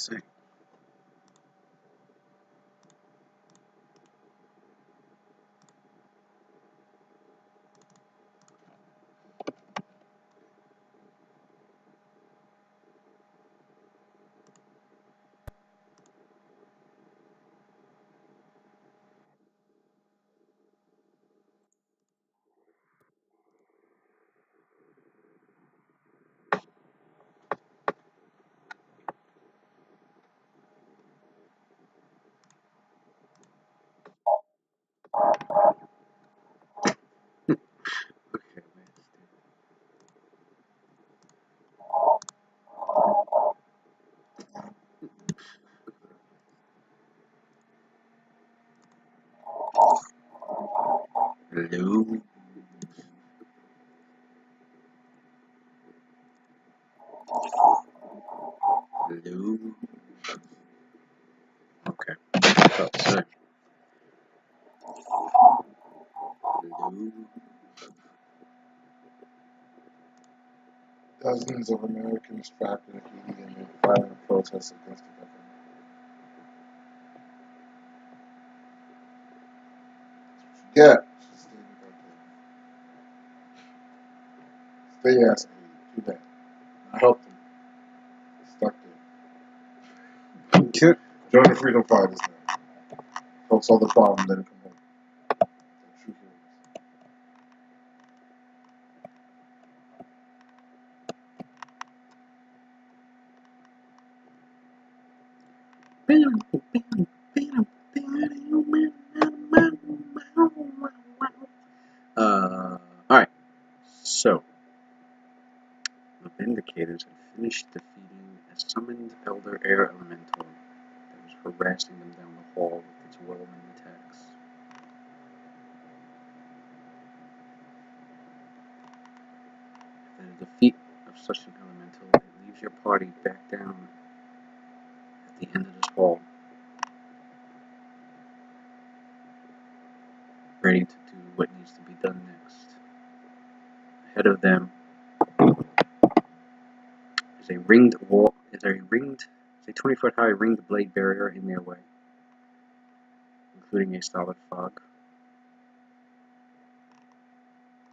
see. Okay, hello. Hello. Okay. So, hello. Dozens of Americans trapped in Haiti amid violent protests against the government. Yeah, she stayed without them. Stay ass Too bad. I helped them. Stuck there. Join the freedom fighters now. Help solve the problem, then come home. They're true Alright. So, the Vindicators had finished defeating a summoned Elder Air Elemental that was harassing them down the hall with its whirlwind attacks. After the defeat of such an elemental, it leaves your party back down at the end of this hall, ready to do what needs to be done next. Ahead of them is a 20-foot high ringed blade barrier in their way, including a solid fog,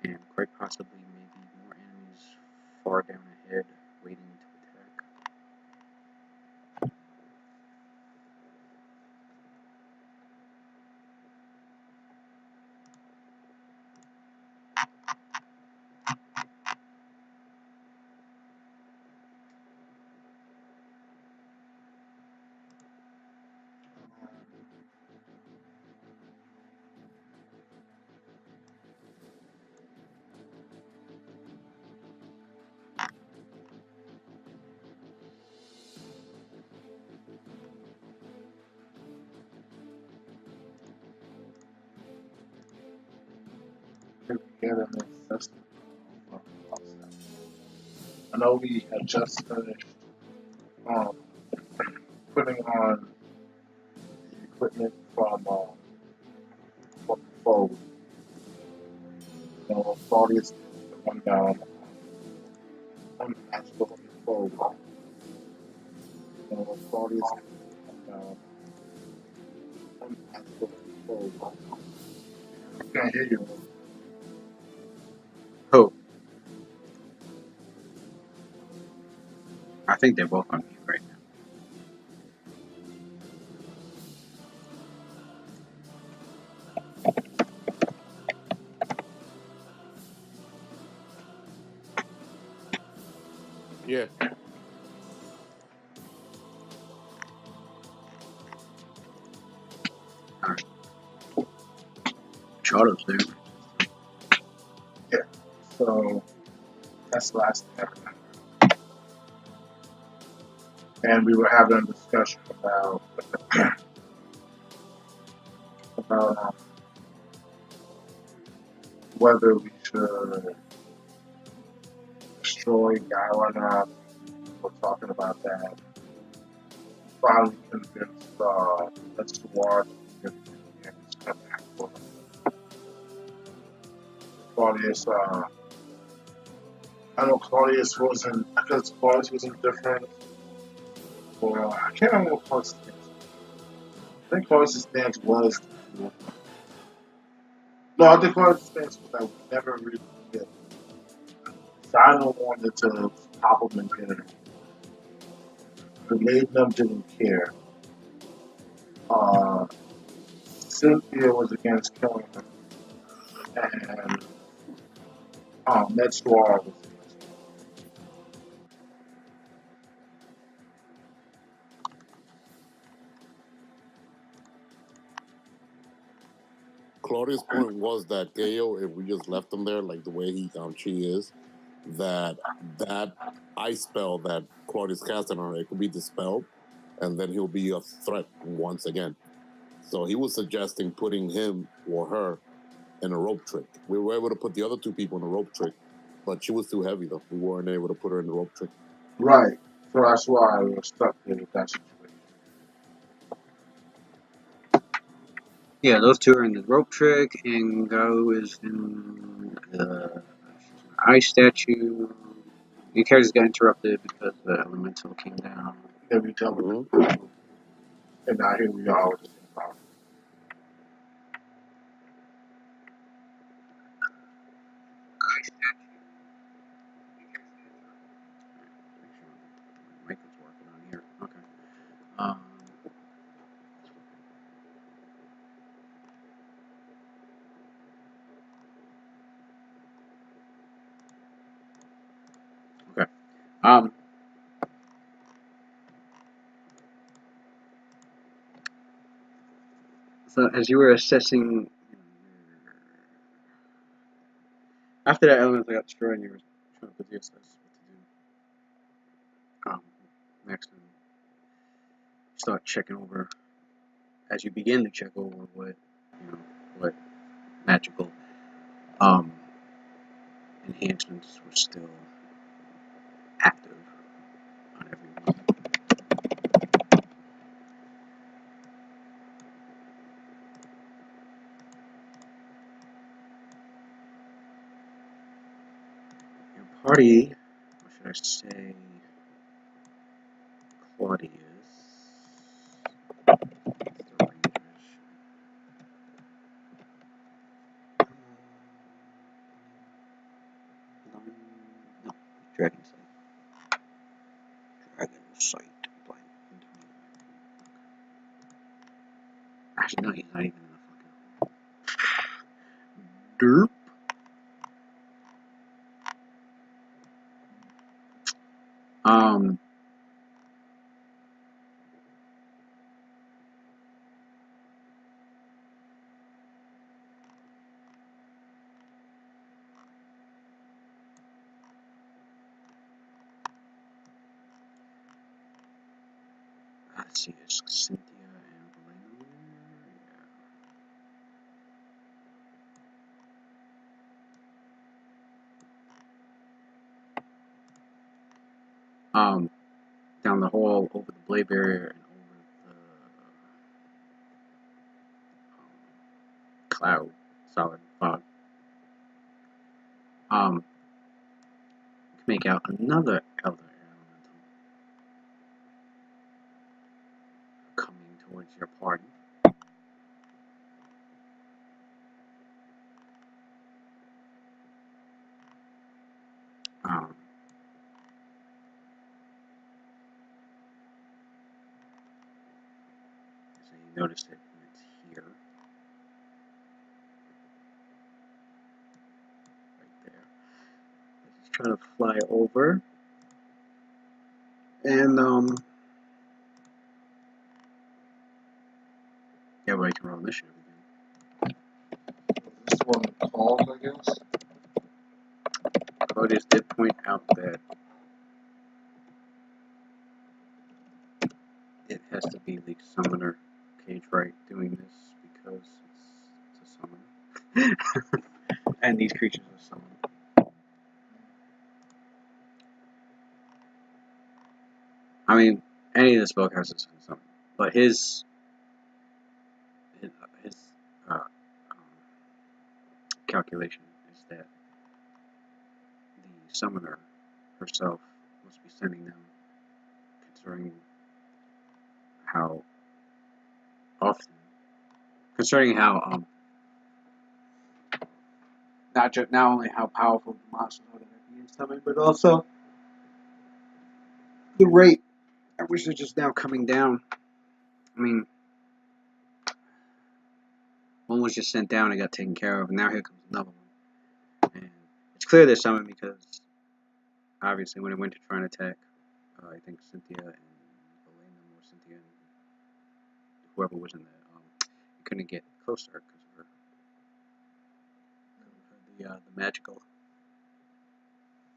and quite possibly maybe more enemies far down ahead waiting to attack. together and makes sense. I know we had just finished um, putting on the equipment from the fold. Claudius the one down unmatchable on the fold. Claudius the one down unmatchable on the fold. I can't hear you. Oh, I think they're both on mute right now. Yeah. Alright. Charlo's there. Yeah. So that's the last thing I remember. And we were having a discussion about whether we should destroy Guy or not. We're talking about that. Finally convinced Edward to come back for Claudius. I know Claudius wasn't, because Claudius was indifferent. Well, I can't remember what Carson's stance was. I think Carson's stance was no, I think Carson's stance was that we never really did. Sino wanted to pop him and get it. The Maiden didn't care. Uh, Cynthia was against killing him, and Ned Suar was against him. Claudia's point was that Gale, if we just left him there, like the way she is, that ice spell that Claudia's casting on her, it could be dispelled, and then he'll be a threat once again. So he was suggesting putting him or her in a rope trick. We were able to put the other two people in a rope trick, but she was too heavy though. We weren't able to put her in the rope trick. Right. So that's why we were stuck there with that situation. Yeah, those two are in the rope trick, and Go is in the ice statue. The characters got interrupted because the elemental came down. Then we jumped and now here we are with the same problem. Ice statue. Michael's working on here. Okay. Okay. So as you were assessing, after that elemental got destroyed, and you were trying to assess what to do. Next, you start checking over. As you begin to check over what magical enhancements were still active on everyone. Your party, or should I say, Claudius. No, Dragon Sight. Dragon Sight. Actually, no, he's not even in the fucking derp. Let's see, it's Cynthia and Valena. Yeah. Down the hall, over the blade barrier, and over the cloud, solid fog. You can make out another elder elemental coming towards your party. So you notice it when it's here, right there. He's trying to fly over, and yeah, well, you can roll initiative again. This one calls, I guess. Claudius did point out that it has to be the summoner cage right doing this because it's a summoner. And these creatures are summoned. I mean, any of the spellcasters can summon, but his calculation is that the summoner herself must be sending them, considering often, concerning how not only how powerful the monsters are that are being summoned, but also the rate at which they're just now coming down. I mean, one was just sent down and got taken care of, and now here comes another one. And it's clear they're summoned because obviously when it went to try and attack, I think Cynthia and Elena, or Cynthia and whoever was in there, couldn't get close to her because of the magical,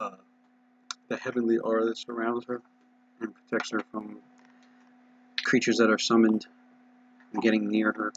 uh, the heavenly aura that surrounds her and protects her from creatures that are summoned and getting near her.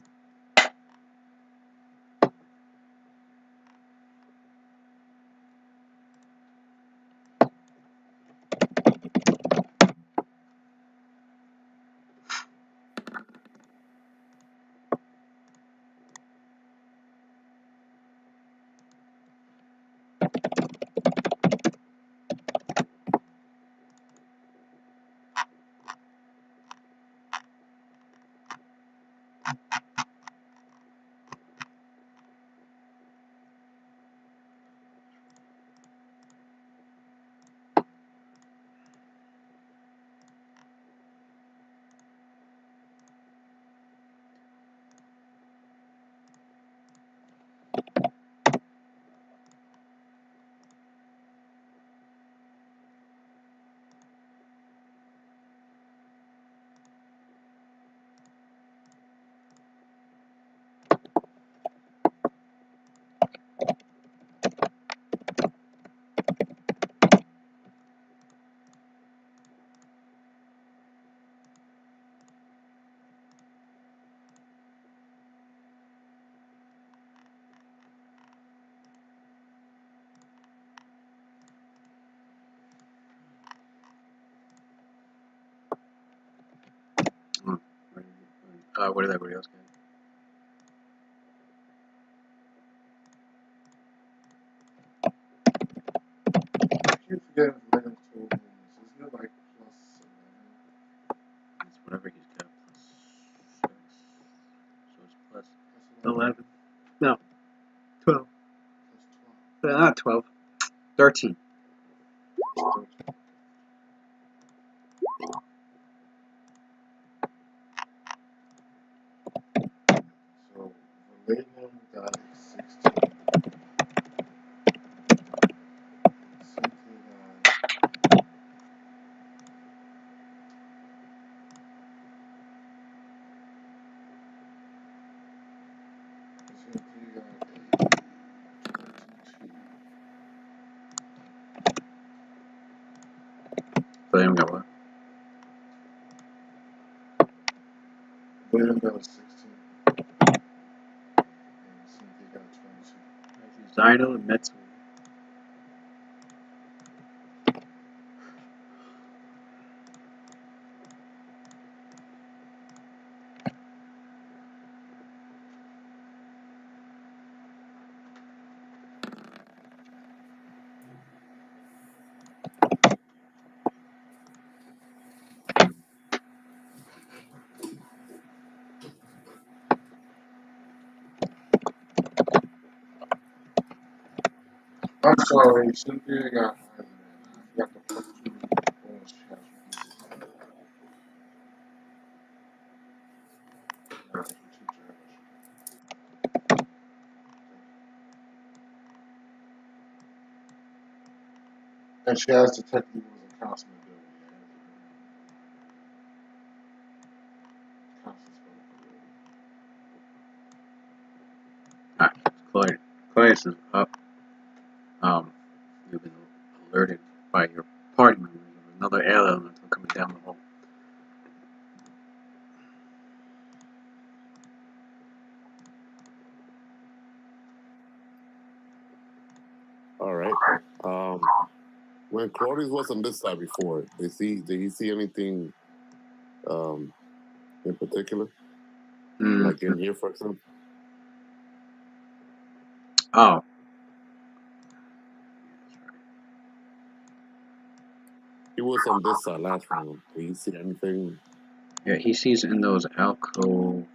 What did everybody else get? I keep forgetting Leonard's total bonus. Isn't it like plus 11? It's whatever he's got plus 6. So it's plus Plus 11? 11. No, 12. Plus 12. Not 12. 13. Plus 13. So, Valenium got 16. Cynthia got 22. But they haven't got what? Valenium got 16. And Cynthia got 22. Zyno and Metsu. I'm sorry, Cynthia got higher than that. I forgot the plus 2 bonus she has from Easy. Nah, that's for teacher. And she has detective was a constant ability. Constant spell ability. Alright, Claudius is up. You've been alerted by your party members of another air elemental coming down the hall. All right. When Claudius was on this side before, did he see anything in particular? Like in here, for example? Oh. He was on this side last round. Did he see anything Yeah, he sees in those alcoves.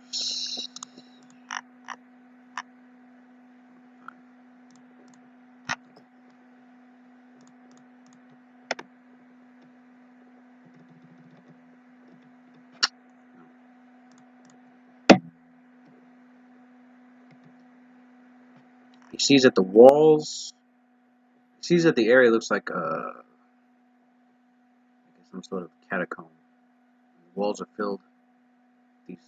He sees that the walls. He sees that the area looks like some sort of catacomb. The walls are filled with these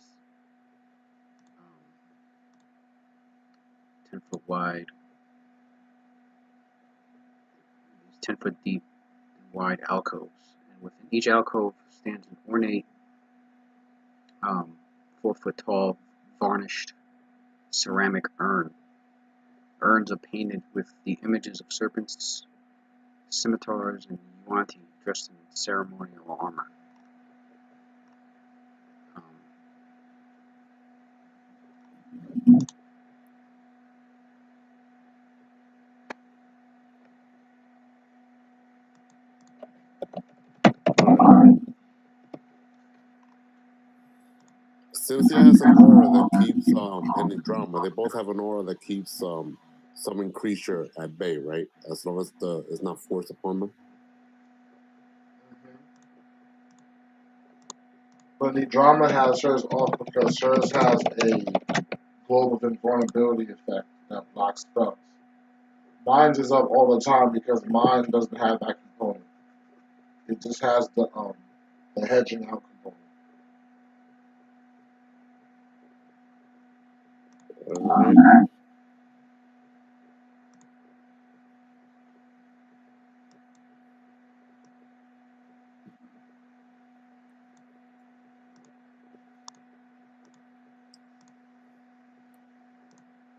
10-foot wide, 10-foot deep, and wide alcoves. And within each alcove stands an ornate, 4-foot tall, varnished ceramic urn. Urns are painted with the images of serpents, scimitars, and yuan-ti dressed in ceremonial armor. Cynthia has an aura that keeps and the drama. They both have an aura that keeps some creature at bay, right? As long as it's not forced upon them. But the drama has hers off because hers has a globe of invulnerability effect that blocks spells. Mine's is up all the time because mine doesn't have that component. It just has the hedging out component. Alright.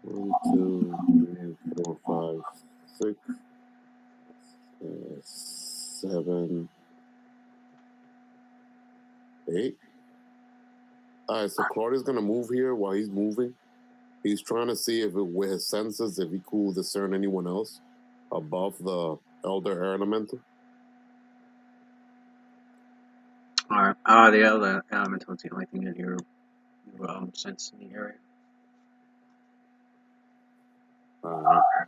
One, two, three, four, five, six, 7, 8. Alright, so Claudia's gonna move here while he's moving. He's trying to see if with his senses, if he could discern anyone else above the Elder Air Elemental. Alright. The other elemental is the only thing that you sense in the area. Alright.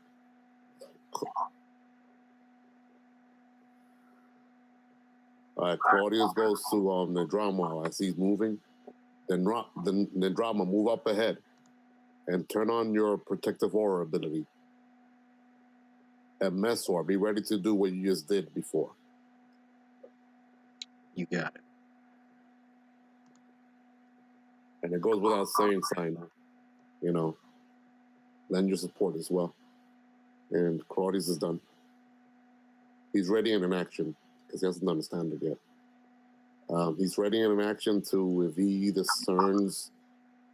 Alright, Claudius goes to the drama as he's moving. Then drama, move up ahead and turn on your protective aura ability. And Mesor, be ready to do what you just did before. You got it. And it goes without saying, Signer. You know, lend your support as well. And Claudius is done. He's ready in an action because he hasn't done the standard yet. He's ready in an action to, if he discerns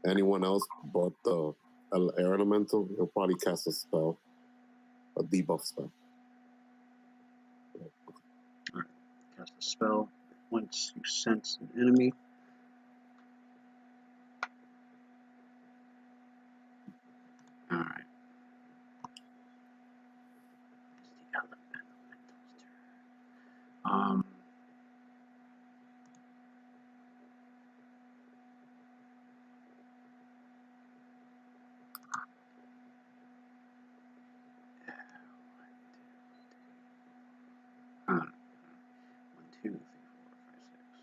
anyone else but the air elemental, he'll probably cast a spell, a debuff spell. Alright. Cast a spell. Once you sense an enemy, alright. The elemental's turn. One, two, three, four, five, six.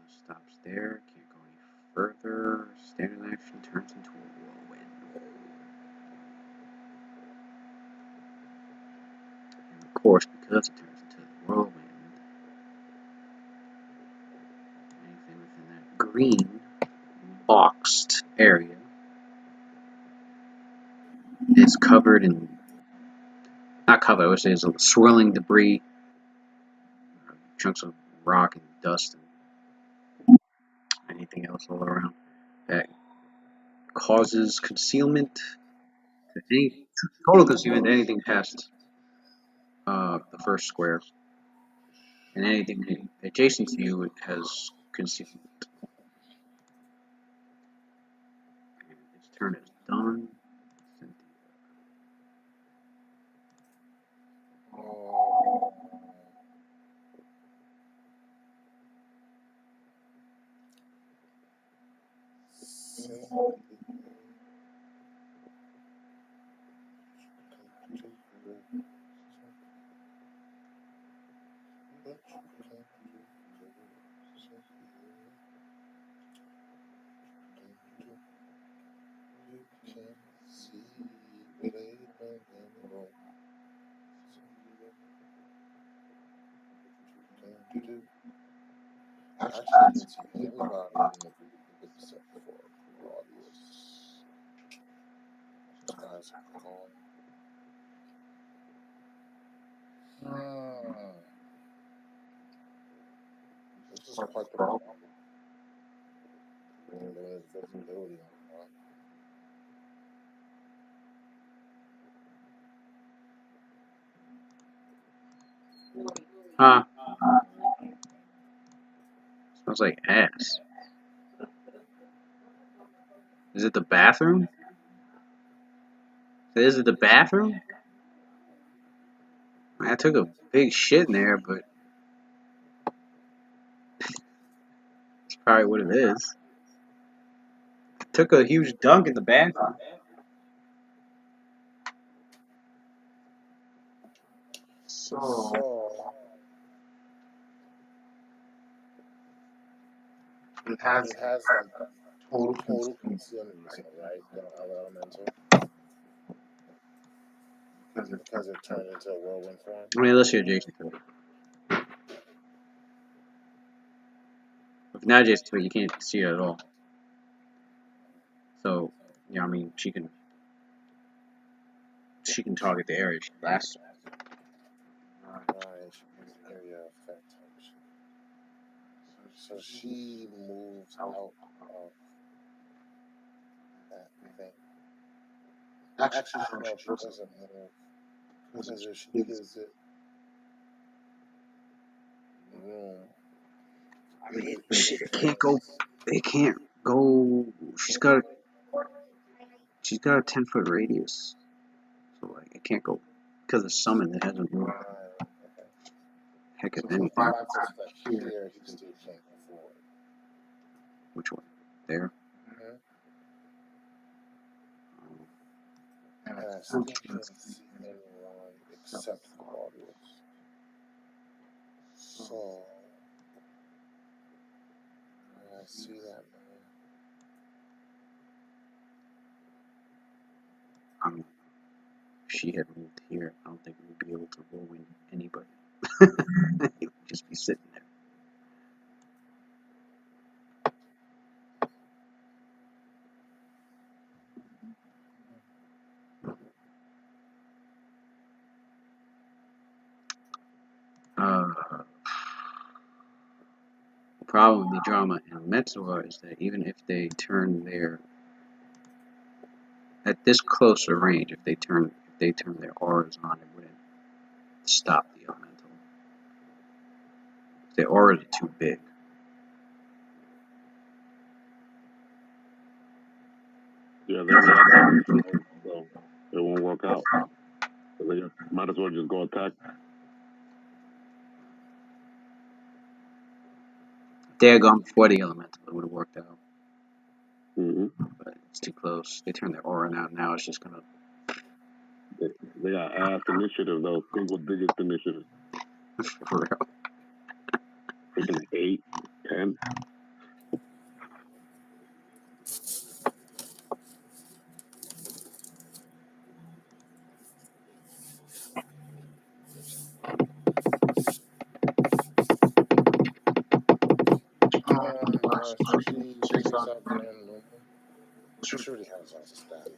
It stops there. Can't go any further. Standard action turns into a whirlwind. And of course, because it turns into a whirlwind, anything within that green boxed area is covered in, not covered, I would say is swirling debris, chunks of rock and dust and anything else all around. causes concealment. Total concealment. Anything past the first square, and anything adjacent to you has concealment. And its turn is done. Actually, I didn't see anybody in the group except for Claudius. This guy's gone. This is quite the problem. There's visibility on one. Huh? Smells like ass. Is it the bathroom? Is it the bathroom? I took a big shit in there, but it's probably what it is. I took a huge dunk in the bathroom. So it has like total total concealment, right? The elemental. Because it turned into a whirlwind form. I mean, let's hear adjacent to it. If not adjacent to it, you can't see it at all. So, yeah, I mean, she can target the area she blasts. Right, area effect. So she moves out of that thing. Actually, no, she doesn't move. Because if she gives it room, I mean, shit, it can't go. It can't go. She's got a 10-foot radius, so like it can't go because it's summoned. It hasn't moved. Heck of anything. Here, he still can't go forward. Which one? There. And I still can't see anyone except Claudius. So I see that man. If she had moved here, I don't think we would be able to roll in anybody. It would just be sitting there. The problem with the drama in Metzor is that even if they turn their at this closer range, if they turn their auras on, it wouldn't stop the elemental. They're already too big. Yeah, so it won't work out. So they might as well just go attack. If they had gone before the elemental, it would have worked out. But it's too close. They turn their aura now. Now it's just gonna. They got ass initiative though, single digit initiative. For real. Freaking 8, 10. Checks out she already has lots of stat.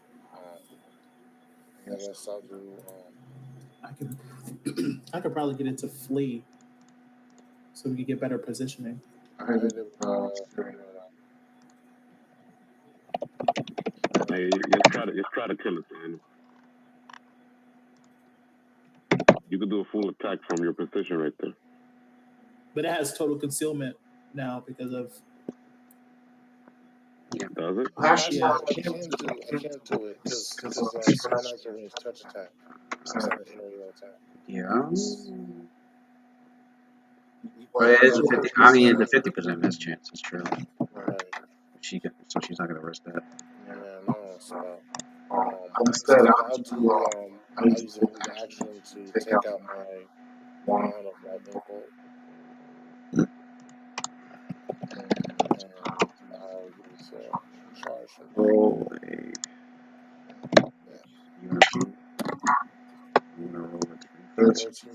I guess I'll do. I could probably get it to flee, so we could get better positioning. just try to kill it, man. You could do a full attack from your position right there. But it has total concealment now because of. Does it? Actually, Yeah. I can't do it because Sky Knight's a ranged touch attack. It's not an aerial attack. Yeah. But it is a 50. I mean, it's a 50% miss chance. It's true. Right. So she's not gonna risk that. Yeah, no. So instead, I'll use a move action to take out my wand of lightning bolt. And I'll use charge from Roll a. Yeah. You want to shoot? You want to roll a 14 plus 2.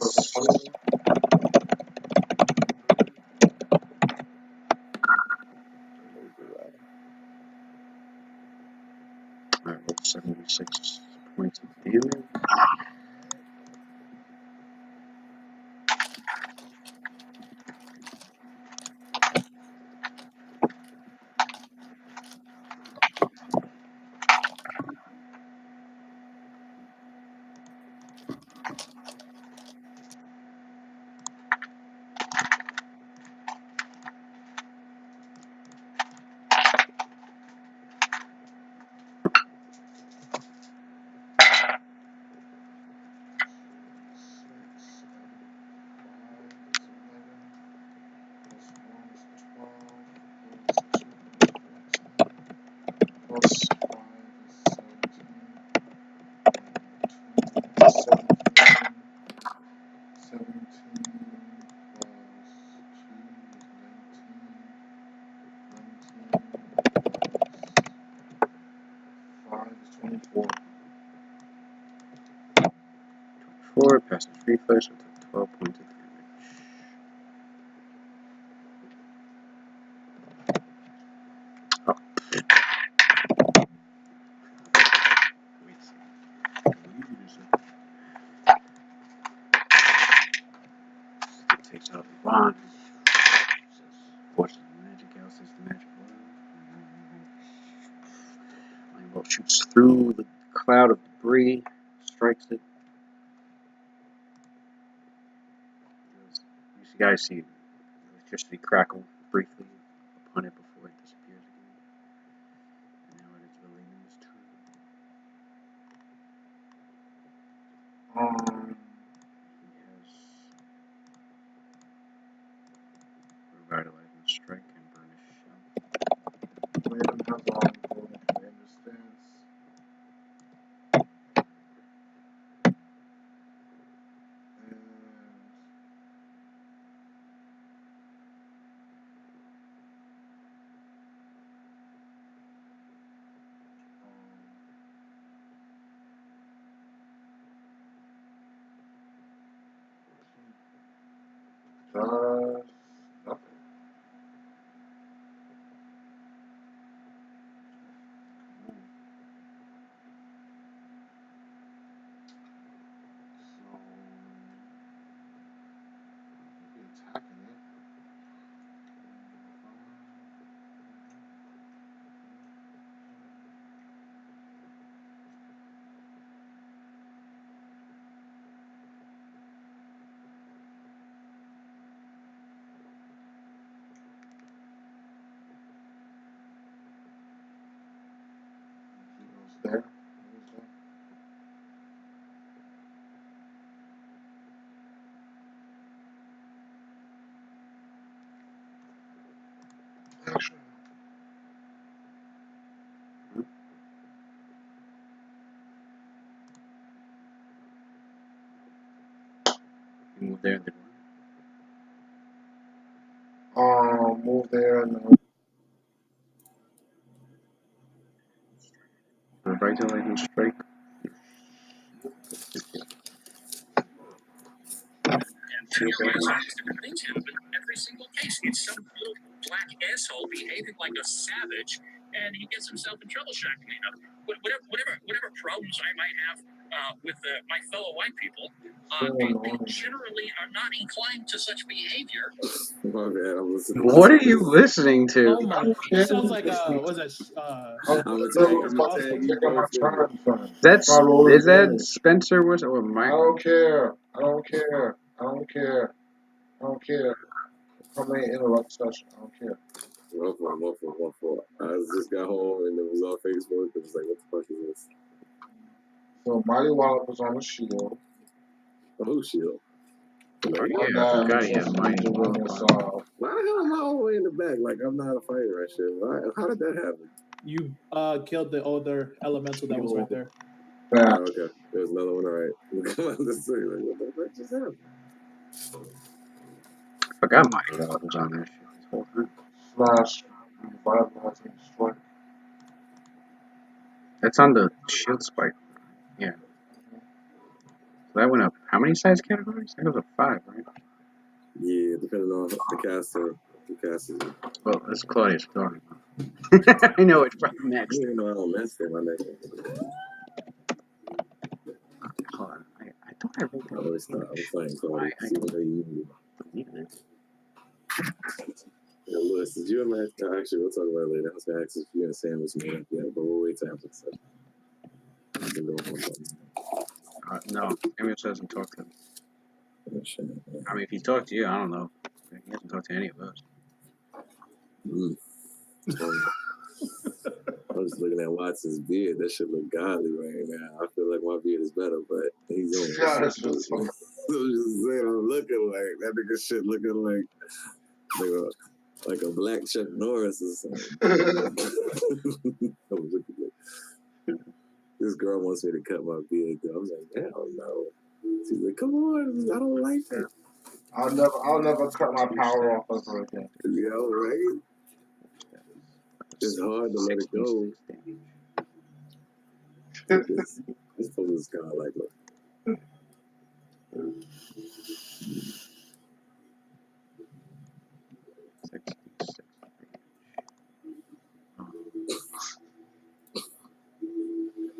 Alright, roll 76 points of damage. Passes reflex with 12 points of damage. Oh. Wait a second. It takes out the bond. Forces the magic out, says the magic word. Lightning bolt shoots through the cloud of debris, strikes it. You guys see electricity crackle briefly upon it before it disappears again. And now it is Valena's turn. He has revitalizing strike and burnish shell. There. Action. You move there, then Move there and revitalizing strike. Every single case, it's some little black asshole behaving like a savage and he gets himself in trouble. Shocking enough, whatever problems I might have with my fellow white people, they generally are not inclined to such behavior. My bad, I'm listening. What are you listening to? Oh my! It sounds like what's that? I'm gonna tag you both in it. That's rolling is that damage. Spencer was or I Mike? don't care. I don't care. I don't care. I don't care. Come in, interrupt session. I don't care. My fault. I just got home and it was on Facebook. It was like, what the fuck is this? So Mighty Wallop was on the shield. Oh, shield. Oh, yeah, I forgot he had Mighty Wallop. Why the hell am I all the way in the back? Like, I'm not a fighter and shit. How did that happen? You killed the other elemental that was right there. Yeah. Oh, okay. There's another one. All right. Like, what the fuck just happened? I forgot Mighty Wallop was on that shit this whole time. Slash revitalizing strike. That's on the shield spike. Yeah. So that went up. How many size categories? That goes up 5, right? Yeah, depending on the caster. The caster. Well, that's Claudius talking about. I know it's probably next. I don't even know I don't mess with my nigga. Hold on. I thought I wrote I always thought I was playing Claudius. See what they use. Yeah, Lewis, did you imagine? Actually, we'll talk about it later. I was gonna ask if you and Sam was made up yet, but we'll wait till after the session. No, Amos hasn't talked to him. Oh, shit. I mean, if he talked to you, I don't know. He hasn't talked to any of us. I was looking at Watson's beard. That shit look godly right now. I feel like my beard is better, but he's on. I'm just saying, I'm looking like that nigga shit looking like a black Chuck Norris or something. This girl wants me to cut my beard, though. I was like, hell no. She's like, come on, I don't like it. I'll never cut my power off ever again. Yo, right? It's hard to let it go. This phone is kind of like, look.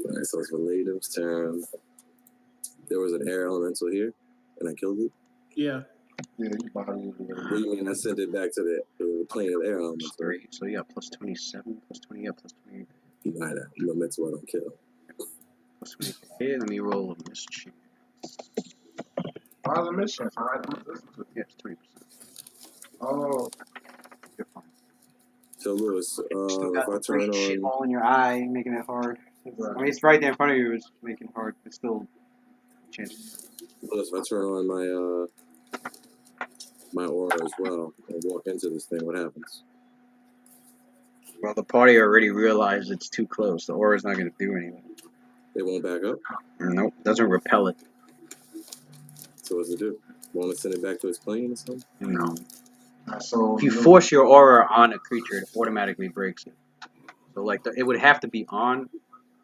Alright, so it's Valadim's turn. There was an air elemental here, and I killed it? Yeah. Yeah, you body it. What do you mean? I sent it back to the plane of air elemental. 3. So yeah, plus 27, plus 20, yeah, plus 20. You might have. Elemental I don't kill. Plus 20. Okay, let me roll a mischance. Why the mischance? I Yeah, it's 20%. Oh. You're fine. So, Lewis, Still if got I the turn shit on... all in your eye, making it hard. Right. I mean, it's right there in front of you. It's making it hard. It's still chances. Lewis, if I turn on my aura as well and walk into this thing, what happens? Well, the party already realized it's too close. The aura's not going to do anything. It won't back up? Nope, doesn't repel it. So what does it do? Want to send it back to its plane or something? No. So If you force your aura on a creature, it automatically breaks it. So, like, it would have to be on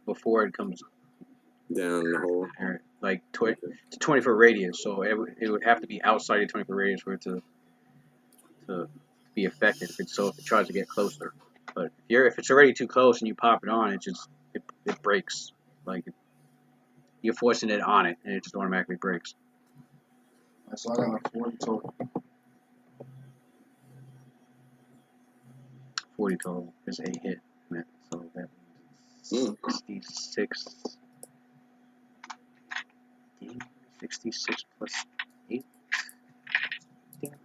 before it comes down in the hole. Like, it's a 20-foot radius, so it would have to be outside your 20-foot radius for it to be effective. So if it tries to get closer, but if it's already too close and you pop it on, it breaks. Like, you're forcing it on it, and it just automatically breaks. So I got a 40 total. 40 total is a hit. So that means 66. 66 plus 8 damage.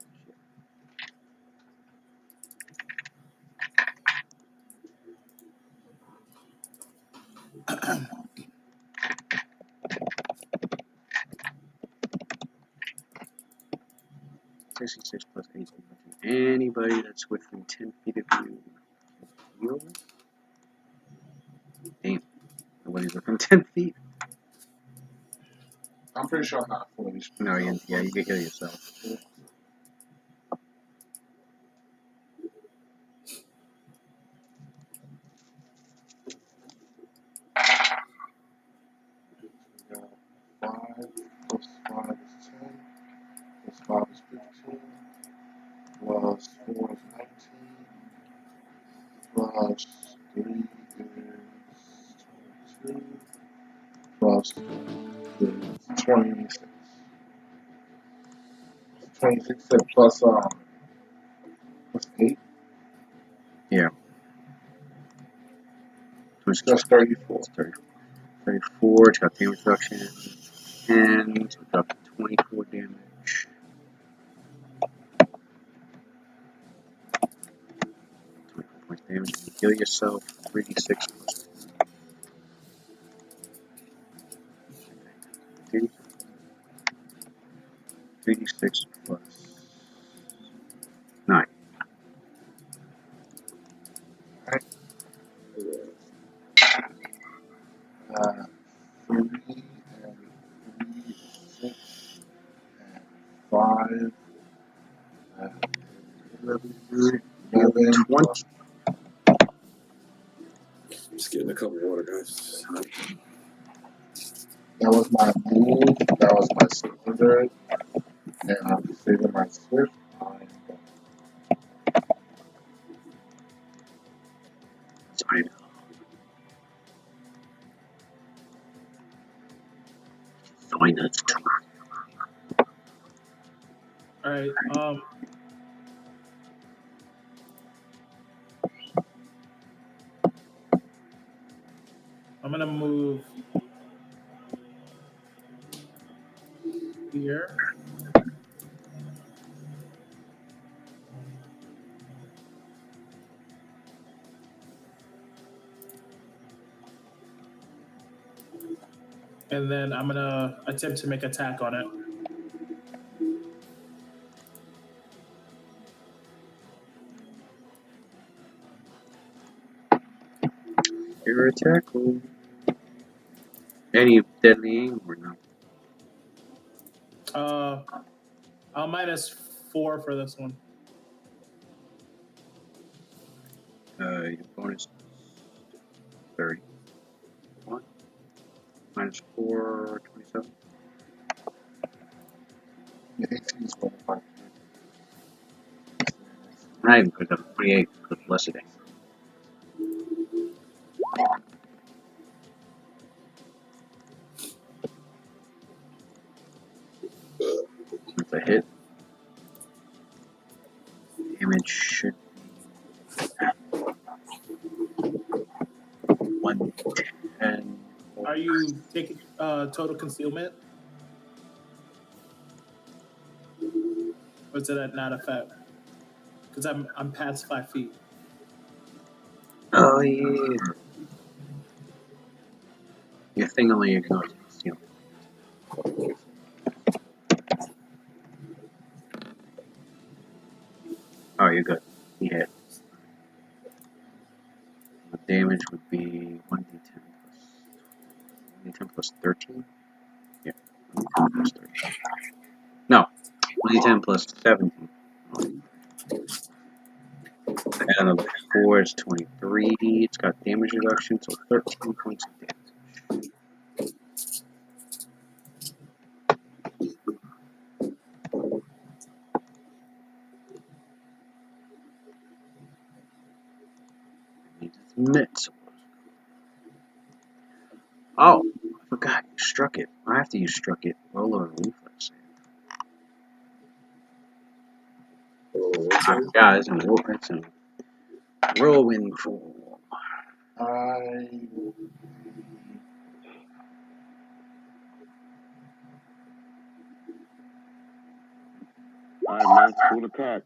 66 plus 8 damage. Anybody that's within 10 feet of you heal. Damn. Nobody's within 10 feet. I'm pretty sure I'm not 40. No, you can heal yourself. We got 5 plus 5 is 10. Plus 5 is 15. Plus 4 is 19. Plus 3 is 22 plus is 26. 26 plus 8. Yeah. That's 34. 34. It's got damage reduction. And so it's up to 24 damage. 24 points damage. You heal yourself. 3d6 plus 3d6 plus 9. Right? 3 and 3 is 6 and 5 and 11 plus. Just getting a cup of water, guys. That was my move. That was my standard. And I'm saving my swift. Sorry. Finance. All right. I'm gonna move here. And then I'm gonna attempt to make attack on it. Your attack. Any deadly aim or no? I'll -4 for this one. Your bonus 30. What? -4, 27. The AC is 25. Not even because I'm 28 because blessed aim. It's a hit. Damage should be 110. Are you taking total concealment? Or is it at not effect? Because I'm past 5 feet. Oh yeah. Your thing only ignores concealment. Oh, you're good. He hit. The damage would be 1d10 plus 13? Yeah, 1d10 plus 13. No, 1d10 plus 17. And another 4 is 23. It's got damage reduction, so 13 points of damage. Mitts. Oh, I forgot you struck it. After you struck it, roll a reflex save. Guys, and whirlwind form. Alright, man. Full attack.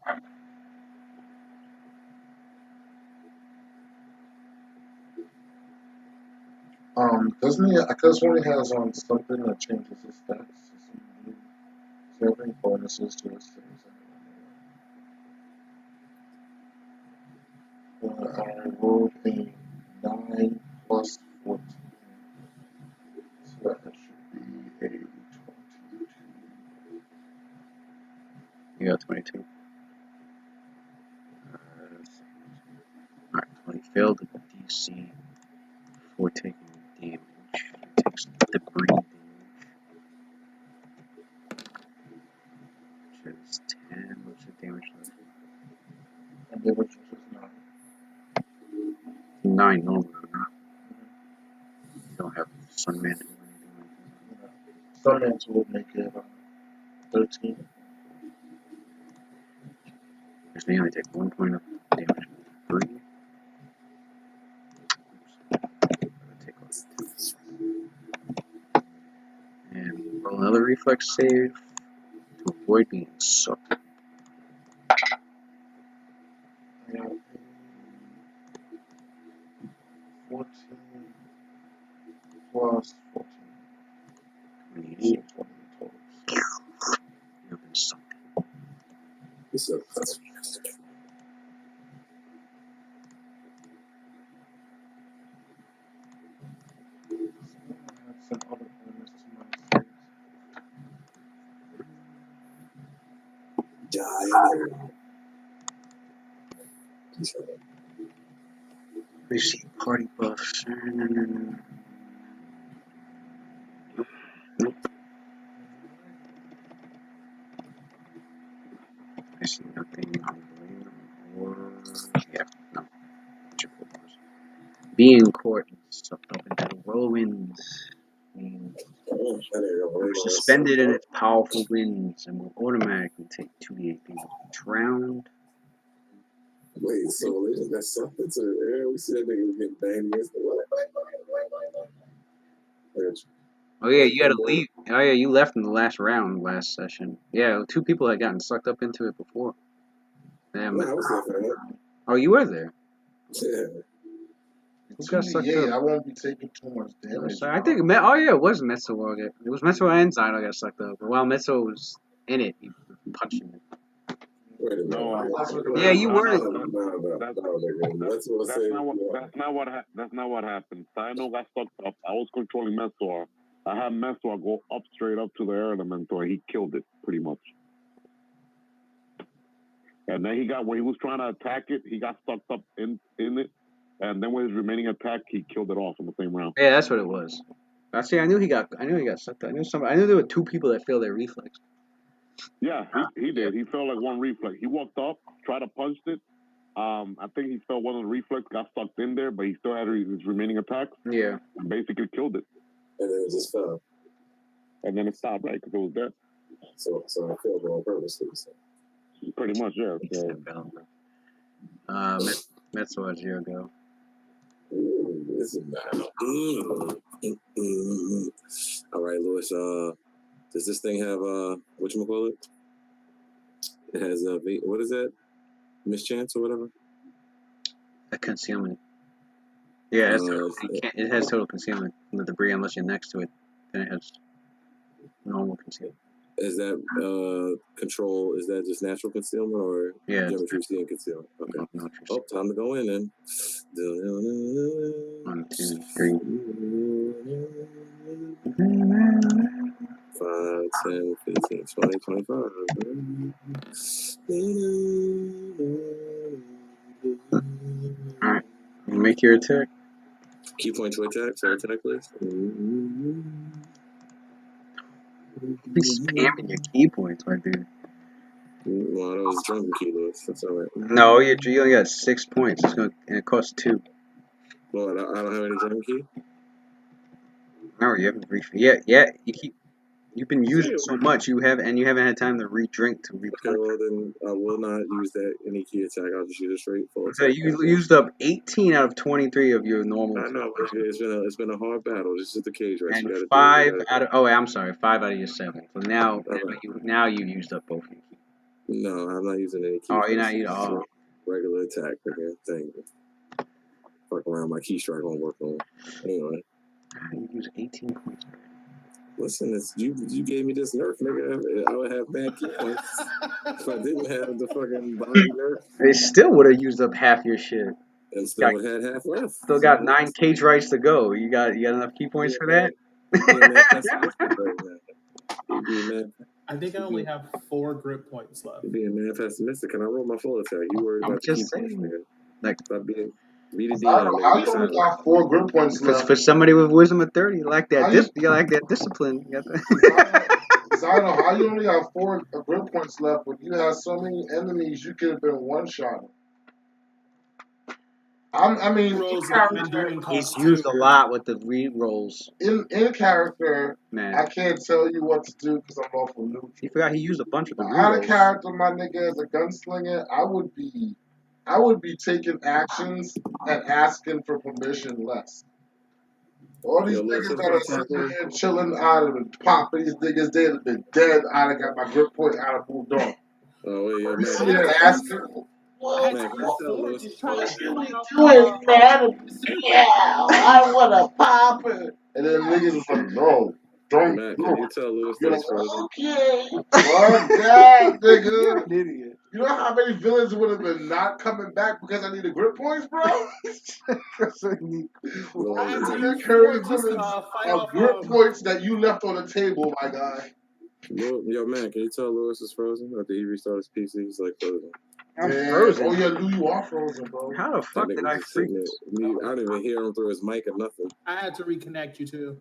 Doesn't he? I guess when he has something that changes his stats. Is there any bonuses to his things? I rolled a 9 plus 14. So that should be a 22. You got 22. Alright, so he failed the DC before taking damage. He takes the breathing, which is 10. What's the damage? And damage was 9. 9 normal, right? You don't have Sun Mantle or anything like that. Sun Mantle would make it 13. Because they only take 1 point of damage. 3. Take off 2. And roll another reflex save to avoid being sucked. I got 14 plus 14. 28. 20 total. You've been sucked. It's a I have some other elements to my saves. Receive party buffs. Nope. I see nothing on the or yeah, no. Being caught and sucked up into the whirlwinds means suspended in its powerful winds and will automatically take 2d8 damage each round. Wait, so they just got sucked into the air? We see that nigga was getting banged against the wall. Oh yeah, you gotta leave. Oh yeah, you left in the last round last session. Yeah, 2 people had gotten sucked up into it before. Damn. No, I was there for that. Oh, you were there. Yeah. Who got sucked Yeah, up? I won't be taking too much damage. I think oh yeah, it was Metsuo. It was Metsuo and Zino got sucked up. But while Metsuo was in it, he punched him. Wait a minute. No, Yeah, you were. That's not what happened. Sino got sucked up. I was controlling Mesor. I had Mesor go up straight up to the air elementor. He killed it pretty much. And then when he was trying to attack it, he got sucked up in it. And then with his remaining attack, he killed it off in the same round. Yeah, that's what it was. I knew he got sucked up. I knew there were 2 people that failed their reflex. Yeah, he did. He felt like one reflex. He walked up, tried to punch it. I think he felt one of the reflex, got sucked in there, but he still had his remaining attacks. Yeah. And basically killed it. And then it just fell. And then it stopped, right? Because it was dead. So I failed on purpose. Pretty much, yeah. So. Metsuo has 0 go. This is bad. All right, Louis. Does this thing have whatchamacallit? It has what is that? Mischance or whatever? A concealment. Yeah, it has total concealment from the debris unless you're next to it. Then it has normal concealment. Is that control? Is that just natural concealment or geometry C and concealment? Okay. Oh, time to go in then. 1, 2, 3. 5, 10, 15, 20, 25. Alright. Make your attack. Key point to attack. So attack, please. Be spamming your key points, my dude. Well, that was drunken key, Louis. That's all right. No, you only got 6 points. And it costs 2. Well, I don't have any drunken key. No, you haven't you've been using so much you haven't had time to re-drink to replenish. Okay, well then I will not use that any key attack. I'll just use a straight full attack. So you used up 18 out of 23 of your normal. I know, but it's been a hard battle. This is the cage race. And 5 out of I'm sorry, 5 out of your 7. So now you used up both your keys. No, I'm not using any key. Oh, you're not using regular attack again. Thank you. Fuck around, my key strike won't work on. Anyway. You use 18 points. Listen, you gave me this nerf, nigga. I would have bad key points if I didn't have the fucking body nerf. They still would have used up half your shit. And still would have had half left. Still got 9 cage rights to go. You got enough key points for that? I think I only have 4 grip points left. You're being mad pessimistic. Can I roll my full attack? You worried about the key points, nigga. Like, stop being. I only got 4 grip points left. For somebody with wisdom of 30, you like that discipline. Zino, how you only have 4 grip points left when you have so many enemies you could have been one-shot? I I mean, Rerolls that I've been doing He's cost used too. a lot with the re-rolls, in character, man. I can't tell you what to do because I'm awful neutral. He forgot he used a bunch of the But out of re-rolls. character, my nigga, as a gunslinger, I would be taking actions and asking for permission less. All these niggas that are sitting here chilling out of it, popping these niggas, they have been dead. I done got my grip point, I done moved on. Oh, wait, yo, You man. sitting here asking, I had Man, to can you use tell four Lewis just is trying to frozen? fight off doing, man? disintegrate. Yeah, I wanna pop it. And then niggas was like, no, don't Man, do can it. you tell Lewis You're that like, he's frozen? okay, fuck that, nigga. You're an idiot. You know how many villains would have been not coming back because I needed grip points, bro? No, I had to man. use Carry four just to villains fight of off. grip points that you left on the table, my guy. Yo, man, can you tell Lewis is frozen? After he restarted his PC, he's like frozen. I'm Yeah. frozen. Oh yeah, Lou, you are frozen, bro. How the That fuck did nigga I just freak? sitting there. I don't even hear him through his mic or nothing. I had to reconnect you too.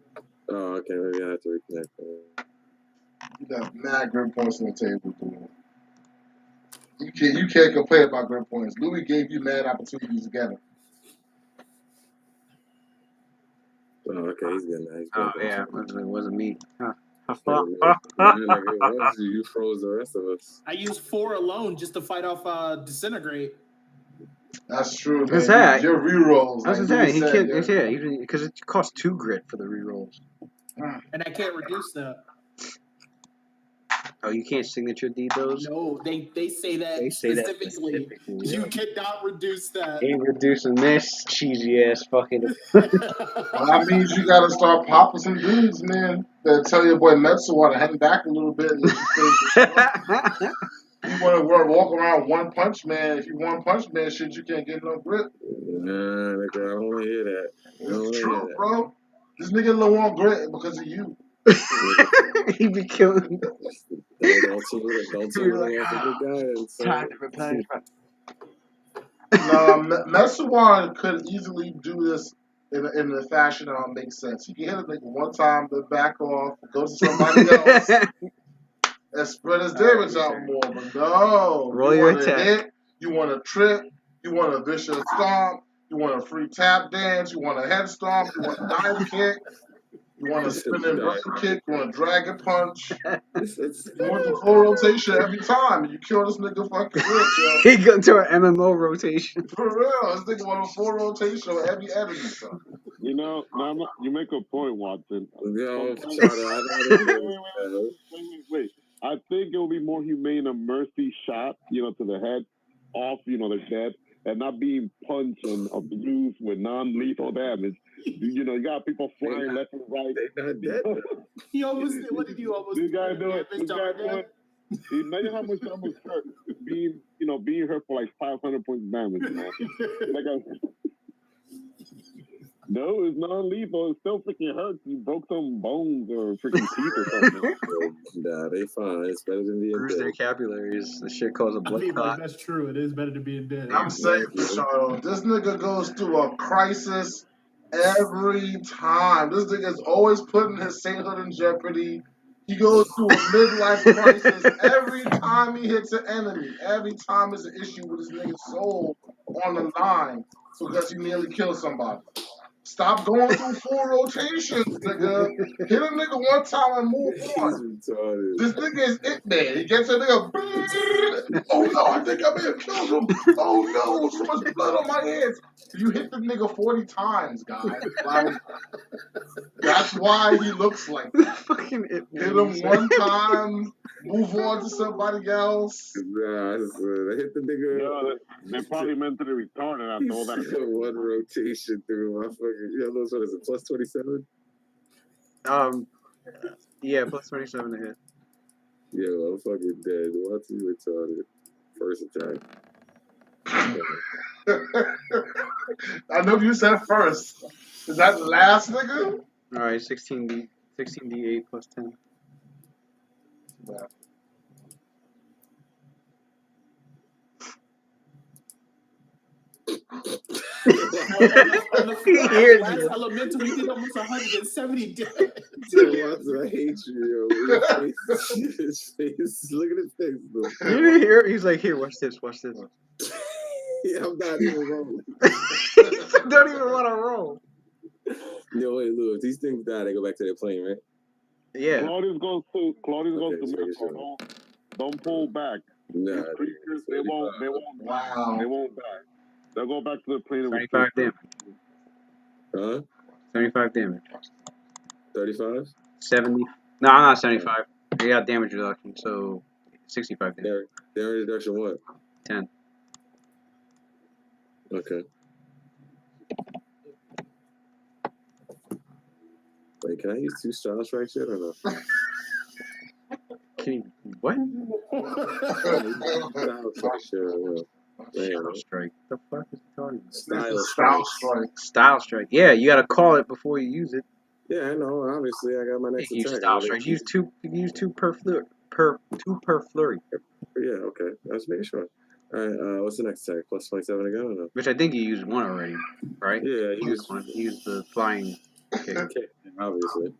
Oh, okay, maybe I have to reconnect. You got mad grip points on the table, dude. You can't complain about grip points. Louis gave you mad opportunities together. Oh, okay, he's good now. He's Oh good. yeah, it wasn't me. Huh. Man, like it was you froze the rest of us. I used 4 alone just to fight off disintegrate. That's true, man. What's that? Your rerolls, I was like gonna Louis say, he said, can't. Yeah, because it costs 2 grit for the rerolls. And I can't reduce that. Oh, you can't signature deed those? No, they say that They say that specifically. specifically. You cannot reduce that. Ain't reducing this cheesy ass fucking. Well, that means you gotta start popping some dudes, man. Better tell your boy Metsuwa to hang back a little bit. And you want to walk around one punch man. If you one punch man shit, you can't get no grip. Nah, nigga, I don't want to hear that. It's true, bro. This nigga don't want grit because of you. He be killing. Don't tell me Time to replenish. No, Metsuwan could easily do this in a fashion that makes sense. He can hit a nigga one time, then back off, go to somebody else, and spread his damage out more. But no, Roll you your want to attack. hit, you want to trip, you want a vicious stomp, you want a free tap dance, you want a head stomp, you want a dive kick, you want a spinning burn kick, you want a dragon punch. You want the full rotation every time, and you kill this nigga fucking rich, yo. He go to an MMO rotation. For real, this nigga want a full rotation with every enemy, son. You know, you make a point, Watson. Yo, wait. I think it will be more humane a mercy shot, to the head, off, they're dead, and not being punched and abused with non-lethal damage. You got people flying left and right. They're not dead. He almost did. What did you almost This guy do? do it. This guy do it. Imagine how much time was hurt being hurt for like 500 points of damage, man. No, it's non-lethal. It still freaking hurts. You broke some bones or freaking teeth or something. Nah, they fine. It's better than being Bruise their vocabularies. The shit causes a blood clot. That's true. It is better to be dead. I'm saying for Charlotte, this nigga goes through a crisis every time. This nigga's always putting his sainthood in jeopardy. He goes through a midlife crisis every time he hits an enemy. Every time there's an issue with his nigga's soul on the line because he nearly killed somebody. Stop going through full rotations, nigga. Hit a nigga one time and move on. This nigga is it, man. He gets a nigga. Oh no, I think I may have killed him. Oh no, so much blood on my hands. You hit the nigga 40 times, guys. Like, that's why he looks like that. Fucking it, Hit him one time, move on to somebody else. Nah, they hit the nigga. No, they're probably mentally retarded after all that. One rotation through my fucking. What is it? Plus 27? Yeah, plus 27 to hit. Yeah, I'm fucking dead. What's he retarded? First attack. I know you said first. Is that the last nigga? Alright, 16d8 plus 10. Yeah. Last elemental, he did almost 170 damage. Watson, I hate you, yo. Look at his face, though. You didn't hear? He's like, here, watch this. Yeah, I'm not even rolling. Don't even want to roll. No, wait, Lou. If these things die, they go back to their plane, right? Yeah. Claudius goes to Okay, just making Missile. sure. Don't pull back. Nah, These creatures, they won't Wow. die. They'll go back to the plane of 75 damage. Huh? 75 damage. 35? 70. No, I'm not 75. They got damage reduction, so 65 damage. Damage reduction what? 10. Okay. Wait, can I use 2 style strikes yet or no? Can you, what? Style strikes yet or no? Shadow strike. What the fuck is he talking about? Style Style strikes. strike. Style strike. Yeah, you gotta call it before you use it. Yeah, I know. Obviously, I got my next You use attack. style strike. Use two. You can use two per flurry. Two per flurry. Yeah, okay. I was making sure. All right. What's the next attack? Plus 27 again or no? Which I think you used one already, right? Yeah, you used one. You used the flying kick. Okay, obviously.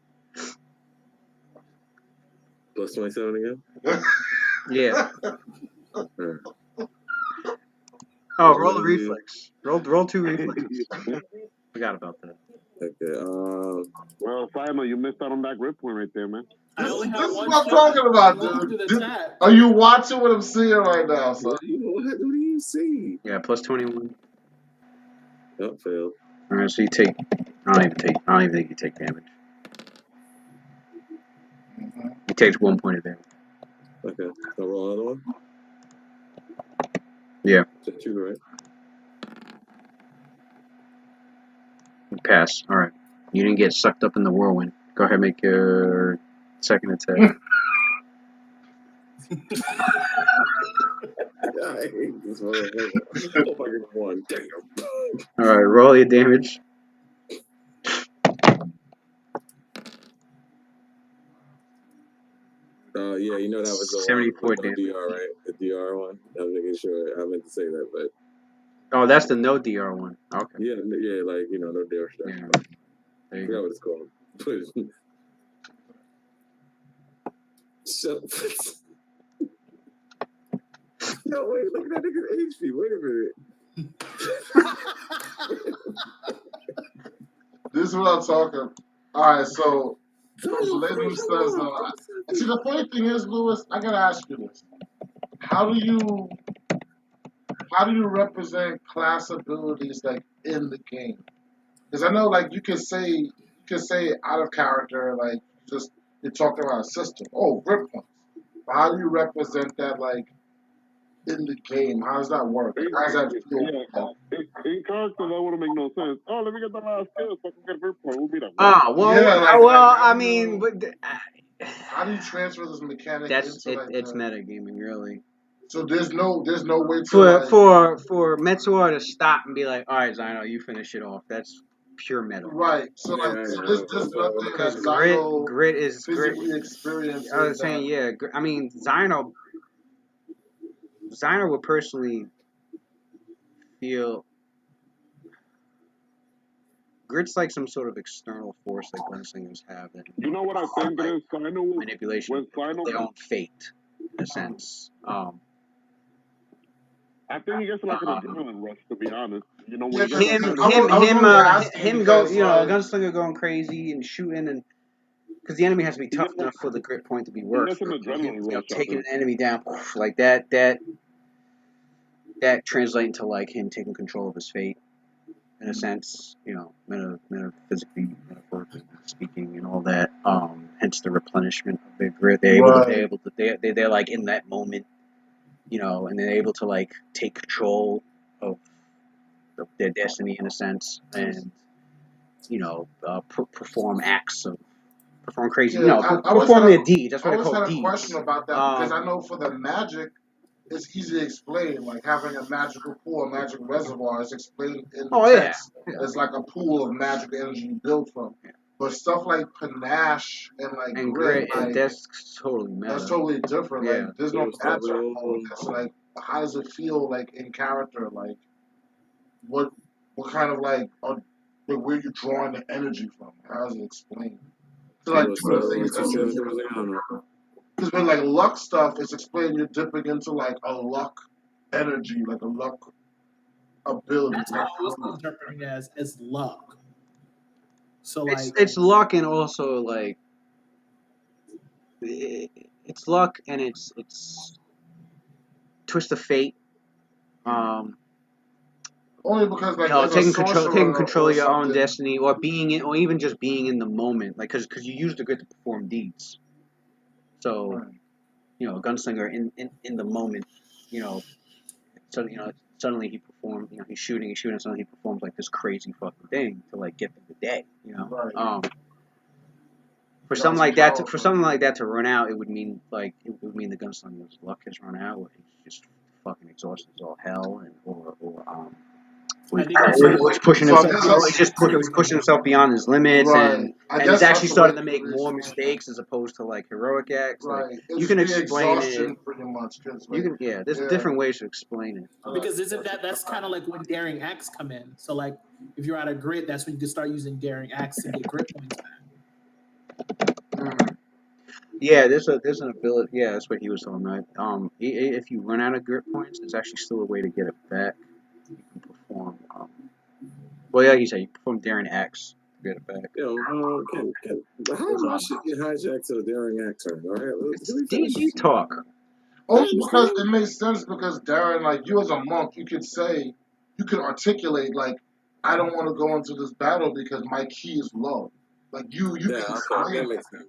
Plus 27 again? Yeah. Right. Oh, roll the reflex. Roll 2 reflexes. Forgot about that. Okay. Well, Simon, you missed out on that grip point right there, man. I only have This is one what I'm shot. talking about, I won't dude. do the attack. Are you watching what I'm seeing right now, son? What do you see? Yeah, plus 21. Oh, failed. Alright, so you take. I don't even think you take damage. He takes 1 point of damage. Okay. I'll roll another one? Yeah. Just 2, right? You pass. Alright. You didn't get sucked up in the whirlwind. Go ahead and make your second attack. I hate this motherfucker. Oh, fucking 1. Damn. Alright, roll your damage. Yeah, you know that was the 74 one with damage. the DR, right? The DR one. I was making sure. I meant to say that, but Oh, that's the no DR one. Okay. yeah, like no DR stuff. Yeah. I There you forgot go. what it's called. So, no, wait, look at that nigga's HP. Wait a minute. This is what I'm talking. All right, so Lynn says, see, the funny thing is, Lewis, I gotta ask you this: how do you represent class abilities like in the game? Because I know, like, you can say out of character, like, just you're talking about a system. Oh, grip points. But how do you represent that, like, in the game? How does that work? How does that feel? Yeah, in character, that wouldn't make no sense. Oh, let me get the last skill so I can get a grip point. We'll be like, Ah, well, Yeah, like, I mean, but how do you transfer this mechanic that's into it. like It's metagaming, really. So there's no way to For like, for Metsuar to stop and be like, all right, Zino, you finish it off. That's pure meta. right. So like, so there's nothing Because that grit Zino is physically grit. experiences. I was saying, yeah. I mean, Zino would personally feel grit's like some sort of external force that gunslingers have. That you know what I think it is? Sino manipulation when of Sino their own fate, in a sense. I think he gets like an adrenaline rush, to be honest. You know, when Yeah, he gets him go, you know, a gunslinger going crazy and shooting, and because the enemy has to be tough enough for the grit point to be worth. He gets an adrenaline rush. Taking an enemy down like that translates into like him taking control of his fate, in a sense. You know, metaphysically, metaphorically speaking, and all that. Hence the replenishment of their grit. They're like in that moment. You know, and they're able to like take control of their destiny in a sense, and you know, perform crazy, perform their deeds. That's what they call deeds. I always had a question about that because I know for the magic, it's easy to explain. Like having a magical pool, a magic reservoir is explained in the text. Yeah. It's like a pool of magic energy you build from. Yeah. But stuff like panache and grit, like, that's totally meta. That's totally different. Yeah. Like there's no magic on this. Like how does it feel like in character? Like what kind of like where you drawing the energy from? How does it explain? So like because with like luck stuff, it's explaining you're dipping into like a luck energy, like a luck ability. That's how I was interpreting it as luck. So like It's luck and also like it's luck and it's twist of fate. Only because like Taking control of your own something. destiny, or being in, or even just being in the moment, like because you use the grit to perform deeds. So, Right. a gunslinger in the moment, so suddenly he performed, he's shooting, and suddenly he performs like this crazy fucking thing to like get through the day, Right. For something like that, to run out, it would mean the gunslinger's luck has run out, or he's just fucking exhausted as all hell, he's pushing himself beyond his limits, Right. and he's actually starting to make more mistakes as opposed to like heroic acts. Right. Like It's you can just explain exhaustion it. pretty much. There's different ways to explain it. Because that's kind of like when daring acts come in. So like if you're out of grit, that's when you can start using daring acts to get grit points back. Yeah, there's an ability. Yeah, that's what he was talking about. If you run out of grit points, there's actually still a way to get it back. You can perform. He said you perform daring acts to get it back. How much shit get hijacked to the daring act turn? All right, it's D&D talk. Only because it makes sense because Darren, like you as a monk, you could articulate like, I don't want to go into this battle because my key is low. Like you can explain that makes sense.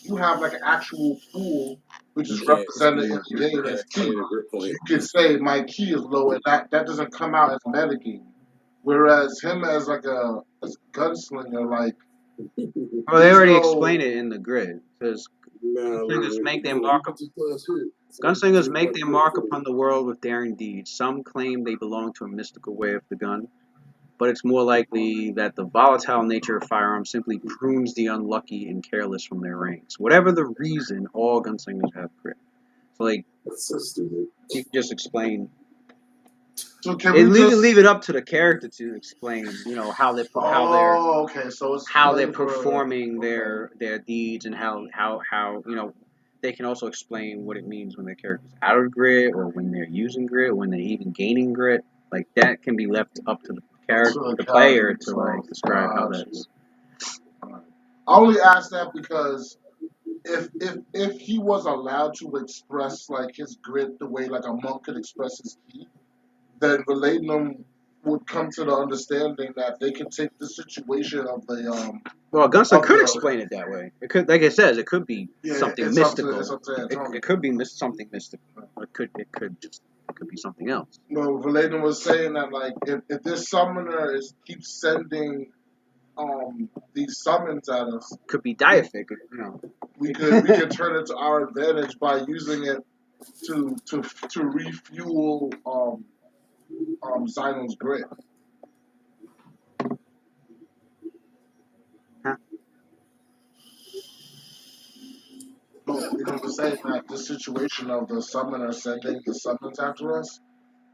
You have like an actual pool which is represented in the game as key. So you can say my key is low, and that doesn't come out as metagame. Whereas him as like a gunslinger, like they already explained it in the grid. Because gunslingers make their mark upon the world with daring deeds. Some claim they belong to a mystical way of the gun, but it's more likely that the volatile nature of firearms simply prunes the unlucky and careless from their ranks. Whatever the reason, all gunslingers have grit. So, like, that's so stupid. You can just explain. So can we leave it up to the character to explain, how they're performing their deeds, and how they can also explain what it means when their character's out of grit, or when they're using grit, or when they're even gaining grit. Like that can be left up to the player to like describe how that's. I only ask that because if he was allowed to express like his grit the way like a monk could express his key, then Relatinum would come to the understanding that they can take the situation of the Well, Gunslinger could explain it that way. It could, like it says, it could be something mystical. It could be something mystical. It could be something else. No, Valaden was saying that like if this summoner keeps sending these summons at us, could be deific. We could turn it to our advantage by using it to refuel Zion's grit. Huh? We're saying that this situation of the summoner sending the summons after us,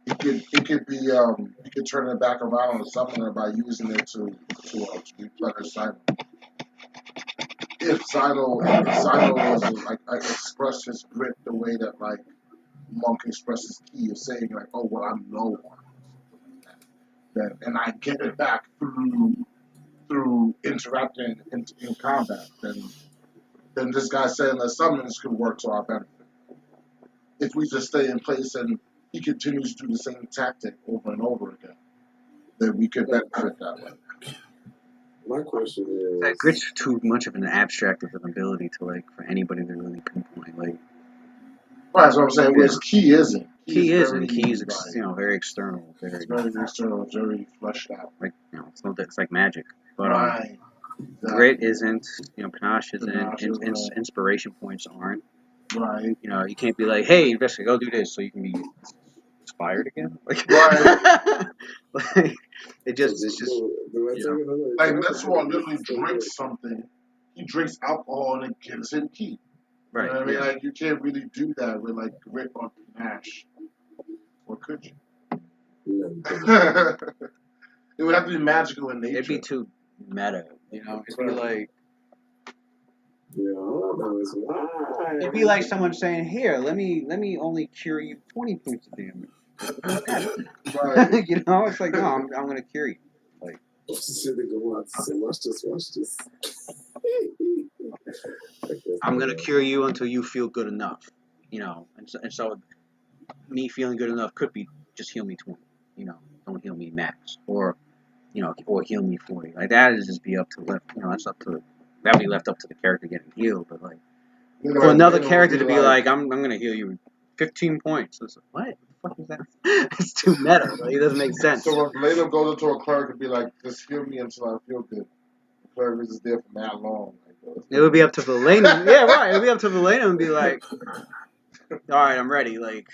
it could be you could turn it back around on the summoner by using it to replenish Zion. If Zino was like express his grit the way that like Monk expresses key of saying like, oh well, I'm low on that, and I get it back through interacting in combat, then this guy saying that summons could work to our benefit. If we just stay in place and he continues to do the same tactic over and over again, then we could benefit that way. My question is, that grit's too much of an abstract of an ability to like for anybody to really pinpoint. Like, right, that's what I'm saying. Whereas key isn't. Key is very external. It's very external. It's very fleshed out. Like it's like magic. But right. Grit isn't. Panache isn't. Inspiration points aren't. Right. You can't be like, hey, investigate, go do this, so you can be inspired again. Like, right. Like, it's just. Like this one literally drinks something. He drinks alcohol and it gives him key. Right. You know what I mean? Like you can't really do that with like grit or panache. Or could you? It would have to be magical in nature. It'd be too meta, It'd be like. It'd be like someone saying, "Here, let me only cure you 20 points of damage." Right. You know, it's like, no, I'm gonna cure you. Like, Shit, nigga, watch this. I'm gonna cure you until you feel good enough. You know, and so me feeling good enough could be just heal me 20. You know, don't heal me max, or you know, or heal me 40. Like that is just be up to left. You know, that's up to that'd be left up to the character getting healed. But like for another character to be like, I'm gonna heal you 15 points. It's like, what? The fuck is that? It's too meta. Like, it doesn't make sense. So if Lato goes into a cleric and be like, just heal me until I feel good. The cleric is just there for that long. Like, it would be up to Valena. Yeah, right. It would be up to Valena and be like, all right, I'm ready. Like,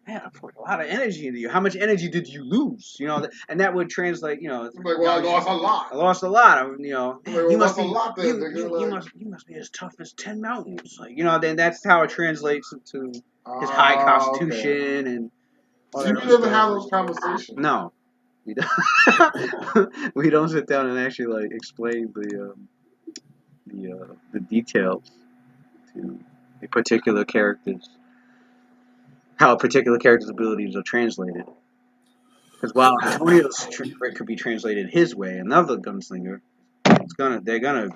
man, I poured a lot of energy into you. How much energy did you lose? You know, and that would translate. You know, like, well, I lost a lot. I lost a lot. You know, Like, well, you must be. a lot there, nigga. You must be as tough as 10 mountains. Like, you know, then that's how it translates into his high constitution and. See, we never have those conversations. No, we don't. We don't sit down and actually like explain the details to a particular character's how a particular character's abilities are translated. Because while Antonio's could be translated his way, another gunslinger, they're gonna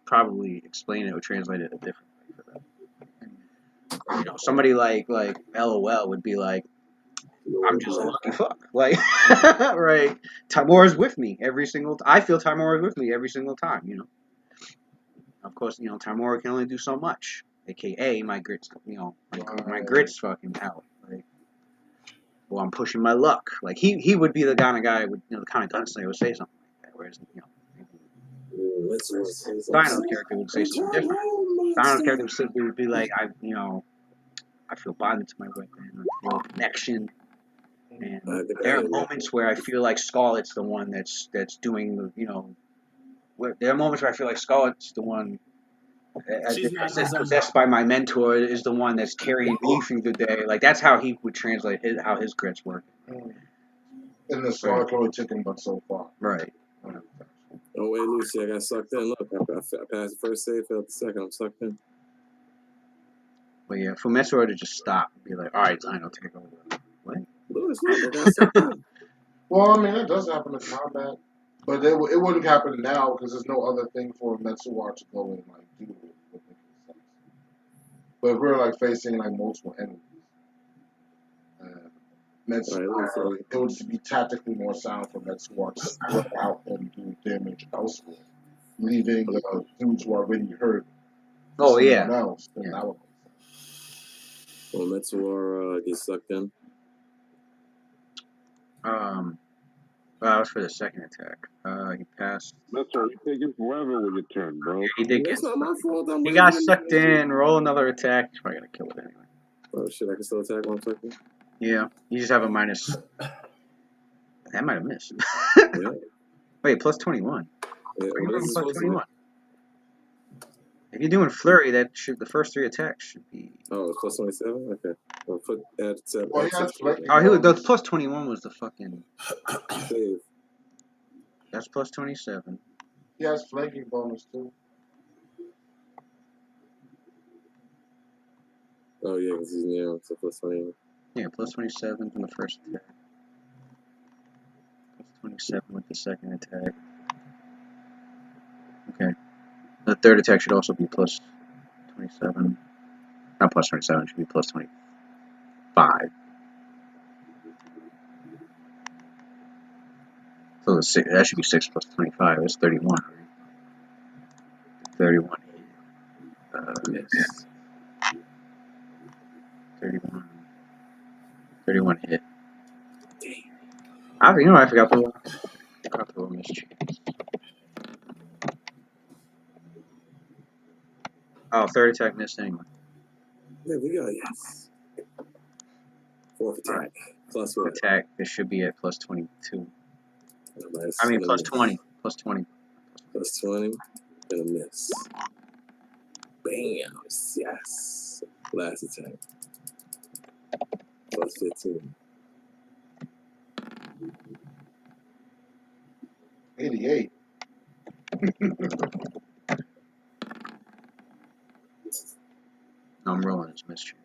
probably explain it or translate it a different way for them. You know, somebody like LOL would be like, I'm just a lucky fuck. Like, right? Timor is with me every single time. I feel Timor is with me every single time, you know. Of course, you know, Timor can only do so much. AKA my grits, you know, my grits fucking out. Like, well, I'm pushing my luck. Like, he would be the kind of guy would, you know, the kind of gunslinger would say something like that. Whereas, you know, Dino's character would say something different. Dino's character would be like, I feel bonded to my weapon. I feel a connection. And there are moments where I feel like Scarlet's the one that's doing the, you know, there are moments where I feel like Scarlet's the one, possessed by my mentor, is the one that's carrying me through the day. Like, that's how he would translate how his grits work. And the Scarlet can only take him but so far. Right. Oh, wait, Lucy, I got sucked in. Look, I passed the first save, failed the second. I'm sucked in. But yeah, for Meteor to just stop and be like, all right, Dino, take over. What? Well, I mean, that does happen in combat. But it wouldn't happen now because there's no other thing for Metsuar to go and like do with it. But if we're like facing like multiple enemies, Metsuar, it would just be tactically more sound for Metsuar to spread out and do damage elsewhere, leaving the dudes who are already hurt. Oh yeah. Else, then that would make sense. Well, Metsuar gets sucked in. Well, that was for the second attack. He passed. That's right. You're taking forever with your turn, bro. He did That's not my fault. He got sucked in. Roll another attack. He's probably gonna kill it anyway. Oh shit! I can still attack while I'm sucked in. Yeah, you just have a minus. That might have missed. Yeah. Wait, plus 21. Yeah, Plus 21. If you're doing flurry, that should the first 3 attacks should be. Oh, it's plus 27. Okay. Well, put add 7. Well, the plus 21 was the fucking save. That's plus 27. He has flanking bonus too. Oh yeah, because he's near, so plus 20. Yeah, plus 27 from the first attack. Plus 27 with the second attack. Okay. The third attack should also be plus 27. Not plus 27, it should be plus 25. So that should be 6 plus 25. That's 31, right? 31. Yes. 31 hit. I forgot to roll mischief. Oh, third attack missed anyway. There we go, yes. Fourth attack. Right. Plus what? Attack, it should be at plus 22. Nice. Plus 20. Plus 20. Plus 20. Gonna miss. Bam. Yes. Last attack. Plus 15. 88. I'm rolling his mischief.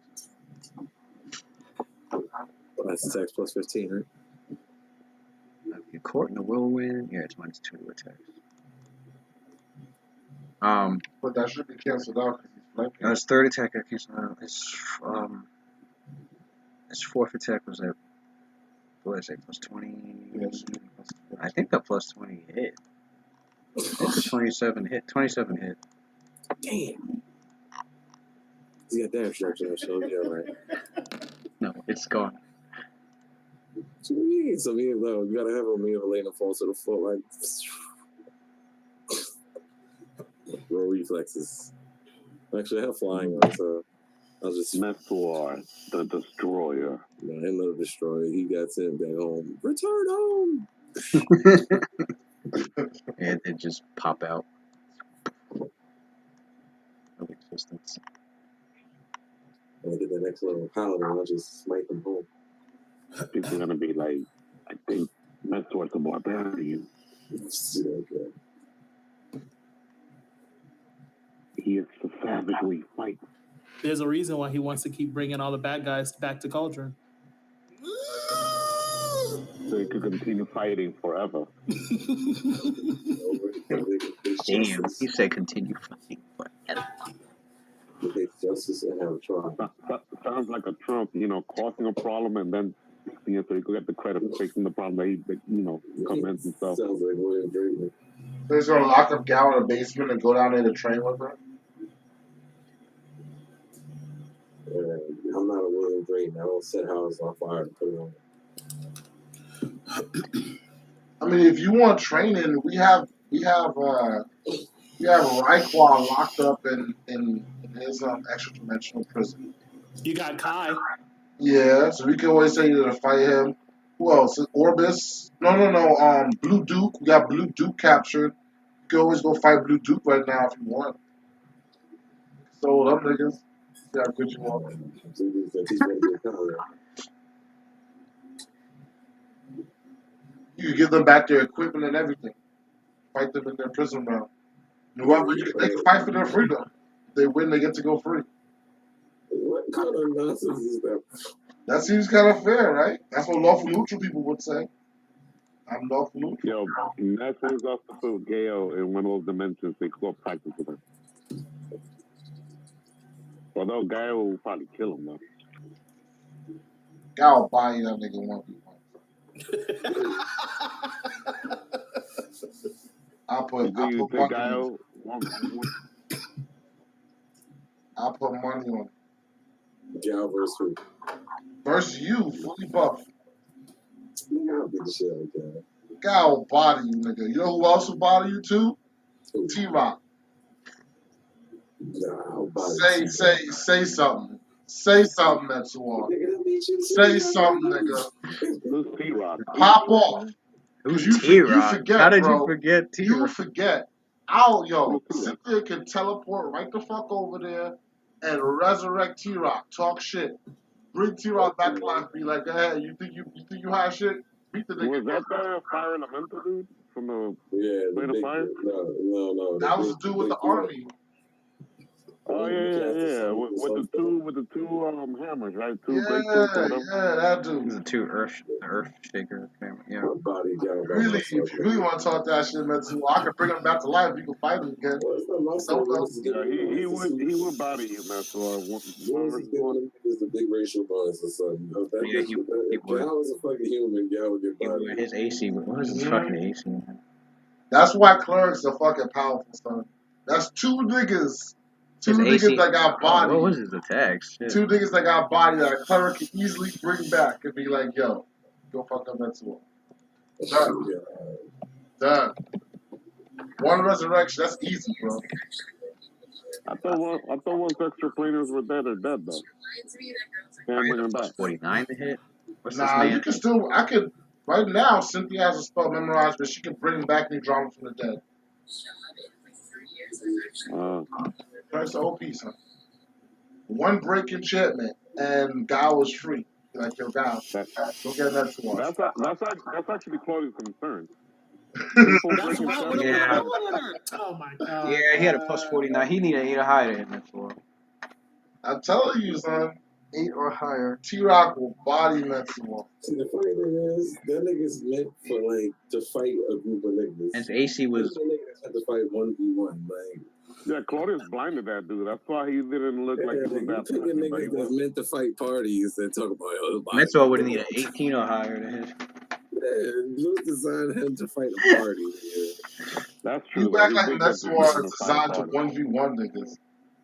Well, That's attacks plus 15, right? Okay, Court in the Whirlwind. Yeah, it's minus 2 attacks. But that should be canceled out because he's flanking. His third attack, his fourth attack was at, what is it, plus 20? Yes. I think the plus 20 hit. It's a 27 hit. 27 hit. Damn. He got damage reduction, so yeah, right. No, it's gone. So you gotta have a meal laying fall to the floor like roll reflexes. Actually, I have flying on, so I'll just Methor, the Destroyer. No, him the Destroyer. He got sent back home. Return home. And it just pop out of existence. When I get the next level of paladin, I'll just smite them home. People are gonna be like, I think Methor's a barbarian. Okay. He is the savage we fight. There's a reason why he wants to keep bringing all the bad guys back to Cauldron. So he could continue fighting forever. Damn, he said continue fighting forever. Justice and have a trial. That sounds like a Trump, causing a problem and then fixing it so he could get the credit for fixing the problem that he, comments himself. Sounds like William Drayton. They're just gonna lock up Gal in the basement and go down there to train with her. I'm not a William Drayton. I don't set houses on fire and put it on. I mean, if you want training, we have Raekwon locked up in his extra dimensional prison. You got Kai. Yeah, so we can always say to fight him. Who else? Orbis? No. Blue Duke. We got Blue Duke captured. You can always go fight Blue Duke right now if you want. So them niggas. See how good you are. You can give them back their equipment and everything. Fight them in their prison round. They can fight for their freedom. If they win, they get to go free. What kind of nonsense is that? That seems kind of fair, right? That's what lawful neutral people would say. I'm lawful neutral. Yo, that sends us to put Gale in one of those dimensions. They go practice with him. Although Gale will probably kill him, though. I'll buy you that nigga 1v1. I'll put money on it. Gal versus who? Versus you, fully buffed. I'll beat the shit out of Gal. Gal will body you, nigga. You know who else will body you too? T-Rock. Say something. Say something, Metsuar. Say something, nigga. Who's T-Rock? Pop off. Who's you forget, How did bro. you forget T-Rock? You forget. Cynthia can teleport right the fuck over there and resurrect T-Rock. Talk shit. Bring T-Rock back to life. Be like, hey, you think you high shit? Beat the nigga. Was that the fire elemental dude from the the fire? No. That was the dude with the army. Oh yeah. With the two hammers, right? Two yeah, that dude. The two Earth Shaker. Yeah. Really want to talk that shit, man? So I could bring him back to life. You can fight him again. He would body you, man. So is the big racial bonus or something. Yeah, he would. Gal is a fucking human. Gal would get bodied. His AC. What is his fucking AC? That's why clerics are fucking powerful, son. That's two niggas. Two niggas that got bodied. What was his attacks? Shit. Two niggas that got bodied that a cleric can easily bring back and be like, yo, go fuck up that sword. Done. One resurrection, that's easy, bro. I thought once extra planers were dead or dead, though. Can't bring them back. 49 to hit? Nah, you can still, right now, Cynthia has a spell memorized, but she can bring back new drama from the dead. That's the OP, son. One break enchantment, and Gal was free. Like, yo, Gal, go get that to us. That's actually Claudia's concern. Yeah. Oh my god. Yeah, he had a plus 49. He needed 8 or higher to hit that floor. I'm telling you, son. 8 or higher. T-Rock will body Metsuo. See, the funny thing is, that nigga's meant for like to fight a group of niggas. As AC was. That nigga had to fight 1v1. Like, Yeah, Claudius blinded that dude. That's why he didn't look like he was that picking person, but he niggas that's was. meant to fight parties and talk about Metsuo would have needed 18 or higher to hit. Yeah, Lewis designed him to fight a party. Yeah. That's true. You act He like did get Metsuo is designed designed to 1v1 niggas.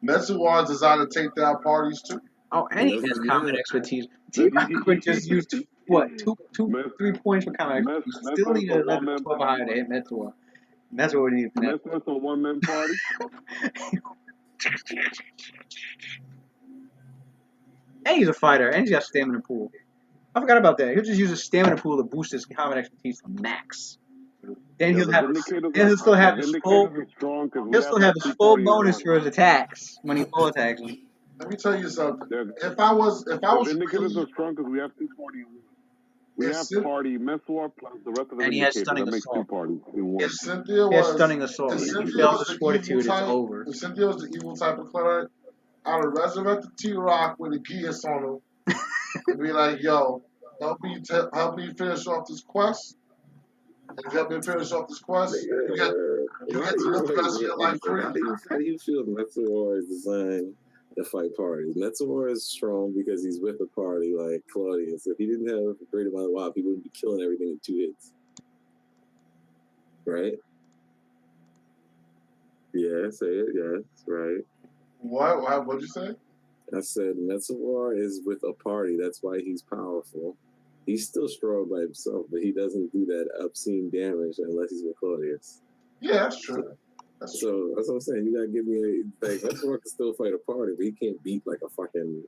Metsuo is designed to take down parties too. Oh, and he has common expertise. T-Rock could just use 3 points for common expertise. Still need a 12 or higher to hit Metsuo. Metsuo would need that. Metsuo's a one-man party. And he's a fighter, and he's got stamina pool. I forgot about that. He'll just use his stamina pool to boost his common expertise to max. Then he'll still have his full bonus for his attacks when he full attacks him. Let me tell you something. If I was Indicators are strong because we have 240. We have party Metsuo plus the rest of the and he has indicators. stunning that makes assault. 2 parties in one. If Cynthia He has was stunning assault. If he fails his fortitude, it's over. If Cynthia was the evil type of cleric, I would resurrect the T-Rock with a geas on him and be like, "Yo, help me finish off this quest. And if you help me finish off this quest, you get to live the rest of your life free." How do you feel Metsuo is designed to fight parties? Metsuo is strong because he's with a party like Claudius. If he didn't have a great amount of WoW, he wouldn't be killing everything in 2 hits. Right? Yeah, say it. Yes, right. What'd you say? I said Metsuo is with a party. That's why he's powerful. He's still strong by himself, but he doesn't do that obscene damage unless he's with Claudius. Yeah, that's true. So that's what I'm saying. You gotta give me Metsuo can still fight a party, but he can't beat like a fucking.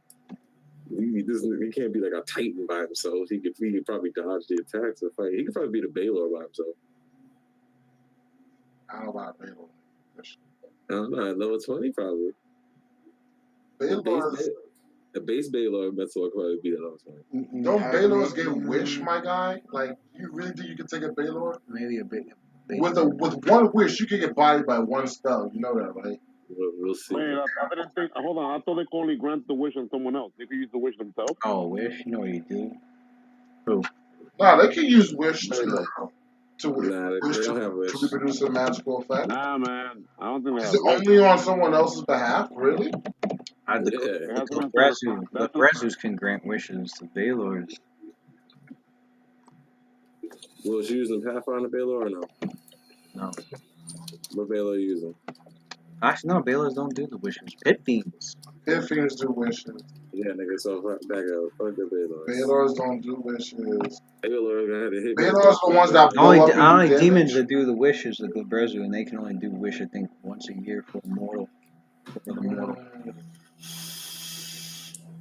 He can't be like a Titan by himself. He could probably dodge the attacks and fight. He could probably beat a Baylor by himself. I don't know about Baylor. I don't know. At level 20, probably. The base Baylor Metsuo could probably beat at level 20. Don't Baylors get wish, my guy? Like, you really think you could take a Baylor? Maybe a bit. With one wish, you can get bodied by one spell. You know that, right? We'll see. Wait, I didn't think. Hold on, I thought they could only grant the wish on someone else. They could use the wish themselves. Oh, wish? You know what you do? Who? Nah, they can use wish to reproduce a magical effect. Nah, man, I don't think. Is it only on someone else's behalf? Really? The Brezus can grant wishes. The Baylors. Will you use them Pathfinder Baylor or no? No. What Baylor are you using? Actually, no, Baylors don't do the wishes. Pit Fiends. Pit Fiends do wishes. Yeah, nigga, so back up. Fuck the Baylors. Baylors don't do wishes. Baylors gonna have to hit. Baylors are the ones that blow up only demons that do the wishes are the Brezu, and they can only do wish, I think, once a year for immortal.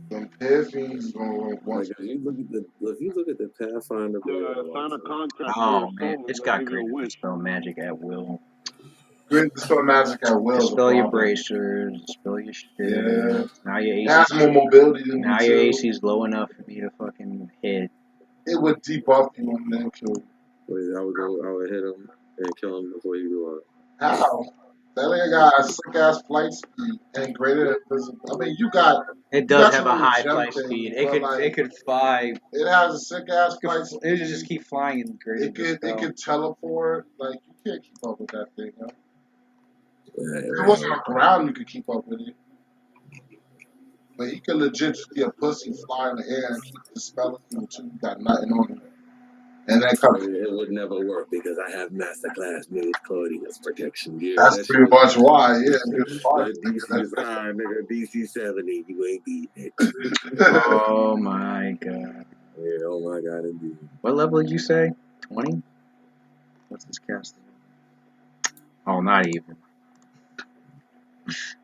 Them Pit Fiends gonna like, if you look at the Pathfinder contract. Oh man, it's got great dispel magic at will. Great dispel magic at will. Dispel your bracers, dispel your shit. Yeah. Now your AC. Has more mobility than now you your too. AC is low enough for me to fucking hit. It would debuff you and then kill you. Wait, I would hit him and kill him before you do it. How? That nigga got a sick ass flight speed and greater than physical. I mean, you got. It does have a high flight speed. It could fly. It has a sick ass flight speed. It could just keep flying in greater dispel. It could teleport. Like, you can't keep up with that thing, huh? Right, if it wasn't on the ground, you could keep up with it. But he could legit just be a pussy, fly in the air, and keep dispelling you until you got nothing on him. And then it would never work because I have masterclass made Claudius protection gear. That's pretty much why, yeah. DC is high, nigga. DC 70, you ain't beat it. Oh my god. Yeah, oh my god, indeed. What level did you say? 20? What's this cast? Oh, not even.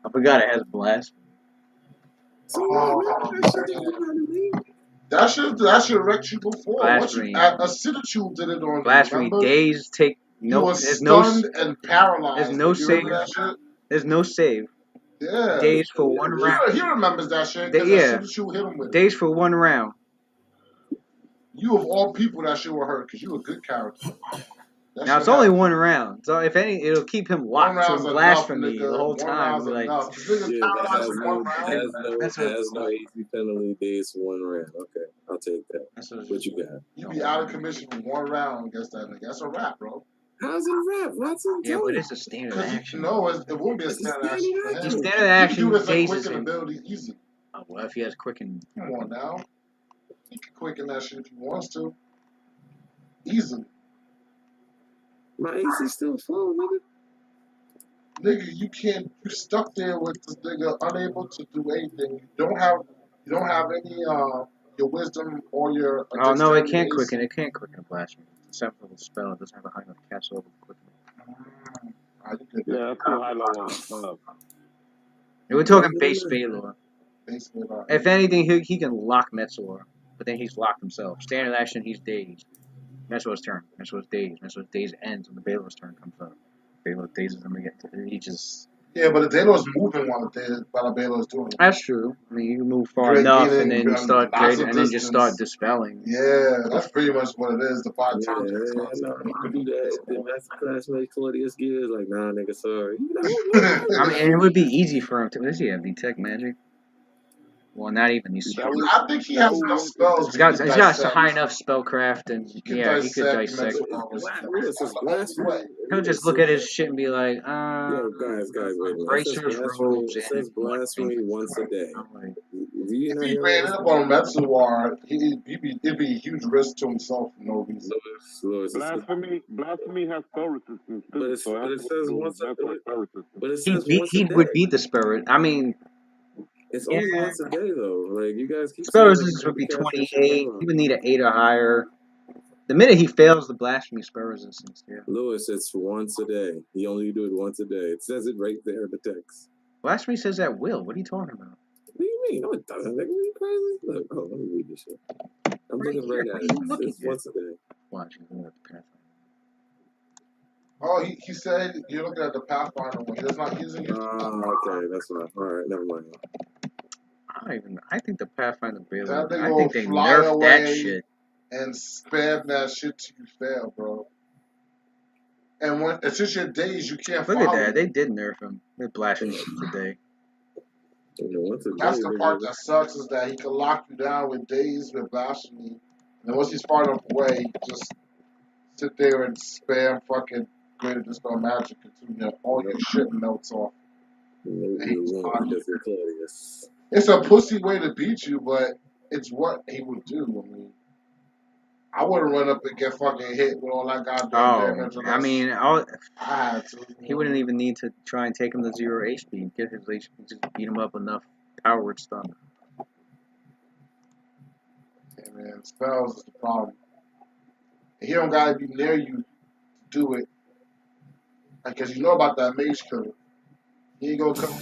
I forgot it has blast. That should wreck you before. A Citadel did it on Blasphemy. Days take no. There's stunned and paralyzed. There's no save. There's no save. Yeah. Days for one round. He remembers that shit. Yeah. Citadel hit him with Days for one round. You of all people that shit will hurt because you a good character. Now it's only one round, so if any, it'll keep him One locked to round's enough, blasphemy nigga. the whole One time. round's Like, enough. This nigga's Yeah, that paralyzed has for no one round. that's no AC penalty days for 1 round. Okay, I'll take that. What you got? You be out of commission for 1 round against that nigga. That's a wrap, bro. How's it a wrap? Watson? Yeah, but it's a standard action. No, it won't be a standard action for him. Standard He can action do this like dazes quicken him. ability easy. Oh, well, if he has quicken. Come on now. He can quicken that shit if he wants to. Easily. My AC's still full, nigga. Nigga, you can't. You're stuck there with this nigga, unable to do anything. You don't have any your wisdom or your. Oh no, it can't AC. quicken. It can't quicken a blasphemy. It's a 7th level spell. It doesn't have a high enough cast level to quicken. Yeah, that's too high level. We're talking base Baylor. If anything, he can lock Metzor, but then he's locked himself. Standard action, he's dazed. Metzor's turn. Metzor's dazed. Metzor's daze ends when the Baylor's turn comes up. Baylor dazes him again. He just. Yeah, but the Baylor's moving while the Baylor's doing it. That's true. I mean, you move far enough, and then you start and then just start dispelling. Yeah, that's pretty much what it is. The 5 times. Yeah, I know. You can do that. The master classmate Claudius Gears like, nah, nigga, sorry. I mean, and it would be easy for him to. Does he have detect magic? Well, not even. I think he has enough spells. He's got high enough spellcraft, and he could dissect. He'll just look at his shit and be like, Yo, guys, wait a minute. It says blasphemy once a day. If he ran up on Metsuar, it'd be a huge risk to himself for no reason. Blasphemy has spell resistance too. But it says once a day. He would beat the spirit. I mean, it's only once a day though. Like you guys keep spell resistance would be 28. He would need an 8 or higher. The minute he fails the blasphemy spell resistance, yeah. Lewis, it's once a day. He only do it once a day. It says it right there in the text. Blasphemy says that will. What are you talking about? What do you mean? No, it doesn't. Like, are you crazy? Look, let me read this shit. I'm looking right at it. It's once a day. Watch, he's looking at the Pathfinder. Oh, he said you're looking at the Pathfinder one. He's not using it. Okay, that's not. All right, never mind. I think the Pathfinder Baylor. I think they nerfed that shit. And spam that shit till you fail, bro. And when it's just your days, you can't. Look at that. They did nerf him. They blasphemy today. That's the part that sucks is that he can lock you down with days with blasphemy, and once he's far enough away, you just sit there and spam fucking greater dispel magic until all your shit melts off. It's a pussy way to beat you, but it's what he would do. I mean, I wouldn't run up and get fucking hit with all that goddamn damage. I mean, he wouldn't even need to try and take him to 0 HP. Get his HP, just beat him up enough powered stun. Yeah, man, spells is the problem. He don't gotta be near you to do it, because you know about that mage killer. He ain't gonna come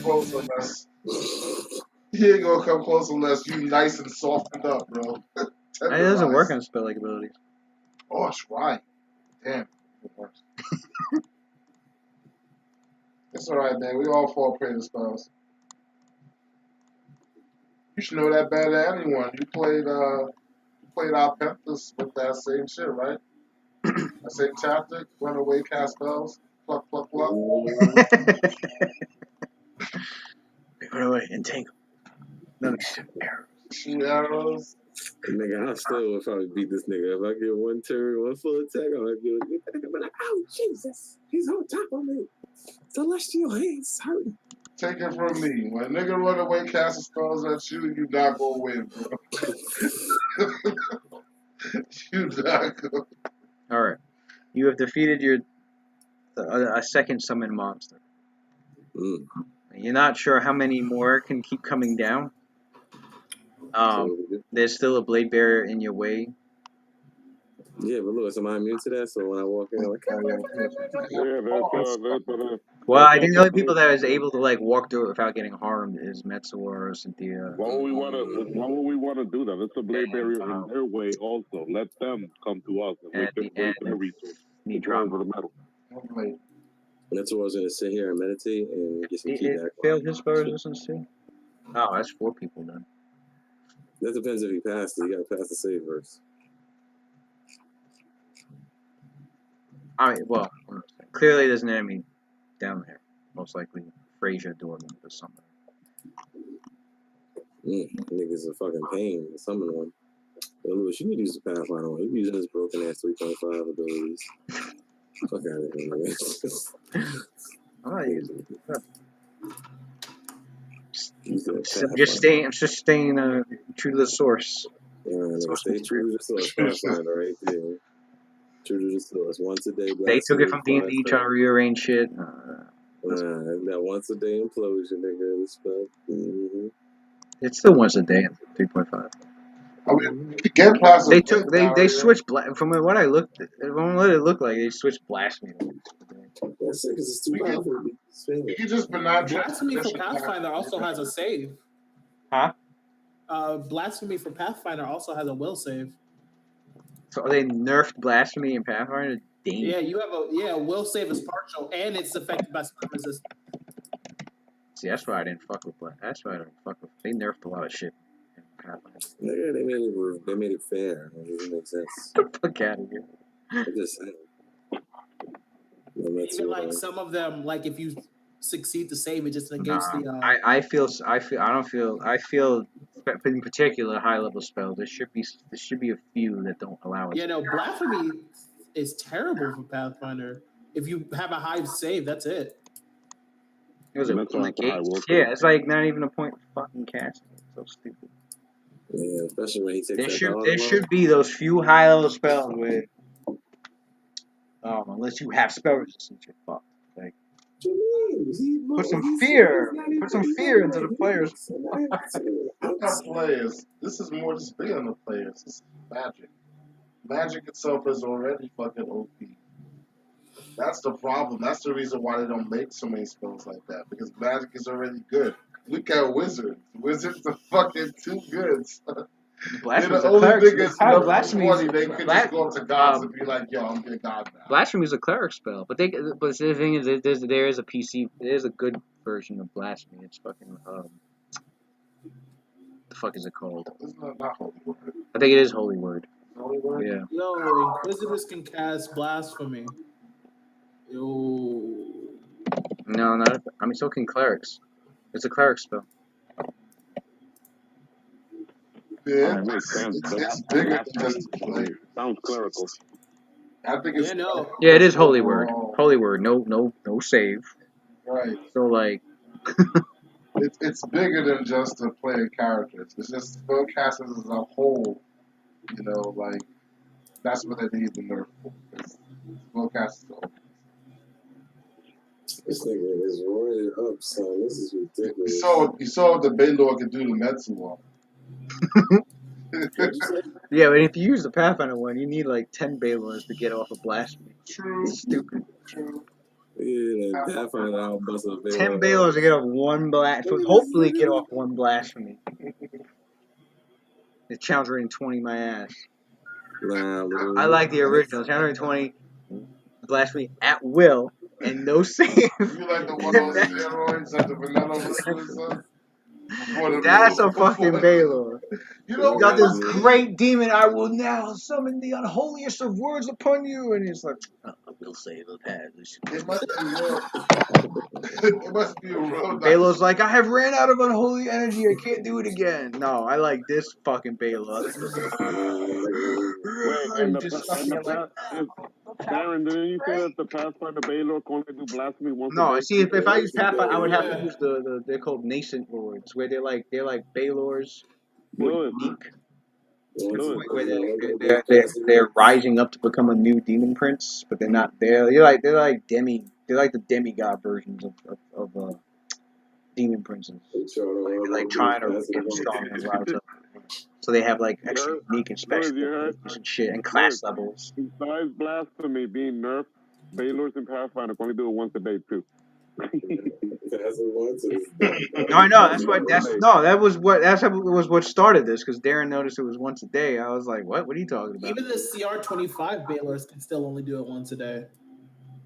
close unless you nice and softened up, bro. It doesn't work on spell-like abilities. Oh, that's right. Damn, it works. It's alright, man. We all fall prey to spells. You should know that better than anyone. You played our Penthus with that same shit, right? That same tactic, run away, cast spells, pluck, pluck, pluck. Run away and tangle. Another arrows. Shoot arrows. Nigga, I still would probably beat this nigga. If I get one turn, one full attack, I might be like, oh, Jesus, he's on top of me. Celestial hands hurting. Take it from me. When a nigga run away casting spells at you, you not gonna win, bro. You not gonna. Alright. You have defeated a second summon monster. You're not sure how many more can keep coming down. There's still a blade barrier in your way. Yeah, but Lewis, am I immune to that? So when I walk in, I'm like, well, I think the only people that is able to walk through it without getting harmed is Metzor or Cynthia. Why would we want to do that? It's a blade barrier in their way also. Let them come to us and waste their resources. Need drama. The metal. Metzor was going to sit here and meditate and get some feedback. It failed his spell resistance too? Oh, that's 4 people then. That depends if he passed it. You got to pass the save first. I mean, well, clearly there's an enemy down there. Most likely Frazier Dorman or something. Niggas a fucking pain. Summon one. Yo, Lewis, you need to use the Pathfinder one. You using this broken ass 3.5 abilities. Fuck out of here, man. I'm not using it. I'm just staying true to the source. Yeah, nigga, stay true to the source. Pathfinder right there. True to the source. Once a day. They took it from D&D trying to rearrange shit. That once a day implosion, nigga. It's still once a day. 3.5. I mean, you get plasma. They switched from what I looked from what it looked like they switched blasphemy. That's it, 'cause it's too powerful. You just been not Blasphemy for Pathfinder also has a save. Huh? Blasphemy for Pathfinder also has a will save. So they nerfed blasphemy in Pathfinder? Damn. Yeah, you have a will save is partial and it's affected by spell resistance. See, that's why I didn't fuck with That's why I didn't fuck with. They nerfed a lot of shit. Yeah, they made it fair. It doesn't make sense. Get the fuck out of here. I'm just saying. Even like some of them, like if you succeed to save, it just negates the. I feel in particular high level spells. There should be a few that don't allow it. Yeah, no, blasphemy is terrible for Pathfinder. If you have a high save, that's it. It was yeah, it's like not even a point fucking casting. It's so stupid. Yeah, especially when he takes there should be those few high level spells where unless you have spell resistance, you're fucked. Like put some fear into the players. Players. This is more just big on the players. This is magic. Magic itself is already fucking OP. That's the problem. That's the reason why they don't make so many spells like that. Because magic is already good. Look at wizards. Wizards are fucking too good. They're the only niggas level 20. They could just go up to gods and be like, "Yo, I'm a god now." Blasphemy is a cleric spell, but the thing is, there is a PC. There's a good version of blasphemy. It's fucking the fuck is it called? It's not Holy Word. I think it is Holy Word. Holy Word? Yeah. Yo, Inquisitors can cast blasphemy. Yo. No, not. I mean, so can clerics. It's a cleric spell. Yeah, it makes sense. It's bigger than just a player. Sounds clerical. I think it's yeah, it is Holy Word. Holy Word. No save. Right. So like. It's bigger than just the player characters. It's just spellcasters as a whole. You know, like that's what they need the nerf for. Spellcasters are. This nigga is roaring up, son. This is ridiculous. You saw what the Baylor could do to Metsuwa. Yeah, but if you use the Pathfinder one, you need like 10 Baylors to get off a blasphemy. True. It's stupid. True. Yeah, Pathfinder out bust a Baylor. 10 Baylors to get off one blasphemy. Hopefully get off one blasphemy. The challenge rating 20 my ass. Nah, I like the original. Challenge rating 20 blasphemy at will and no save. You like the one on steroids at the vanilla? That's a fucking Baylor. You got this great demon. I will now summon the unholiest of words upon you, and he's like, I will save the past. It must be real. It must be a real. Baylor's like, I have ran out of unholy energy. I can't do it again. No, I like this fucking Baylor. Darren, didn't you say that the Pathfinder Baylor can only do blasphemy once? No, see, if I use Pathfinder, I would have to use they're called nascent lords, where they're like Baylors, unique, where they're rising up to become a new demon prince, but they're not there. They're like the demigod versions of demon princes. They're like trying to get strong and rise up. So they have like extra unique and special and shit and class levels. Besides blasphemy being nerfed, Baylors and Pathfinder can only do it once a day too. No, I know. That was what started this because Darren noticed it was once a day. I was like, what? What are you talking about? Even the CR25 Baylors can still only do it once a day.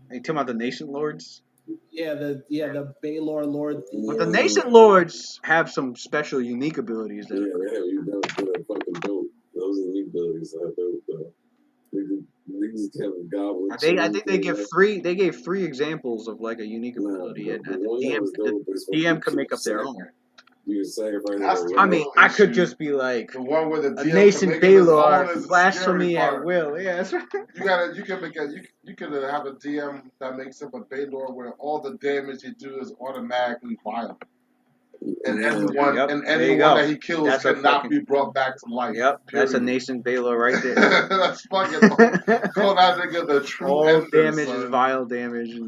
Are you talking about the Nascent Lords? Yeah, the Baylor Lord. But the Nascent Lords have some special, unique abilities. Yeah, you fucking dope. Those are unique abilities. Dope, though. These Kevin Goblin. I think they give three. They gave three examples of like a unique ability, and the the one that was dope is when DM you can make up their sac- own. You can sacrifice That's a the I rat. mean, real I could issue. just be like The one where the a DM can nascent make him his own Baylor, is the blasphemy scary at part. will. Yeah, that's right. You can have a DM that makes up a Baylor where all the damage you do is automatically violent. And anyone Yep, and there you anyone go. that he kills That's a cannot fucking. be brought back to life. Yep, that's a period. nascent Baylor right there. That's fucking call that nigga the true All ender, damage son. is vile damage.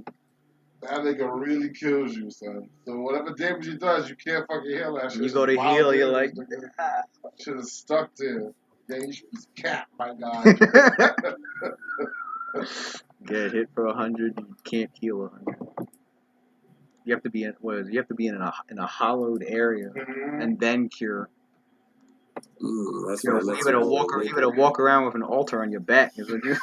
That nigga really kills you, son. So whatever damage he does, you can't fucking heal that shit. You It's go to just vile heal, you're damage, like, nigga. Shit is stuck there. Yeah, you should be capped, my guy. get hit for 100, you can't heal 100. You have to be in you have to be in a hollowed area and then cure. That's You better walk around with an altar on your back. Is what you.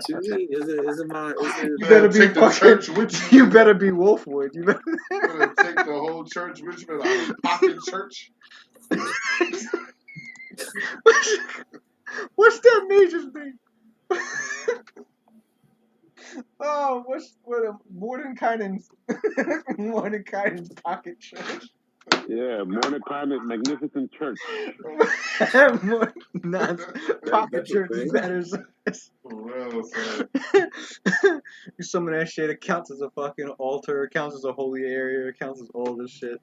You better be take the church with you. You better be Wolfwood. You better take the whole church with you, out of pocket church. What's that mage's name? Oh, what Mordenkainen's Mordenkainen's pocket church. Yeah, Mordecai's magnificent church. Pocket church matters. For real, son. Some of that shit, it counts as a fucking altar, it counts as a holy area, it counts as all this shit.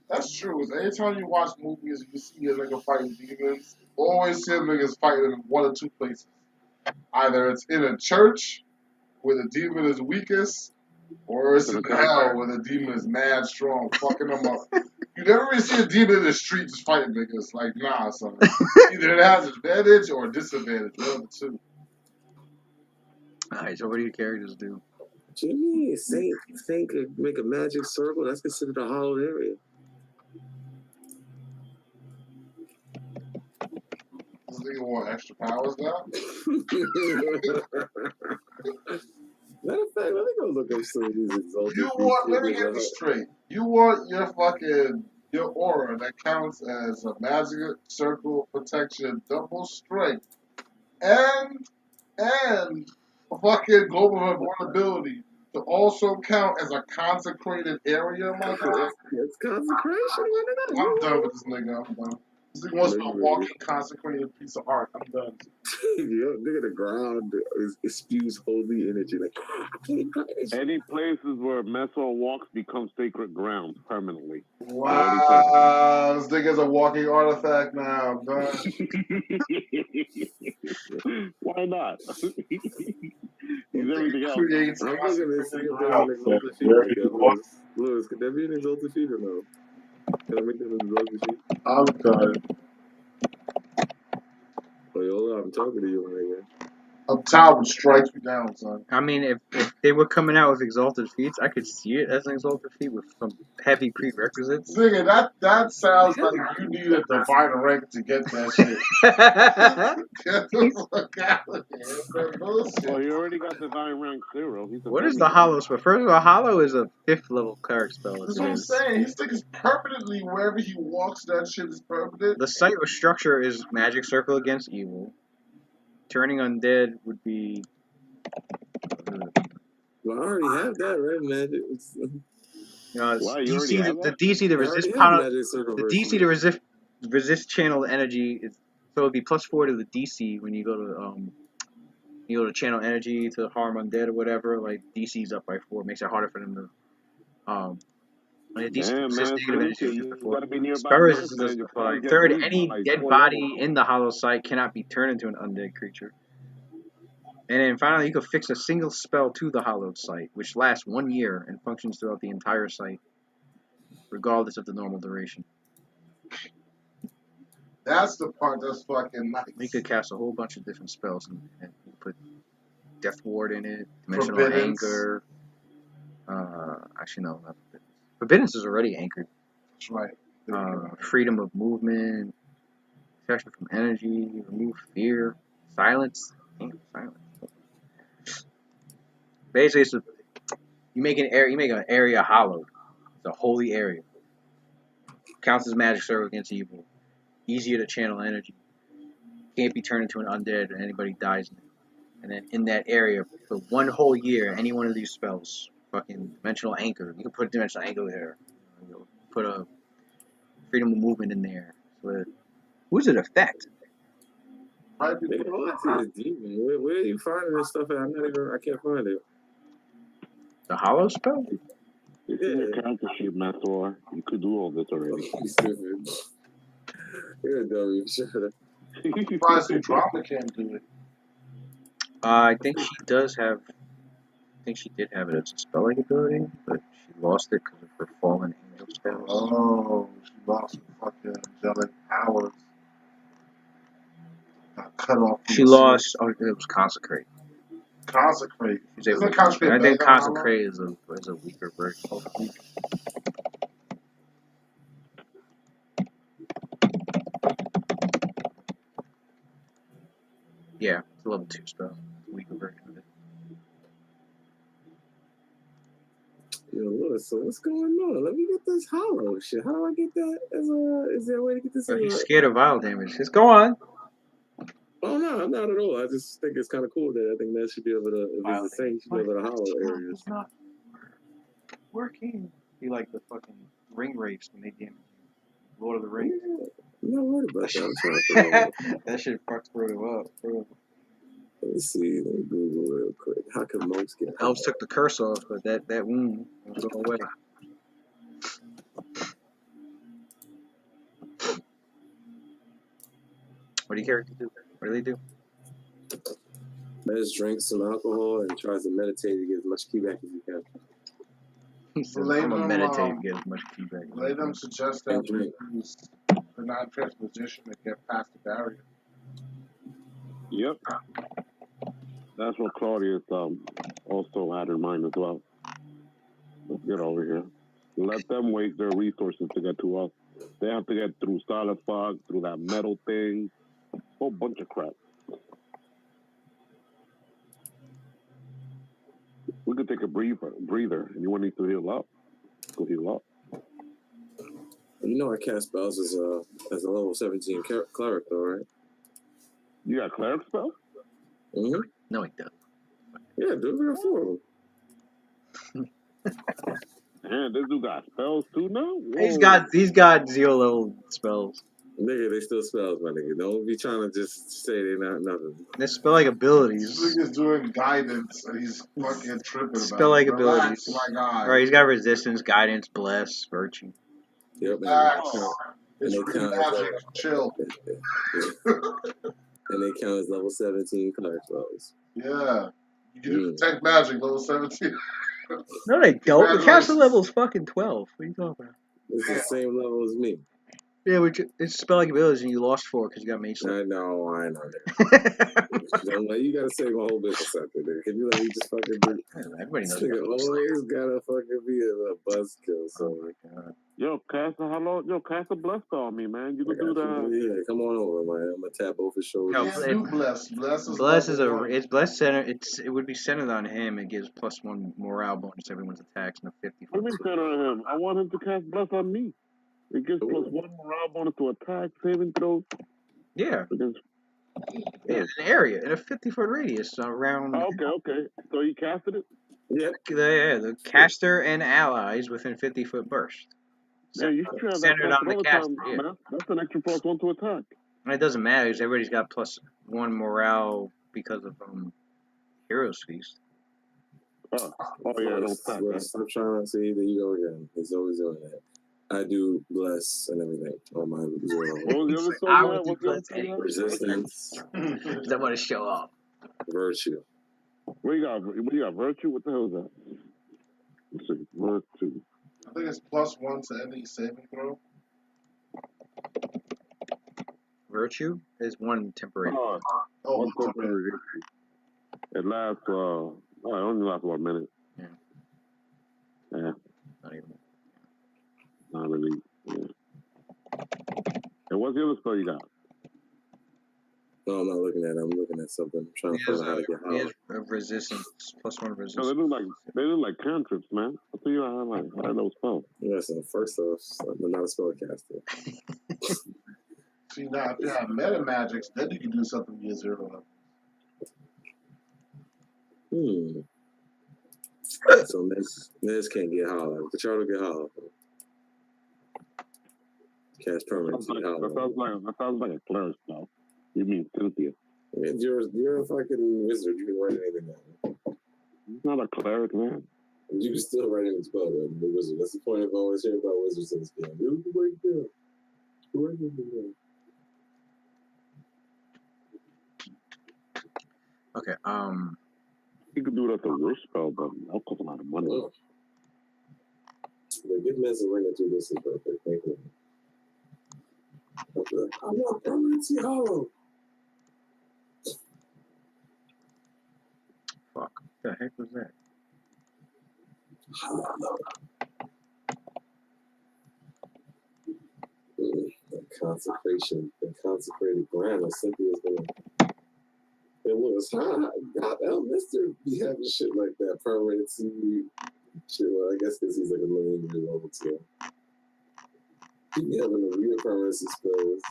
That's true. Anytime you watch movies, you see a nigga fighting demons. Always see niggas fighting in one or two places. Either it's in a church where the demon is weakest, or it's in hell where the demon is mad strong, fucking them up. You never really see a demon in the street just fighting niggas. Like, nah, son. Either it has advantage or disadvantage. One of the two. Alright, so what do your characters do? Jimmy, Saint could make a magic circle. That's considered a hollowed area. This nigga want extra powers now? Matter of fact, let me go look up some of these exalted Let me get this straight. You want your aura that counts as a magic circle protection, double strength, and fucking global invulnerability to also count as a consecrated area, my guy? It's consecration. I'm done with this nigga. I'm done. This nigga wants to be a walking consecrated piece of art. I'm done. Yo, nigga, the ground spews holy energy. Like, Any places where Mesor walks become sacred ground permanently. Wow, this nigga's a walking artifact now. I'm done. Why not? He's everything else. I'm looking to see if there's an exalted sheep. Lewis, could there be an exalted sheep or no? Can I make that an exalted sheep? I'm done. Oh, yo, I'm talking to you, my nigga. A towel would strike you down, son. I mean, if they were coming out with exalted feats, I could see it as an exalted feat with some heavy prerequisites. Nigga, that sounds like you need a divine rank to get that shit. Get the fuck out of here. That's bullshit. Well, he already got divine rank 0. What is the hollow spell? First of all, hollow is a 5th level cleric spell. That's what I'm saying. His thing is permanently wherever he walks. That shit is permanent. The site of structure is magic circle against evil. Turning undead would be. Well, I already have that, right, magic? The DC to resist DC to resist channeled energy is, so it'd be +4 to the DC when you go to channel energy to harm undead or whatever. Like DC's up by 4, makes it harder for them to DC to resist negative energy. Spell resistance is 5. Third, any dead body in the hollow site cannot be turned into an undead creature. And then finally, you can fix a single spell to the hollowed site, which lasts 1 year and functions throughout the entire site, regardless of the normal duration. That's the part that's fucking nice. You could cast a whole bunch of different spells and put Death Ward in it, Dimensional Anchor. Actually, no, not Forbiddance is already anchored. That's right. Freedom of movement, protection from energy, remove fear, silence. Silence. Basically, you make an area hallowed. It's a holy area. Counts as magic circle against evil. Easier to channel energy. can't be turned into an undead, and anybody dies in it. And then in that area, for one whole year, any one of these spells, fucking Dimensional Anchor, you can put Dimensional Anchor there. You know, put a Freedom of Movement in there. So, who's it affect? Nigga, all I see is demon. Where are you finding this stuff at? I can't find it. The Hollow spell? It's in your character sheet, Master. You could do all this already. You're a dummy. Shut up. Surprised you Drama can't do it. I think she does have. I think she did have it as a spell-like ability, but she lost it because of her fallen angel spells. Oh, she lost her fucking angelic powers. Got cut off. She lost. Oh, it was Consecrate. Consecrate. Isn't Consecrate? I think Consecrate is a weaker version. Yeah, it's a level 2 spell. Weaker version of it. Yo, look, so what's going on? Let me get this hollow shit. How do I get that is there a way to get this? He's scared of vial damage. Just go on. Oh no, not at all. I just think it's kind of cool that I think that should be able to, if it's the same, you should be able to hollow areas. It's not working. Be like the fucking ring wraiths when they damage you. Lord of the Rings. I'm not worried about that. I'm trying to figure out. That shit fucks Frodo up. Let me see. Let me Google real quick. How can monks get Elves took the curse off, but that wound was going away. What do you characters do? What do they do? Let's drink some alcohol and tries to meditate to get as much feedback as you can. He says, I'm gonna meditate and get as much feedback. Let them suggest that we use the non-transposition to get past the barrier. Yep. That's what Claudius also had in mind as well. Let's get over here. Let them waste their resources to get to us. They have to get through solid fog, through that metal thing, a whole bunch of crap. We could take a breather. Anyone needs to heal up? Go heal up. You know I cast spells as a level 17 cleric though, right? You got cleric spells? Mm-hmm. No, he doesn't. Yeah, dude, we got 4 of them. Man, this dude got spells too now? Whoa. He's got 0 level spells. Nigga, they still spells, my nigga. Don't be trying to just say they're not nothing. They're spell-like abilities. This nigga's doing guidance and he's fucking tripping about it. Spell-like abilities. Relax, my guy. Right, he's got resistance, guidance, bless, virtue. Yep, It's really magic. Chill. And they count as level 17 cleric spells. Yeah. You can do detect magic, level 17. No, they don't. The caster level is fucking 12. What are you talking about? It's the same level as me. Yeah, it's spell-like abilities, and you lost 4 because you got mage. I know. You gotta say my whole business out there. Can you let me just fucking do? Everybody knows. Always gotta fucking be a buzzkill. So, oh my god. Yo, cast a bless on me, man. You can do that. Yeah, come on over, man. I'm gonna tap both his shoulders. No, bless. Bless is it's bless center. It would be centered on him. It gives +1 morale bonus to everyone's attacks and a 50. Let me center on him. I want him to cast bless on me. It gives +1 morale bonus to attack, saving throws. Yeah. It's an area in a 50-foot radius around. Okay. So you casted it? Yeah. The caster and allies within 50-foot burst. Yeah, you should have centered that on the caster. Yeah. That's an extra +1 to attack. And it doesn't matter because everybody's got +1 morale because of Hero's Feast. Oh yeah, don't stop. Stop trying to see. There you go again. He's always doing that. I do bless and everything on my 0. I would do bless anyway. Resistance. Because I want to show off. Virtue. What you got? Virtue? What the hell is that? Let's see. Virtue. I think it's +1 to any saving throw. Virtue is 1 temporary. One temporary. It lasts. It only lasts 1 minute. Yeah. Not even. Not really. Yeah. And what's the other spell you got? No, I'm not looking at it. I'm looking at something. I'm trying to find out how to get He has resistance, +1 resistance. No, they look like cantrips, man. I think I know spells. Yeah, so first off, I'm not a spellcaster. See, now if you have meta magics, then you can do something via 0 level. So Nez can't get hollow. The chart will get hollow. Cast permanent. That sounds like a cleric spell. You mean Cynthia? You're a fucking wizard. You can write anything down. He's not a cleric, man. You can still write any spell down. The wizard. That's the point of always hearing about wizards in this game. Do what you do. Do what you do. Okay. You could do it as a wish spell, but that'll cost a lot of money. Oh. Yeah, give Nez a ring or two. This is perfect. Thank you. Okay. I want permanency hollow. Fuck. What the heck was that? The consecration, the consecrated ground. I think he was gonna. It was how Mister be having shit like that permanency. Shit, well, I guess because he's like a million years old too. He be having a weird permanency spells.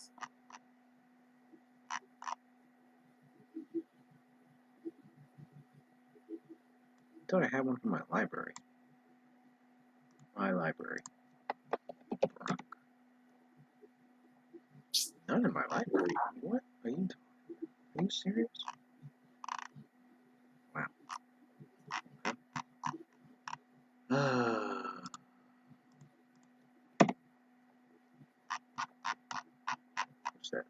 I thought I had one from my library. My library. None in my library. What? Are you serious? Wow. What's that?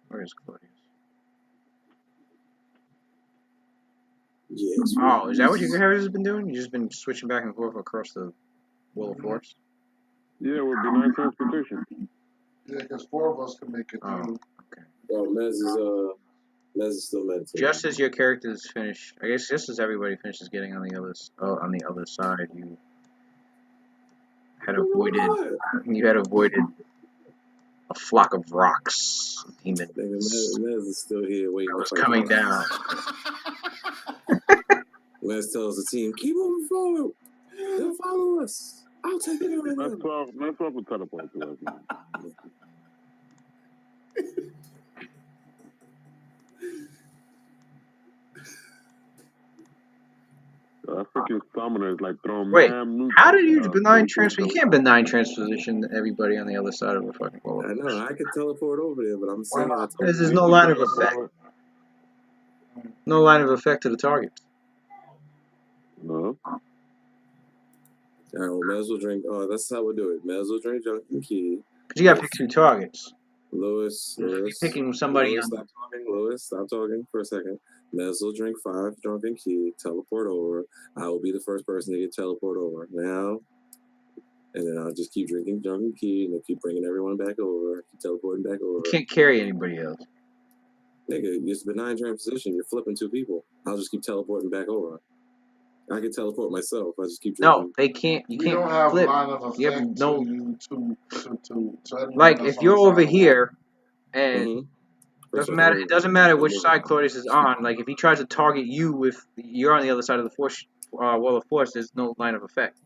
Where is Claudius? Yes. Oh, is that what your character has been doing? You've just been switching back and forth across the Wall of Force? Yeah, with benign transportation. Yeah, because 4 of us can make it through. Okay. Well, Mez is still meditating. Just as your characters finish, I guess just as everybody finishes getting on the other side, you had avoided a flock of rocks, demons. Mez is still here waiting. It was coming down. Mez tells the team, keep moving forward. They'll follow us. I'll take care of them. Let's swap a teleport to us, man. That freaking summoner is like throwing. Wait, how did you benign transfer? You can't benign transposition everybody on the other side of the fucking wall. I know, I could teleport over there, but I'm saying there's no line of effect. No line of effect to the targets. No. All right, well, Mez will drink. Oh, that's how we'll do it. Mez will drink Junkin Key. Because you gotta pick 2 targets. Lewis, you're picking somebody. Lewis, stop talking. Lewis, stop talking for a second. Mez will drink 5 Drunken Key, teleport over. I will be the first person to get teleport over now. And then I'll just keep drinking Drunken Key and then keep bringing everyone back over. Keep teleporting back over. You can't carry anybody else. Nigga, it's benign transition. You're flipping 2 people. I'll just keep teleporting back over. I can teleport myself. I just keep drinking. No, they can't. You can't don't have flip. line of effect You have no. To like if you're over here, and Mm-hmm. doesn't matter. It doesn't matter which side Claudius is on. Like if he tries to target you, if you're on the other side of the force, wall of force, there's no line of effect.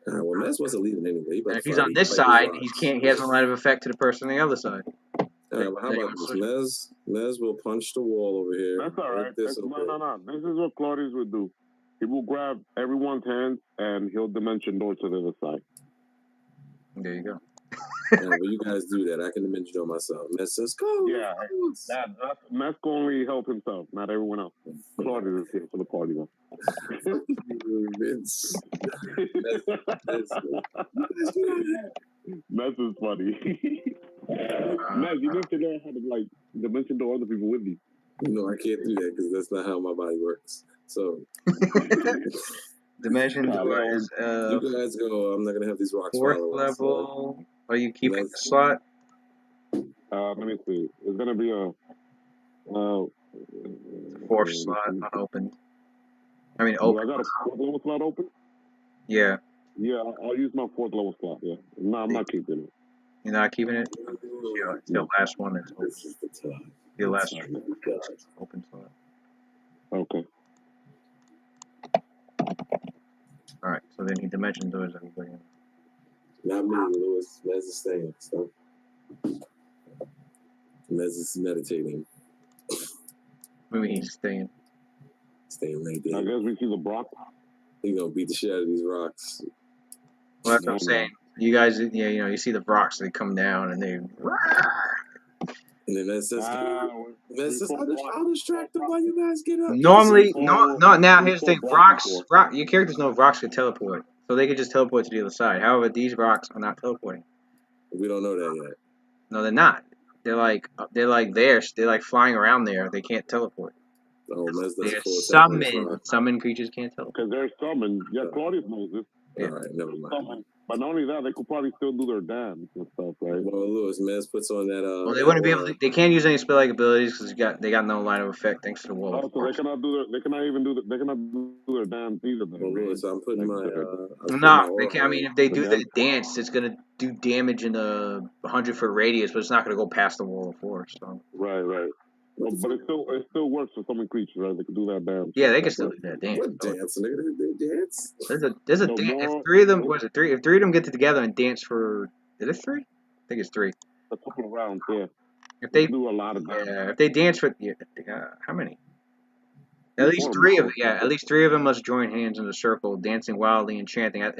Well, Mez wasn't leaving anyway. And if he's on this side, he has no line of effect to the person on the other side. All right, well, how about this? Mez will punch the wall over here. That's all right. No. This is what Claudius would do. He will grab everyone's hands and he'll dimension door to the other side. There you go. No, but you guys do that. I can dimension on myself. Mess says, go. Yeah, Matt's going to only help himself, not everyone else. Claudia is here for the party, though. Vince. Mess is funny. Mess, you need to learn how to like dimension to other people with you. No, I can't do that because that's not how my body works. So Dimension door is you guys go. I'm not gonna have these rocks 4th follow us. level. Are you keeping the slot? Let me see. It's gonna be a 4th slot unopened. I mean, open. I got a 4th level slot open. Yeah. Yeah, I'll use my 4th level slot. Yeah. No, I'm not keeping it. You're not keeping it? It's your last one that's open. Your last open slot. Okay. Alright, so then he dimension doors everybody in. Not me, Lewis. Mez is staying. So Mez is meditating. Maybe he's staying. Staying right there. I guess we see the Brock. He's gonna beat the shit out of these rocks. Well, that's what I'm saying. You guys, yeah, you know, you see the rocks, they come down and they. And then Mez says, I'll distract them while you guys get up. Normally, no. Now here's the thing: your characters know rocks can teleport, so they could just teleport to the other side. However, these rocks are not teleporting. We don't know that yet. No, they're not. They're like there. They're like flying around there. They can't teleport. Oh, they're summoned. Summoned creatures can't teleport. Because they're summoned. Yeah, Claudius knows this. Yeah. All right, never mind. But not only that, they could probably still do their dance and stuff, right? Well, Lewis, Mez puts on that. Well, they wouldn't be able to. They can't use any spell-like abilities because they got no line of effect thanks to the wall. Oh, so they cannot do their. They cannot do their dance either. Well, Lewis, I'm putting my. No, they can't. I mean, if they do the dance, it's gonna do damage in a 100-foot radius, but it's not gonna go past the wall of force. So. Right. Well, but it still works for some creatures, right? They can do that dance. Yeah, they can still do that dance. What dance? They dance? There's a dance. If 3 of them, what is it? If 3 of them get together and dance for, is it 3? I think it's 3. A couple of rounds, yeah. If they do a lot of dance. Yeah, if they dance for, how many? At least 3 of them. Yeah, at least 3 of them must join hands in a circle, dancing wildly and chanting. At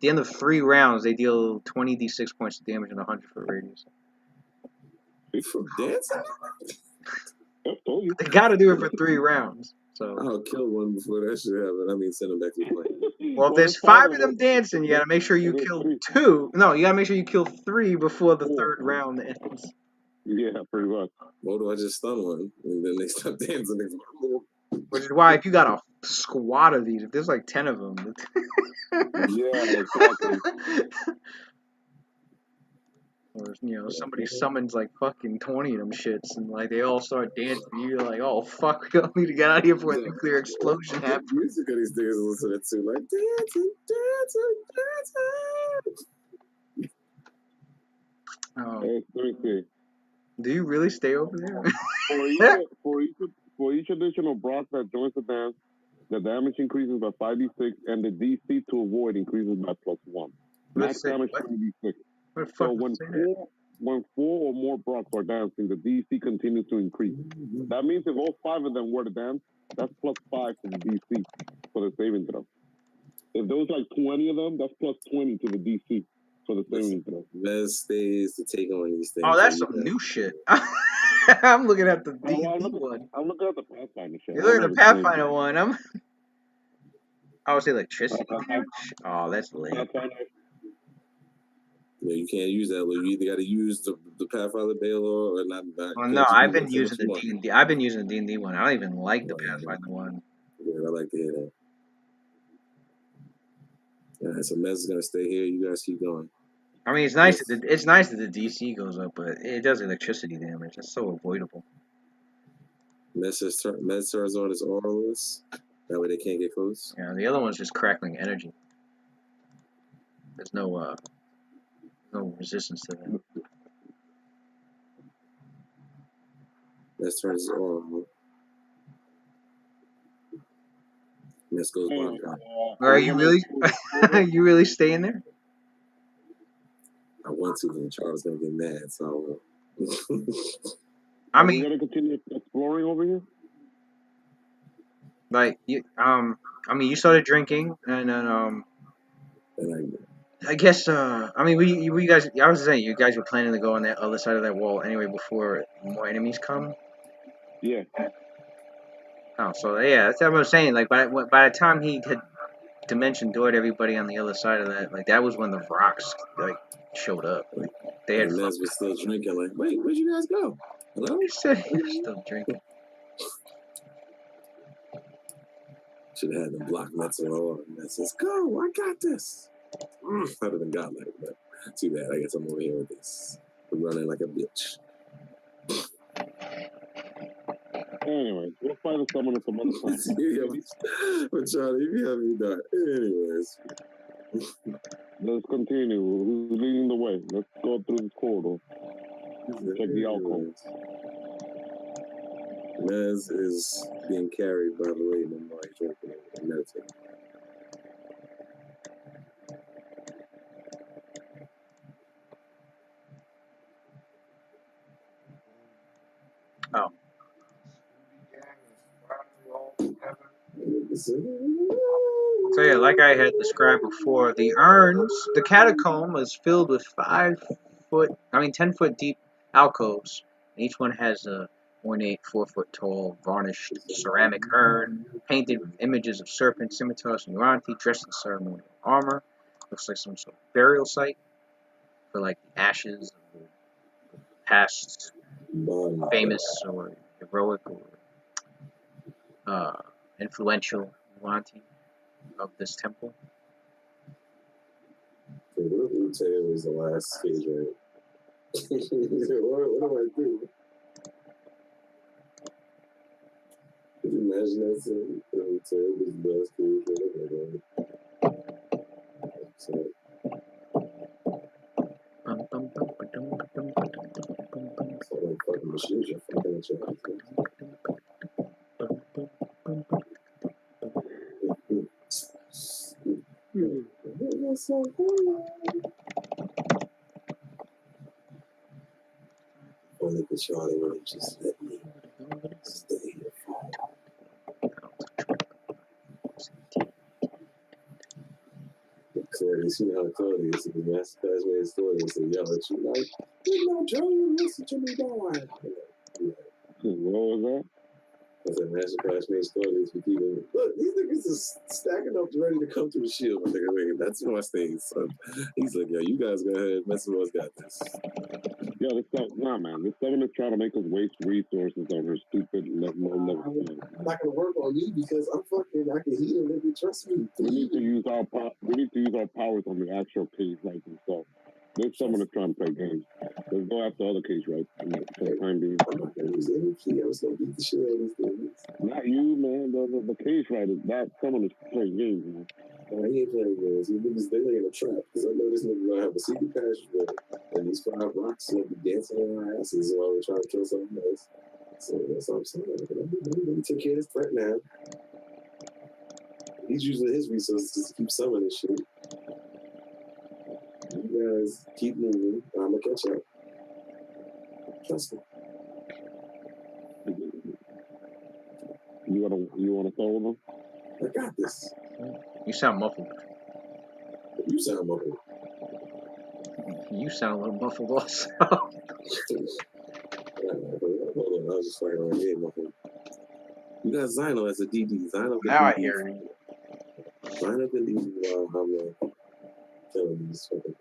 the end of 3 rounds, they deal 20d6 points of damage in a 100-foot radius. For dancing? They gotta do it for 3 rounds. So I'll kill one before that shit happen. I mean, send them back to the plane. Well, if there's 5 of them dancing, you gotta make sure you kill 2. No, you gotta make sure you kill 3 before the 3rd round ends. Yeah, pretty much. What do I just stun one? And then they stop dancing. Which is why if you got a squad of these, if there's like 10 of them. Yeah, exactly. Or, somebody summons like fucking 20 of them shits and like they all start dancing. You're like, oh fuck, we all need to get out of here before a nuclear explosion happens. The music of these days listen to like dancing. Oh. Hey, let me see. Do you really stay over there? For each additional Brock that joins the dance, the damage increases by 5d6 and the DC to avoid increases by +1. Max damage 20d6. So when 4 or more Brocks are dancing, the DC continues to increase. That means if all 5 of them were to dance, that's +5 for the DC for the saving throw. If there was like 20 of them, that's +20 to the DC for the saving throw. Mez stays to take on these things. Oh, that's some new shit. I'm looking at the D&D one. I'm looking at the Pathfinder shit. You're looking at the Pathfinder one. I would say electricity. Oh, that's lit. Yeah, you can't use that. You either got to use the Pathfinder Baylor or not. Well, no, I've been using the D&D. I've been using the D&D one. I don't even like the Pathfinder one. Yeah, I like to hear that. All right, so Mez is gonna stay here. You guys keep going. I mean, it's nice. It's nice that the DC goes up, but it does electricity damage. That's so avoidable. Mez turns on his auralist. That way they can't get close. Yeah, the other one's just crackling energy. There's no resistance to that. Mez turns his auralist. Mez goes blind. Are you really? Are you really staying there? I want to, but Charles gonna get mad. So. I mean, you gonna continue exploring over here? Like you, I mean, you started drinking, and then I guess. I mean, we guys. I was saying you guys were planning to go on that other side of that wall anyway before more enemies come. Yeah. Oh, so yeah, that's what I was saying. Like by the time he had dimension doored everybody on the other side of that, like that was when the rocks like showed up. Like they had. And Nez was still drinking. Like, wait, where'd you guys go? Hello? He said he's still drinking. Should have had them block Metzler and Nez says, "Go, I got this." I'd have been godlike, but too bad. I guess I'm over here with this. I'm running like a bitch. Anyways, we'll find someone at some other time. But Charlie, you have me die. Anyways. Let's continue. Who's leading the way? Let's go through this corridor. Check the alcove. Nez is being carried by the way while he's drinking and meditating. Oh. So yeah, like I had described before, the catacomb is filled with 10 foot deep alcoves. Each one has a ornate 4 foot tall varnished ceramic urn, painted with images of serpents, scimitars, and Uranti, dressed in ceremonial armor. Looks like some sort of burial site for like the ashes of the past famous or heroic or influential Uranti of this temple. What if Ute was the last stage, right? What do I do? Could you imagine that scene? Ute was the last stage, so, like fucking machines are fucking each other. Only the Charlie would have just let me stay here. Claudius, you know how Claudius is the master classmate Claudius and yell at you like, "You know, Joe, listen to me, boy." What was that? I said, master classmate Claudius, we keep them. Look, these niggas is stacking up ready to come through the shield. I'm thinking, wait, that's my stage, son. He's like, yo, you guys go ahead, Messero's got this. Yo, this seven is trying to make us waste resources on her stupid low level. I'm not gonna work on you because I'm fucking. I can heal, nigga. Trust me. We need to use our powers on the actual cage right themselves. There's someone that's trying to play games. Let's go after other cage right for the time being. I'm not gonna use any key. I'm just gonna beat the shit out of these things. Not you, man. The cage right is that someone is playing games, man. He ain't playing games. These niggas, they lay in a trap. Because I know this nigga gonna have a secret passageway. And these 5 rocks gonna be dancing on our asses while we're trying to kill something else. So that's what I'm saying. Let me take care of this threat now. He's using his resources to keep summoning shit. You guys keep moving. I'm gonna catch up. Trust me. You wanna throw them? I got this. You sound muffled. You sound muffled. You sound a little muffled also. Hold on, I was just fucking around here, muffled. You got Zino as a DD. Zino can Now I DD. hear you. Zino can DD while I'm killing these fucking things.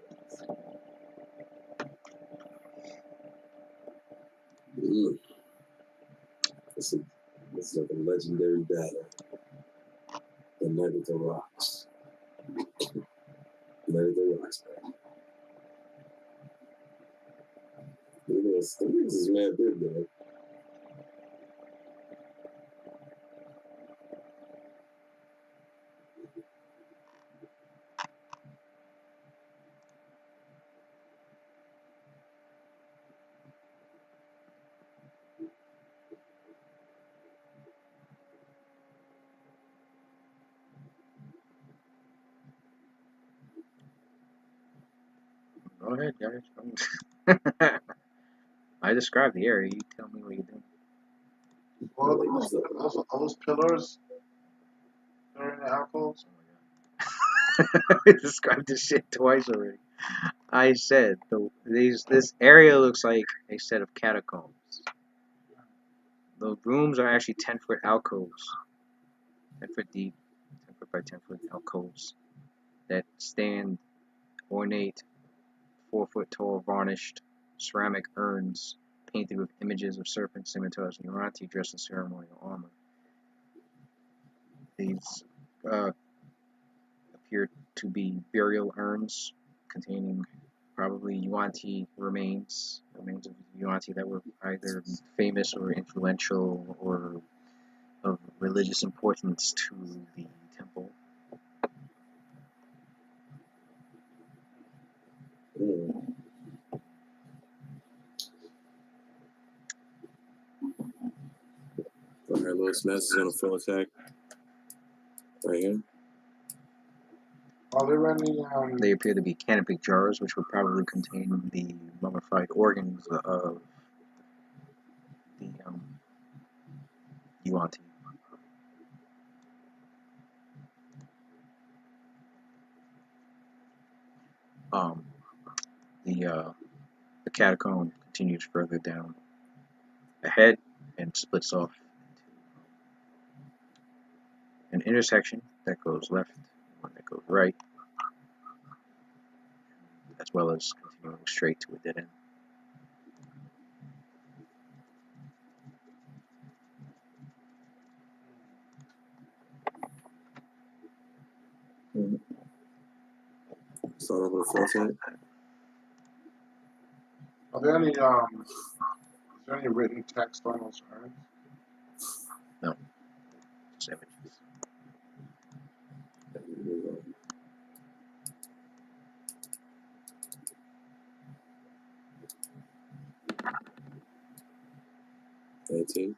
This is like a legendary battle. The Night of the Rocks. Night of the Rocks, man. You know, this is mad big, man. Go ahead, guys. I described the area. You tell me what you do. Well, those pillars that are in the alcoves. I described this shit twice already. I said this area looks like a set of catacombs. The rooms are actually 10-foot alcoves, 10-foot deep, 10-foot by 10-foot alcoves that stand ornate, 4-foot tall, varnished ceramic urns painted with images of serpents, scimitars, and Uranti dressed in ceremonial armor. These appear to be burial urns containing probably Yuan-Ti remains of Yuan-Ti that were either famous or influential or of religious importance to the temple. Alright, Lewis Ness is on a full attack. Right here. Are there any They appear to be canopic jars, which would probably contain the mummified organs of the Yuan-Ti. The catacomb continues further down ahead and splits off into an intersection that goes left, one that goes right, as well as continuing straight to a dead end. Start off with a full attack. Are there any is there any written text on those urns? No. Just images. Right here.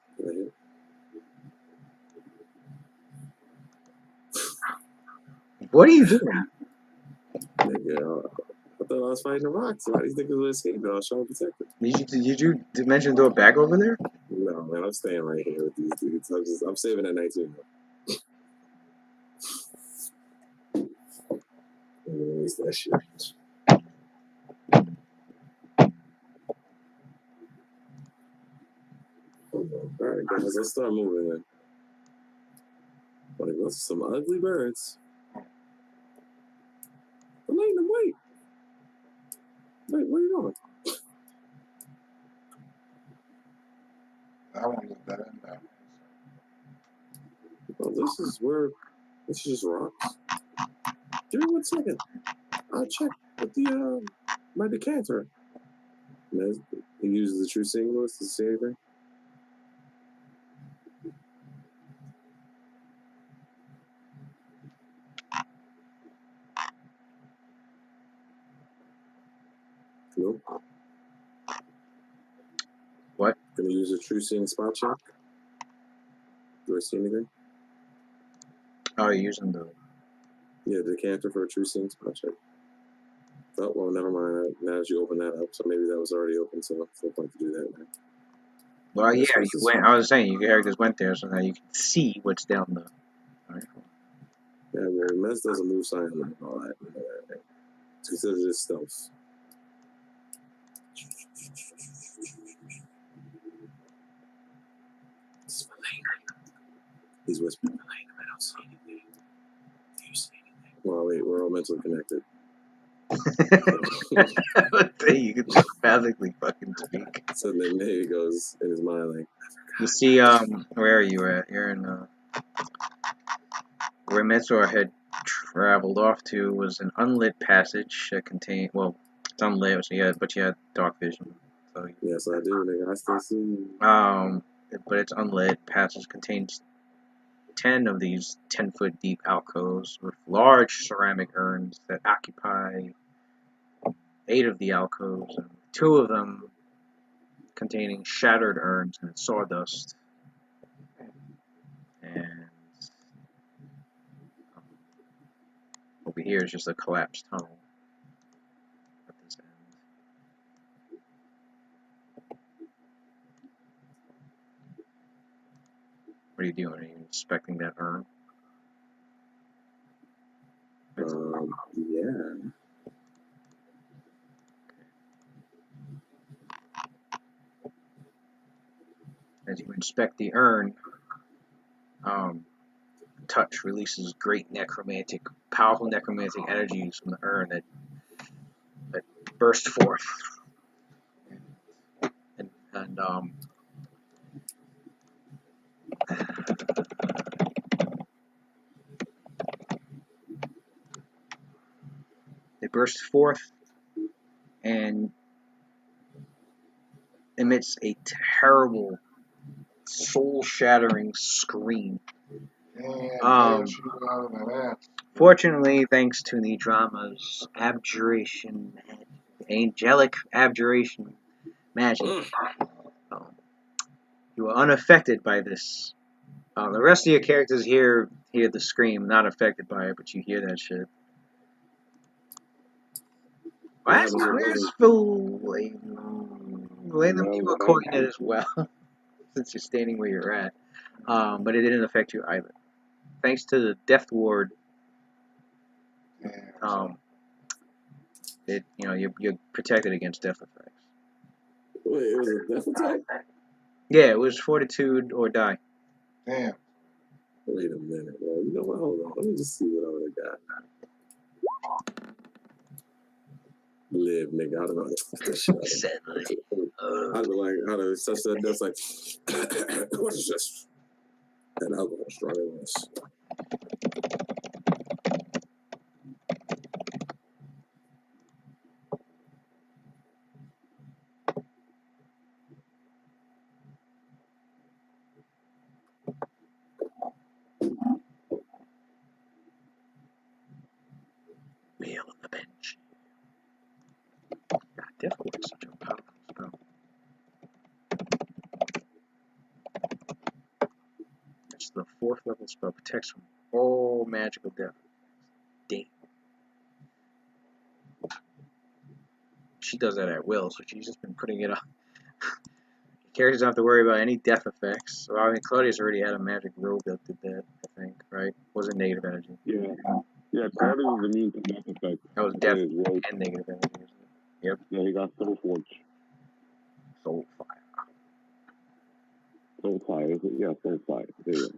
What are you doing? Nigga, I thought I was fighting the rocks. Why do you think it was escape? I was trying to protect it. Did you mention throw a bag over there? No, man, I'm staying right here with these dudes. I'm saving that 19. Release that shit. Alright, guys, let's start moving then. Like, those are some ugly birds. Wait. Wait, where are you going? That one is dead end now. Oh, this is just rocks. Give me 1 second. I'll check with the my decanter. He uses the true singular to say anything. Nope. What? Gonna use a true seeing spot check. Do I see anything? Oh, you're using the... Yeah, the decanter for a true seeing spot check. Oh, well, never mind. Now that you open that up, so maybe that was already open, so there's no point to do that now. Well, yeah, you went. I was saying, your characters went there, so now you can see what's down the... Alright. Yeah, well, Mess doesn't move silently and all that. It's considered as stealth. He's whispering, I don't see anything. Do you see anything? Well, wait, we're all mentally connected. You can telepathically fucking speak. So then there he goes in his mind, like, you see, where are you at? You're in, where Metzor had traveled off to was an unlit passage that contained, well, it's unlit, so but you had dark vision. So yes, I do, nigga. I still see. But it's unlit. Passage contains 10 of these 10-foot deep alcoves with large ceramic urns that occupy 8 of the alcoves, and 2 of them containing shattered urns and sawdust. And over here is just a collapsed tunnel at this end. What are you doing? Are you inspecting that urn? Yeah. As you inspect the urn, touch releases great powerful necromantic energies from the urn that burst forth. And they burst forth and emits a terrible, soul-shattering scream. Fortunately, thanks to the drama's angelic abjuration magic, you are unaffected by this. The rest of your characters hear the scream, not affected by it, but you hear that shit. Where's you were quoting it as well, since you're standing where you're at. But it didn't affect you either. Thanks to the Death Ward, you're protected against death effects. Wait, it was a death attack? Yeah, it was fortitude or die. Damn. Wait a minute, bro. You know what? Hold on. Let me just see what I would have got. Live, nigga. I don't know. I'd be like, I'd have such that that's like, what is this? And I'll go strong in this. Wheel on the bench. God, Death Ward is such a powerful spell. It's the 4th level spell. Protects from all magical death. Damn. She does that at will, so she's just been putting it on. Characters don't have to worry about any death effects. Well, I mean, Claudius already had a magic robe that did that, I think, right? Wasn't negative energy. Yeah. Yeah, Claudius is immune to death effects. That was death and negative energy, isn't it? Yep. Yeah, he got Soul Forge. Soul Fire. Soul Fire. Yeah, Soul Fire. There you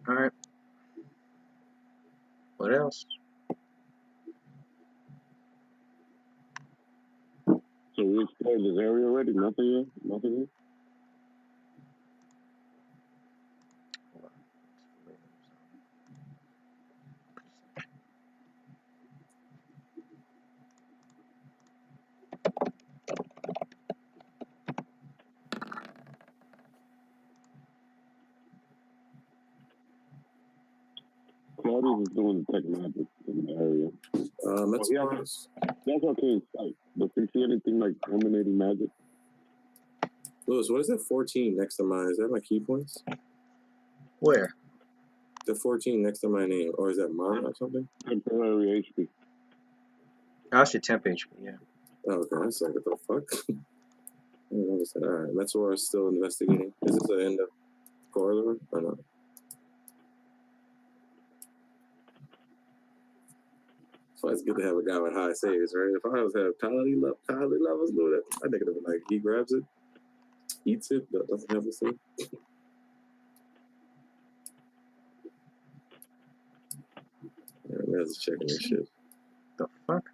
go. Alright. What else? So we explored this area already? Nothing yet? Nothing yet? Claudius is doing the tech magic in the area. That's okay in sight. But do you see anything like emanating magic? Lewis, what is that 14 next to mine? Is that my key points? Where? The 14 next to my name. Or is that mine or something? Temporary HP. That's your temp HP, yeah. Oh, okay. I was like, what the fuck? I didn't understand. Alright, Metzor is still investigating. Is this the end of corridor or not? So it's good to have a guy with high saves, right? If I was have paladin levels, do that. I think it would be like he grabs it, eats it, but doesn't have the save. Yeah, man's checking this shit. The fuck?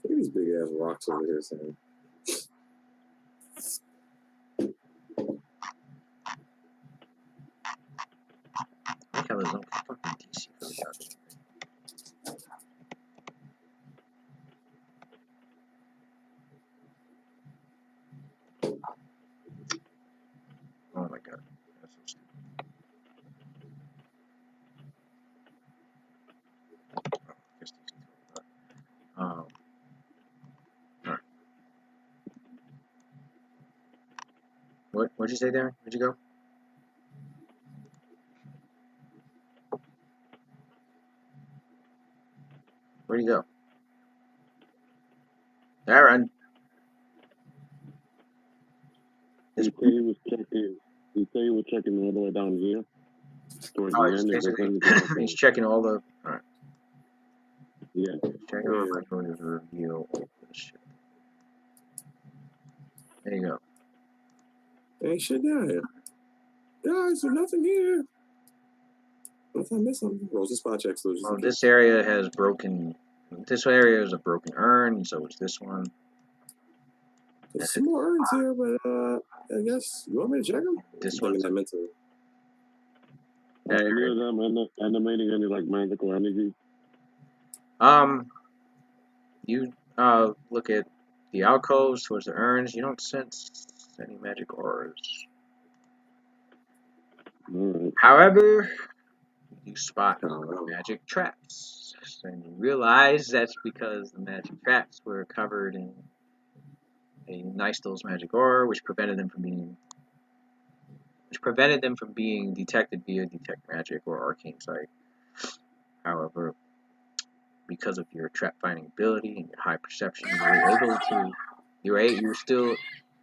Look at these big ass rocks over here, Sam. I think there's no fucking DC for the other. Oh my god. That's so stupid. Alright. What'd you say, Darren? Where'd you go? Where'd you go? Darren! He said he was checking. He said he was checking all the way down here. Towards the end, if there's anything he's checking all the. All right. Yeah. Checking all the controllers to reveal all this shit. There you go. Ain't shit down here. Guys, there's nothing here. What if I miss something? Rosa spot checks. Well, this area has broken. This area is a broken urn, so is this one. There's some more urns here, but I guess you want me to check them? This one's mental. Are any of them animating any like magical energy? You look at the alcoves towards the urns. You don't sense any magic auras. Right. However, you spot magic traps, and you realize that's because the magic traps were covered in a Nystul's magic aura, which prevented them from being detected via detect magic or arcane sight. However, because of your trap finding ability and your high perception, you're still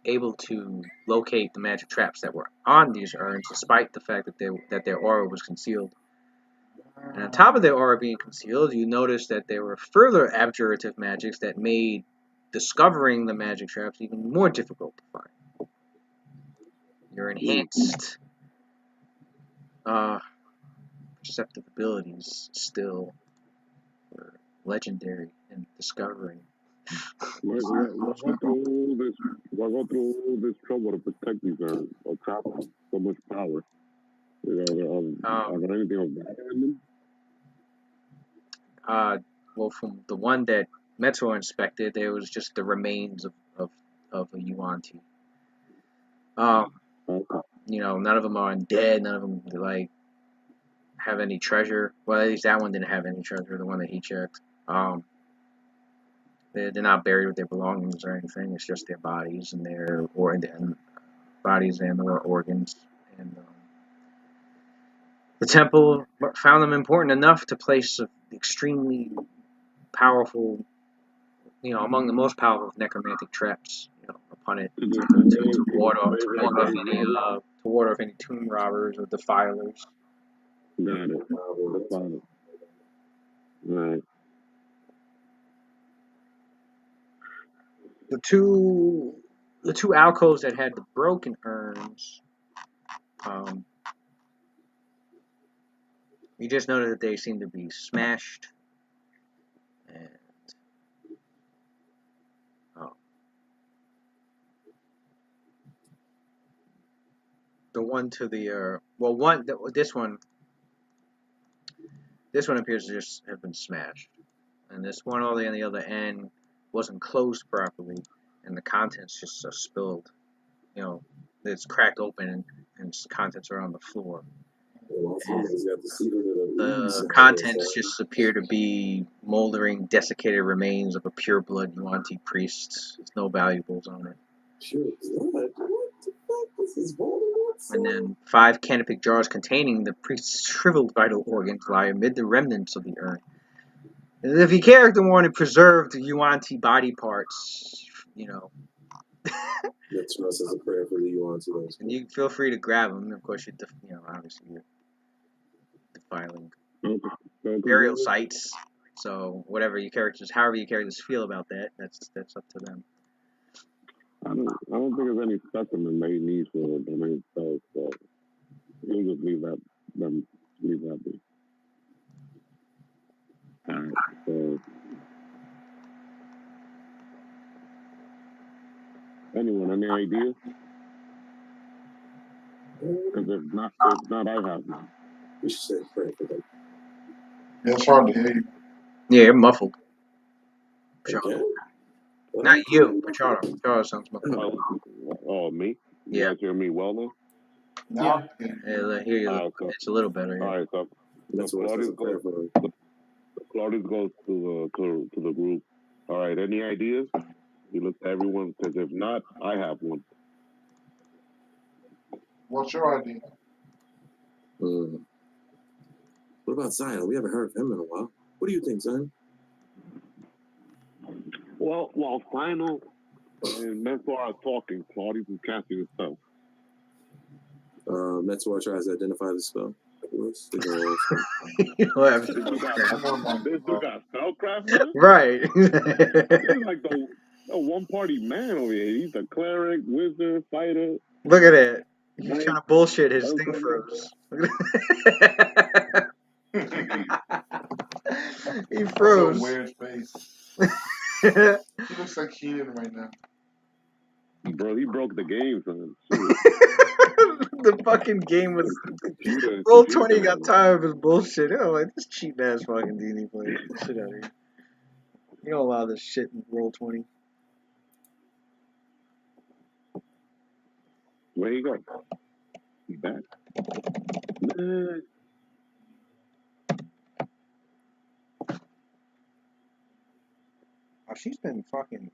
able to locate the magic traps that were on these urns, despite the fact that their aura was concealed. And on top of their aura being concealed, you notice that there were further abjurative magics that made discovering the magic traps even more difficult to find. Your enhanced perceptive abilities still were legendary in discovering. Why go through all this trouble to protect these urns or trap so much power? Are there anything of that in them? Well, from the one that Metro inspected, there was just the remains of a Yuan-Ti. You know, none of them are undead. None of them have any treasure. Well, at least that one didn't have any treasure. The one that he checked. They're not buried with their belongings or anything. It's just their bodies and their bodies and their organs. And the temple found them important enough to place extremely powerful, among the most powerful necromantic traps, upon it to ward off any tomb robbers or defilers. Got it. Right. The two alcoves that had the broken urns, you just noted that they seem to be smashed, and the one to the this one appears to just have been smashed, and this one on the other end wasn't closed properly, and the contents just spilled. It's cracked open and contents are on the floor. The contents just appear to be moldering, desiccated remains of a pure blood Yuan-Ti priest. There's no valuables on it. Pure blood? What the fuck? This is Voldemort? And then 5 canopic jars containing the priest's shriveled vital organs lie amid the remnants of the urn. And if your character wanted preserved Yuan-Ti body parts, That's us as a prayer for the Yuan-Ti. And you feel free to grab them. Of course, obviously you're defiling burial sites. So however your characters feel about that, that's up to them. I don't think there's any specimen they need for the domain itself, so we'll just leave that be. Alright, so anyone, any ideas? Because if not, I have none. We should say prayer for them. Yeah, it's hard to hear you. Yeah, you're muffled. Okay. Not you, Pacharo. Pacharo sounds muffled. Oh, me? You guys hear me well then? Now, I hear you. It's a little better. Yeah. All right, so Claudius goes to the group. All right, any ideas? You look at everyone, because if not, I have one. What's your idea? What about Zion? We haven't heard of him in a while. What do you think, Zion? Well, while Final and Mentor are talking, Claudius is casting himself. Metzwar tries to identify the spell. This This dude got spellcraft now? Right. This is like the one-party man over here. He's a cleric, wizard, fighter. Look at it. He's trying to bullshit. His thing froze. He froze. Weird face. He looks like Keenan right now. Bro, he broke the game, son. The fucking game was. Roll20 got tired of his bullshit. Oh, like this cheap ass fucking D&D player. Get this shit out of here. You don't allow this shit in Roll20. Where he go? He's back. Oh, she's been fucking.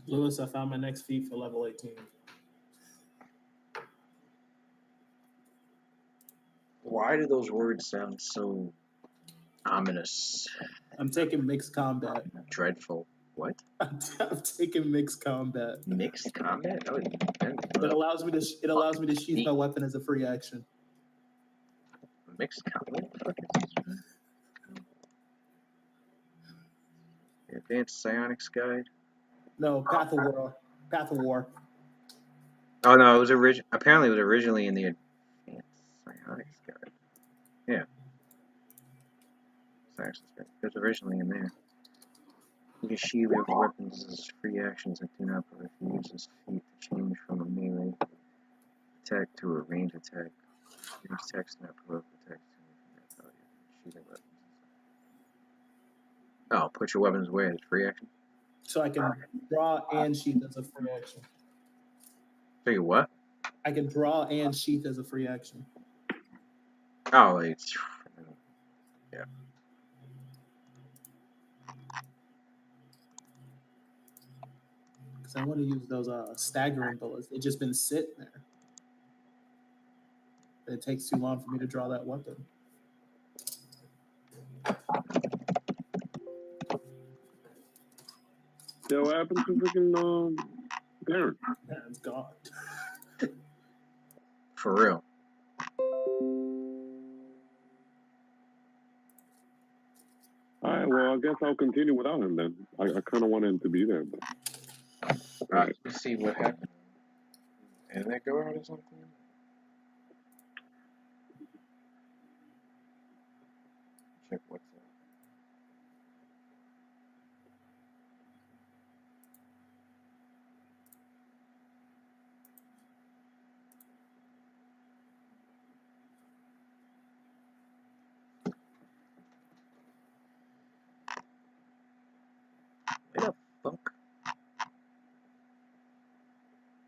Lewis, I found my next feat for level 18. Why do those words sound so ominous? I'm taking mixed combat. Dreadful. What? I'm taking mixed combat. Mixed combat? Oh, it allows me to sheath my weapon as a free action. Mixed combat? Advanced Psionics Guide? No, Path of War. Path of War. Oh no, it was apparently it was originally in the Advanced Psionics Guide. Yeah. It was originally in there. You can sheathe your weapons as free actions that do not permit you to use this feat to change from a melee attack to a range attack. Range attacks do not provoke attacks to sheathing weapons. Oh, put your weapons away as free action? So I can draw and sheath as a free action. So you what? I can draw and sheath as a free action. Oh, it's... Yeah. Because I want to use those staggering bullets. They've just been sitting there. It takes too long for me to draw that weapon. Yeah, what happened to freaking Darren? Darren's gone. For real. All right, well, I guess I'll continue without him then. I kind of wanted him to be there. But... All right, let's see what happened. Did that go out or something? Check what's up. Where the fuck?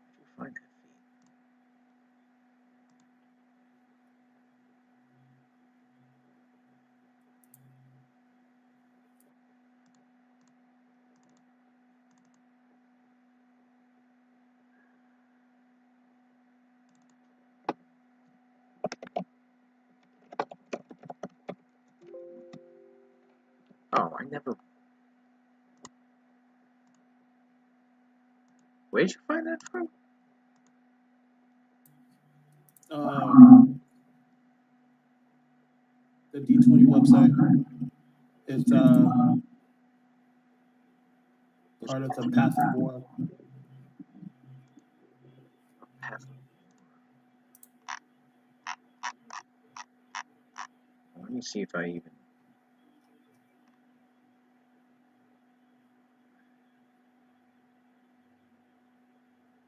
Did you find that feed? Oh, I never... Where'd you find that from? The D20 website. It's part of the Path of War. Let me see if I even...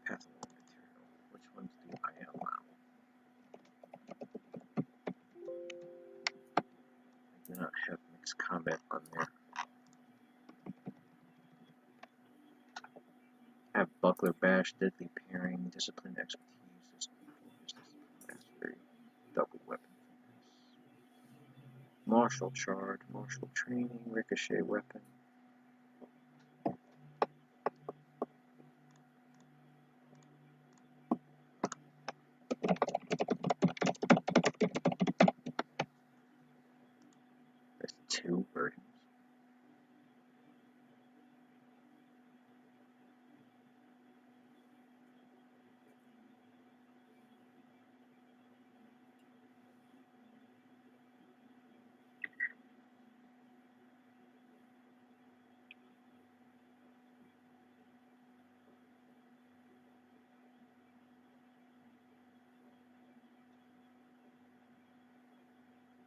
Path of War material. Which ones do I allow? I do not have mixed combat on there. I have Buckler Bash, Deadly Pairing, Discipline Expertise, Mastery, Double Weapon. Martial Charge, Martial Training, Ricochet Weapon. 2 versions.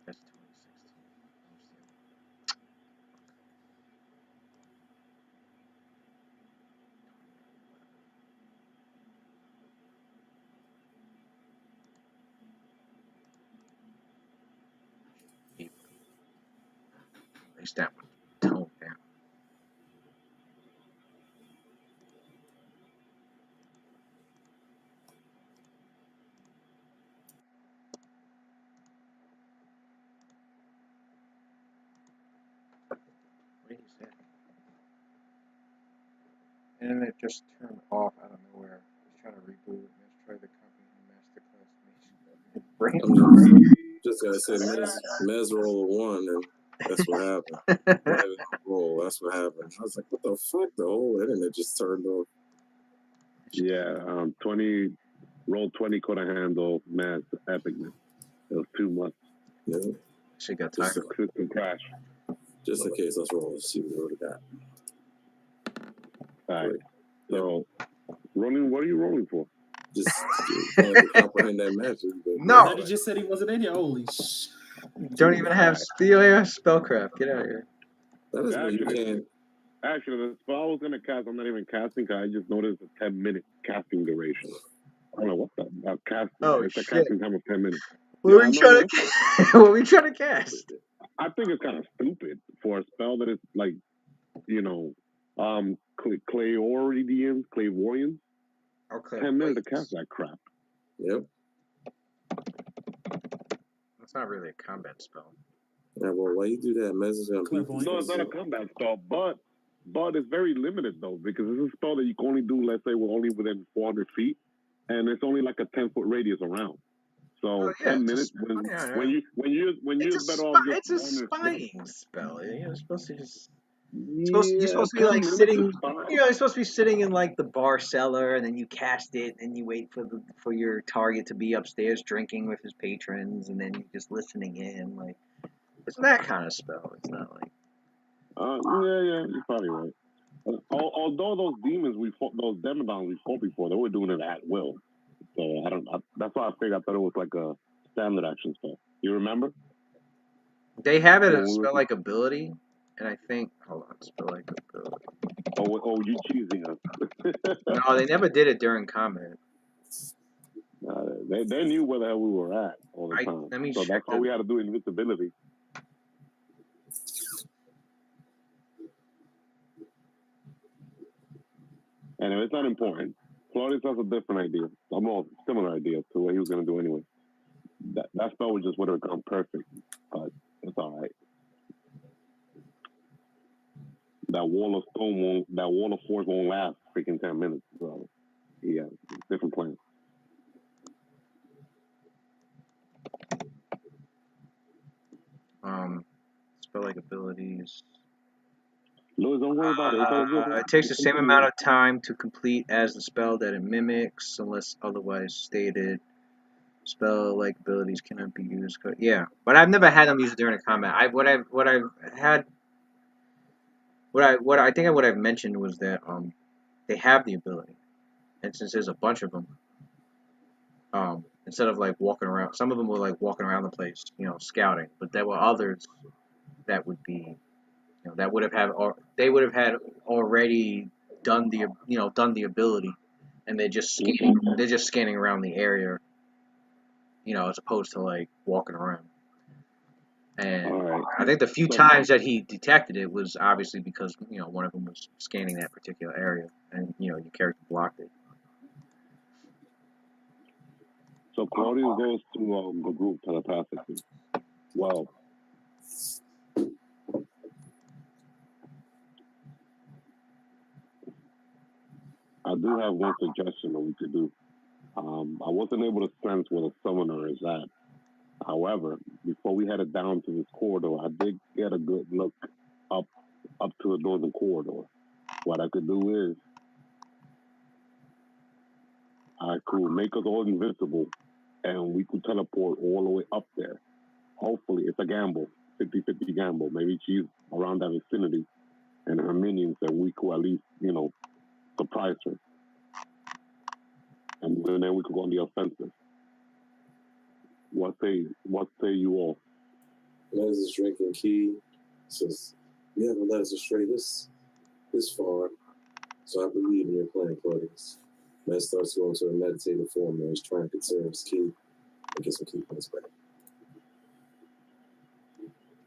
That's 2016. At least that one toned down. What is that? Internet just turned off out of nowhere. Just trying to reboot. Let's try the company masterclass. Just gotta say Mez roll a 1, and that's what happened. Roll, that's what happened. I was like, what the fuck? The whole internet just turned off. Yeah, 20 roll 20 couldn't handle Mez epicness. It was too much. Yeah. She got tired. System crash. Just in case, let's roll and see what we already got. All right. So, rolling. What are you rolling for? Just to comprehend that match. No. He just said he wasn't in here. Holy sh! Don't even have spellcraft. Get out of here. That doesn't mean you can't. Actually, the spell I was gonna cast, I'm not even casting because I just noticed a 10-minute casting duration. I don't know what that casting. Oh, it's a shit. casting time of 10 minutes. What are we trying to? What are we trying to cast? I think it's kind of stupid for a spell that is like, Claymorians. 10 minutes to cast that crap. Yep. That's not really a combat spell. Yeah, well, why you do that? Mez is gonna beat these. No, it's not a combat spell, but it's very limited though because it's a spell that you can only do. Let's say we're only within 400 feet, and it's only like a 10-foot radius around. So 10 minutes when you're better off just. It's a spying spell. You're supposed to just. You're supposed to be like sitting. You're supposed to be sitting in like the bar cellar, and then you cast it, and you wait for your target to be upstairs drinking with his patrons, and then you're just listening in. Like it's that kind of spell. It's not like. Yeah, you're probably right. Although those demons those demons we fought before, they were doing it at will. So that's why I figured I thought it was like a standard action spell. You remember? They have it as a spell like ability, and I think hold on, spell like ability. Oh, you cheesing us? No, they never did it during combat. They knew where the hell we were at all the time. So that's why we had to do invisibility. And if it's not important, Claudius has a different idea, a more similar idea to what he was going to do anyway. That spell would just would have gone perfect, but it's all right. That wall of force won't last freaking 10 minutes. So, yeah, different plan. Spell like abilities. Louis, don't worry about it. It takes the same amount of time to complete as the spell that it mimics, unless otherwise stated. Spell like abilities cannot be used. Yeah, but I've never had them used during a combat. What I think what I've mentioned was that they have the ability, and since there's a bunch of them, instead of like walking around, some of them were like walking around the place, scouting, but there were others that would be. That would have had, or they would have had already done the ability, and they're just scanning around the area, as opposed to like walking around. And I think the few times that he detected it was obviously because one of them was scanning that particular area, and your character blocked it. So Claudius goes to the group telepathically. Well. I do have one suggestion that we could do. I wasn't able to sense where the summoner is at. However, before we headed down to this corridor, I did get a good look up to the northern corridor. What I could do is I could make us all invisible, and we could teleport all the way up there. Hopefully, it's a gamble, 50-50 gamble. Maybe she's around that vicinity, and her minions, and we could at least, surprise her. And then we could go on the offensive. What say you all? Mez is drinking key. Says, "You haven't led us astray this far, so I believe in your plan, Claudius." Mez starts going to a meditative form and he's trying to conserve his key and get some key points back.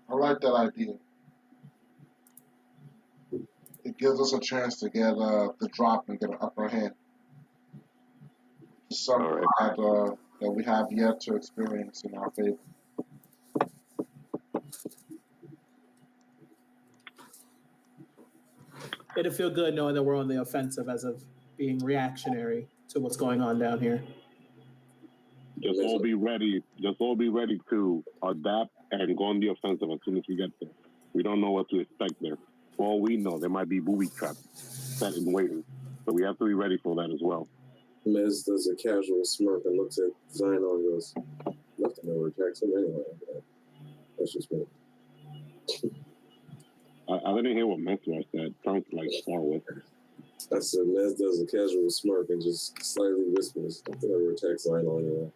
I like that idea. It gives us a chance to get the drop and get an upper hand. Something that we have yet to experience in our favor. It'll feel good knowing that we're on the offensive as of being reactionary to what's going on down here. Just all be ready to adapt and go on the offensive as soon as we get there. We don't know what to expect there. For all we know, there might be booby traps set and waiting. So we have to be ready for that as well. Mez does a casual smirk and looks at Zion and goes, "Nothing never attacks him anyway." That's just me. I didn't hear what Mez said. Sounds like Star Wars. I said Mez does a casual smirk and just slightly whispers, "Nothing ever attacks Zion anyway."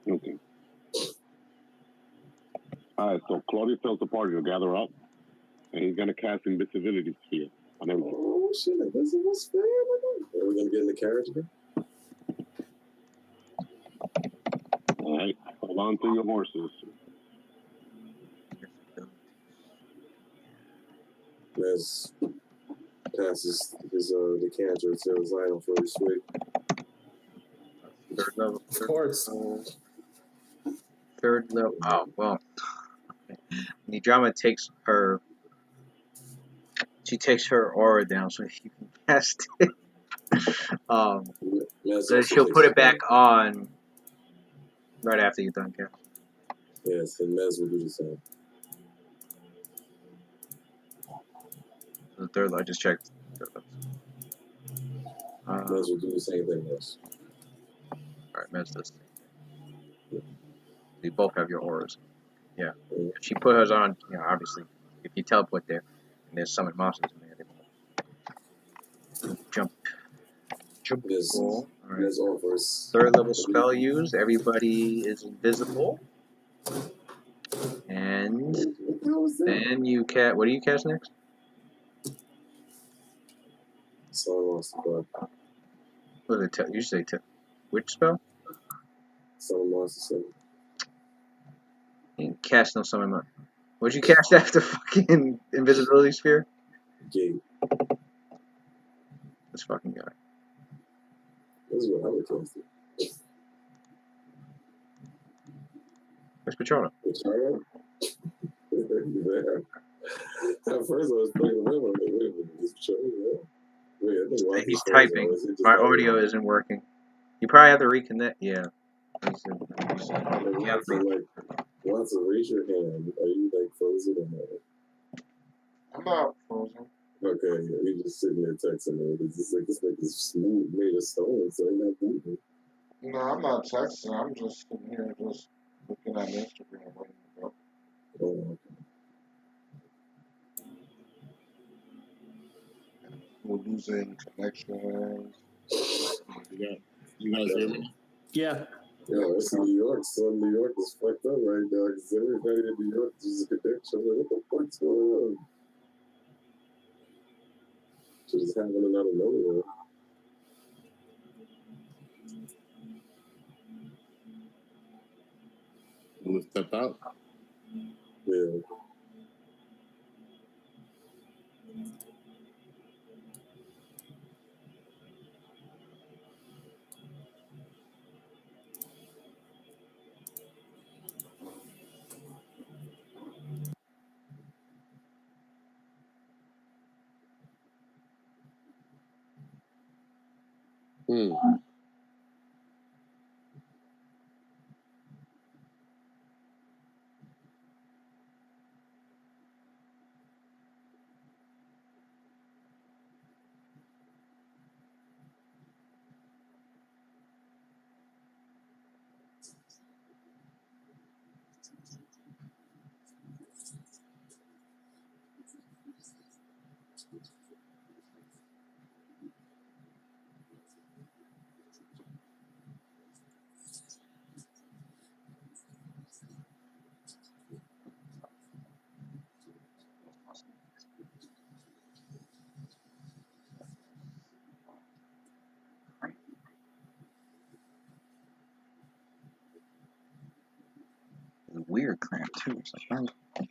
Okay. All right, so Claudius tells the party to gather up, and he's going to cast Invisibility Sphere on everyone. Oh, shit, Invisible Sphere? Are we going to get in the carriage again? All right, hold on to your horses. Mez passes his decanter to Zion for his swig. Third level. Of course. Third level. Oh, well. Nidrama takes her. She takes her aura down so she can cast it. So she'll put it back on right after you're done casting. Yes, and Mez will do the same. The third level. I just checked. Mez will do the same thing, yes. Alright, Mez does the same thing. You both have your auras. Yeah. If she put hers on, obviously, if you teleport there and there's summon monsters in there, they won't jump. Yes, Cool. All right. offers. Third level spell used. Everybody is invisible. And then you cast. What do you cast next? Someone wants to go. What did it you say? Which spell? Someone wants to say. You didn't cast no summon. What'd you cast after fucking invisibility sphere? Gate. This fucking guy. This is what I would cast it. Where's Patrona? Patrona? There. At first I was playing the river. Wait a minute, is Patrona? Wait, I think He's typing. My audio isn't working. You probably have to reconnect. Yeah. Watson, raise your hand. Are you like frozen or not? I'm not frozen. Okay, you're just sitting there texting me. It's just like this is smooth, made of stone, so you're not moving. No, I'm not texting. I'm just sitting here just looking at Instagram waiting to go. Oh, okay. We're losing connections. You guys hear me? Yeah. Yeah, it's New York, son. New York is fucked up right now because everybody in New York is a connection. Like, what the fuck's going on? Just happening out of nowhere. You want to step out? Yeah. weird cramp too. It's like, oh.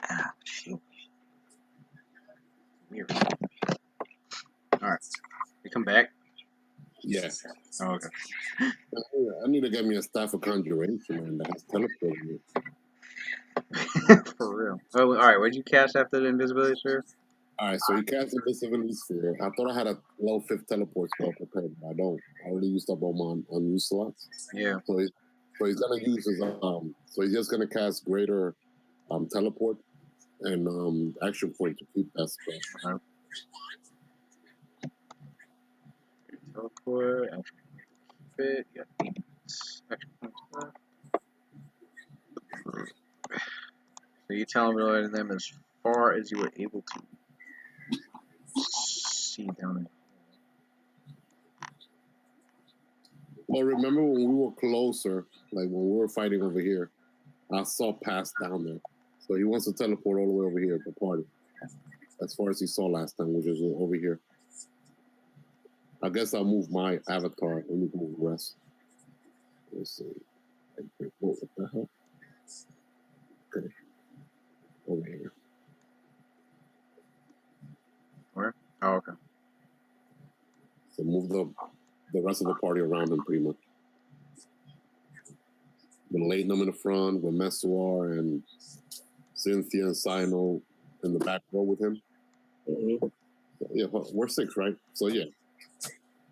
Ah, shoot. Weird. Alright. You come back? Yeah. Oh, okay. I need to get me a staff of conjuration, man. That has teleported me. For real. Oh, alright, what'd you cast after the invisibility sphere? Alright, so he cast Invisibility Sphere. I thought I had a low 5th teleport spell prepared, but I don't. I already used up all my unused slots. Yeah. So he's gonna use his so he's just gonna cast greater teleport and action point to keep that spell. Uh-huh. Teleport, action fit, you got 8 action points left. So you teleported them as far as you were able to see down there. Well, remember when we were closer, like when we were fighting over here, I saw past down there. So he wants to teleport all the way over here to party. As far as he saw last time, which is over here. I guess I'll move my avatar and we can move the rest. Let's see. What the hell? Okay. Over here. Where? Oh, okay. So move the rest of the party around him pretty much. Been laying them in the front with Messuar and Cynthia and Sino in the back row with him. Mm-hmm. Yeah, we're 6, right? So yeah.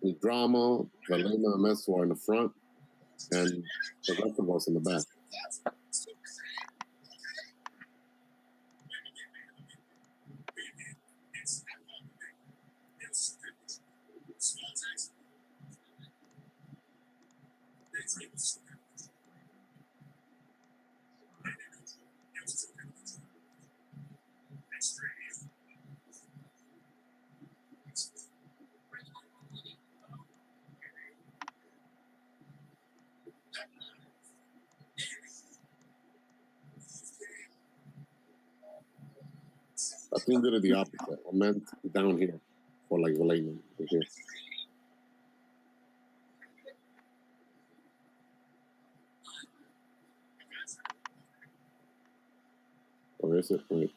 With Drama, Valena, and Messuar in the front, and the rest of us in the back. I think they did the opposite. I meant down here for like Valena. Here. Or is it? Wait.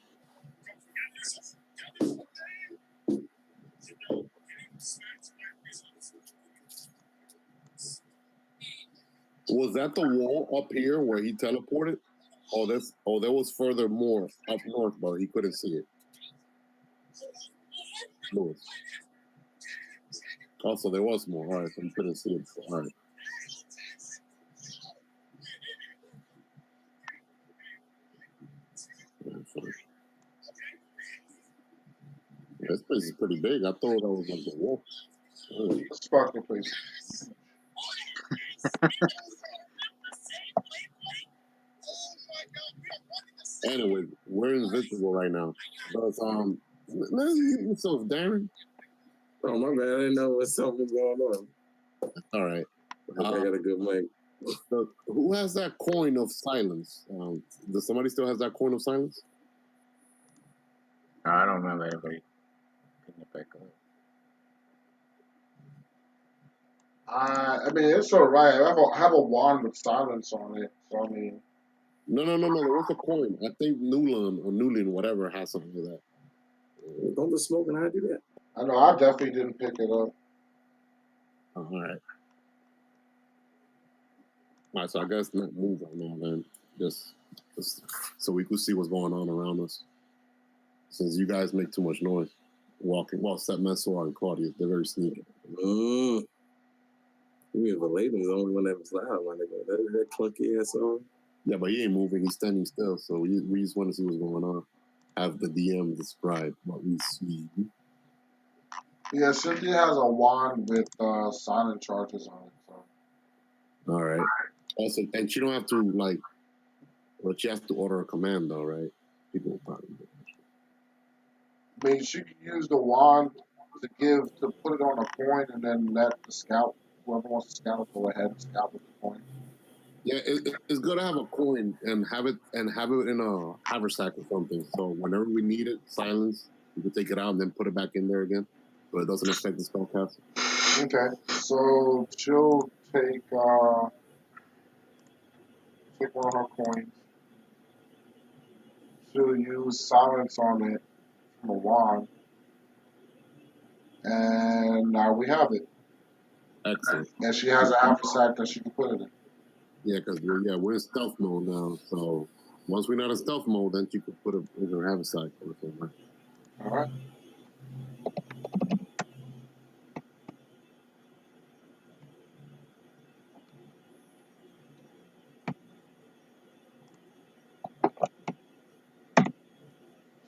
Was that the wall up here where he teleported? Oh, there was further more up north, but he couldn't see it. Lewis. Also, there was more. All right, so he couldn't see it. All right. Yeah, this place is pretty big. I thought that was like the wall. Oh. This fucking place. Anyway, we're invisible right now. But let's get yourself, Darren. Oh my bad, I didn't know what something was going on. All right. I got a good mic. So who has that coin of silence? Does somebody still has that coin of silence? I don't remember anybody picking it back up. I mean, it's alright. I have a wand with silence on it, so I mean. No. There was a coin. I think Newland, whatever, has something like that. Don't the smoke and I do that? I know. I definitely didn't pick it up. All right. All right. So I guess not move right now, then. Just so we could see what's going on around us. Since you guys make too much noise walking. Well, except Messuar and Claudius, they're very sneaky. You mean Valentin's the only one that was loud, my nigga. That clunky ass song. Yeah, but he ain't moving. He's standing still. So we just want to see what's going on. Have the DM describe what we see. Yeah, Cynthia has a wand with silent charges on it. So. All right. Also, and she don't have to but she has to order a command though, right? People will probably do. I mean, she can use the wand to put it on a coin and then let the scout, whoever wants to scout, go ahead and scout with the coin. Yeah, it's good to have a coin and have it in a haversack or something. So whenever we need it, silence, we can take it out and then put it back in there again, but it doesn't affect the spellcaster. Okay, so she'll take take one of her coins. She'll use silence on it from a wand. And now we have it. Excellent. And she has a half a sack that she can put it in. Yeah, because we're in stealth mode now. So once we're not in stealth mode, then you can put it in her haversack or something. All right.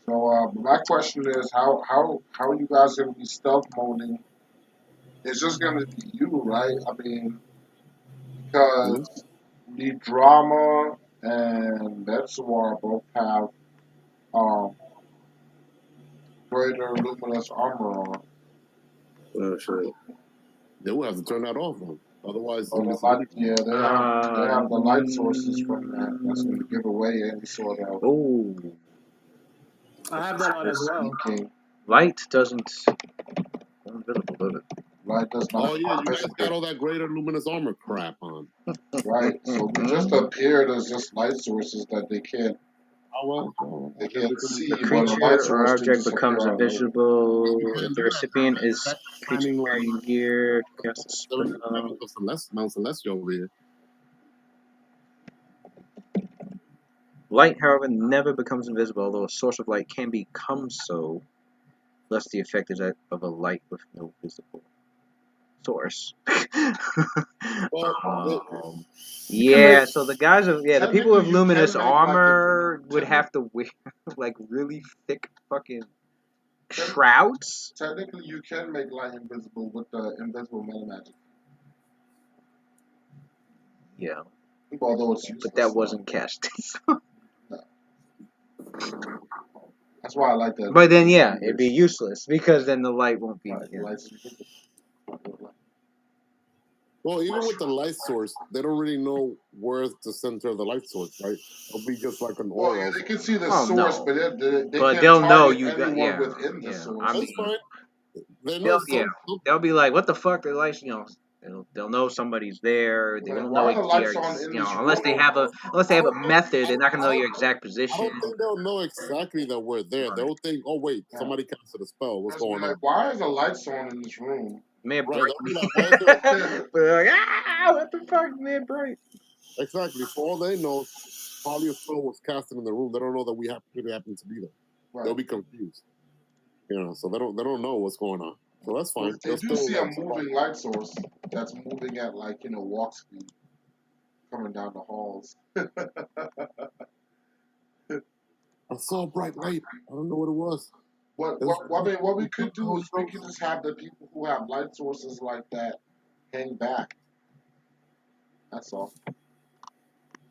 So my question is, how are you guys gonna be stealth moding? It's just gonna be you, right? I mean, because the drama and Betsuar both have um greater luminous armor on. Oh shit. They will have to turn that off, though. Otherwise, Or the light, yeah, they have the light sources from that. That's gonna give away any sort of Oh, I have that on as well. sneaking. light doesn't go invisible, does it? Light does not Oh yeah, you guys participate. got all that greater luminous armor crap on. Right. So we just appeared as just light sources that they can't Oh well, they can't see, The but a creature light or source can object just appear becomes on light. invisible you if can't the do that, recipient brother. is That's creature finding like carrying gear. Cast a seven spell. of Mount Celestial over here. Light, however, never becomes invisible, although a source of light can become so, unless the effect is that of a light with no visible source. Well, Yeah, so the guys of the people with Technically, you luminous can make armor would have to wear like really thick fucking shrouds. Technically, you can make light invisible with the invisible mana magic. Yeah, Although it's useless. but that wasn't casted. That's why I like that. But then, yeah, it'd be useless because then the light won't be. Right, Yeah. light's invisible. well, even with the light source, they don't really know where's the center of the light source, right? It'll be just like an Well, aura. yeah, they can see the Oh, source, no. but they But can't they'll know target you got anyone within the source. I That's mean, fine. They know some. they'll be like, "What the fuck?" The lights, they'll know somebody's there. They Like, won't why know are the lights on in this unless they room? have a method. They're not gonna know your exact I position. don't think they'll know exactly that we're there. They'll think, "Oh wait, somebody casted a spell. What's Just be going like, on?" why is the lights on in this room? Man, Right? bright. They'll be like, "Why is there?" But they're like, what the fuck, man, bright. Exactly. For all they know, probably a spell was casted in the room. They don't know that we happen to be there. Right. They'll be confused. So they don't know what's going on. So that's fine. They do see a moving light source that's moving at walk speed, coming down the halls. I saw a bright light. I don't know what it was. What we could do is we could just have the people who have light sources like that hang back. That's all.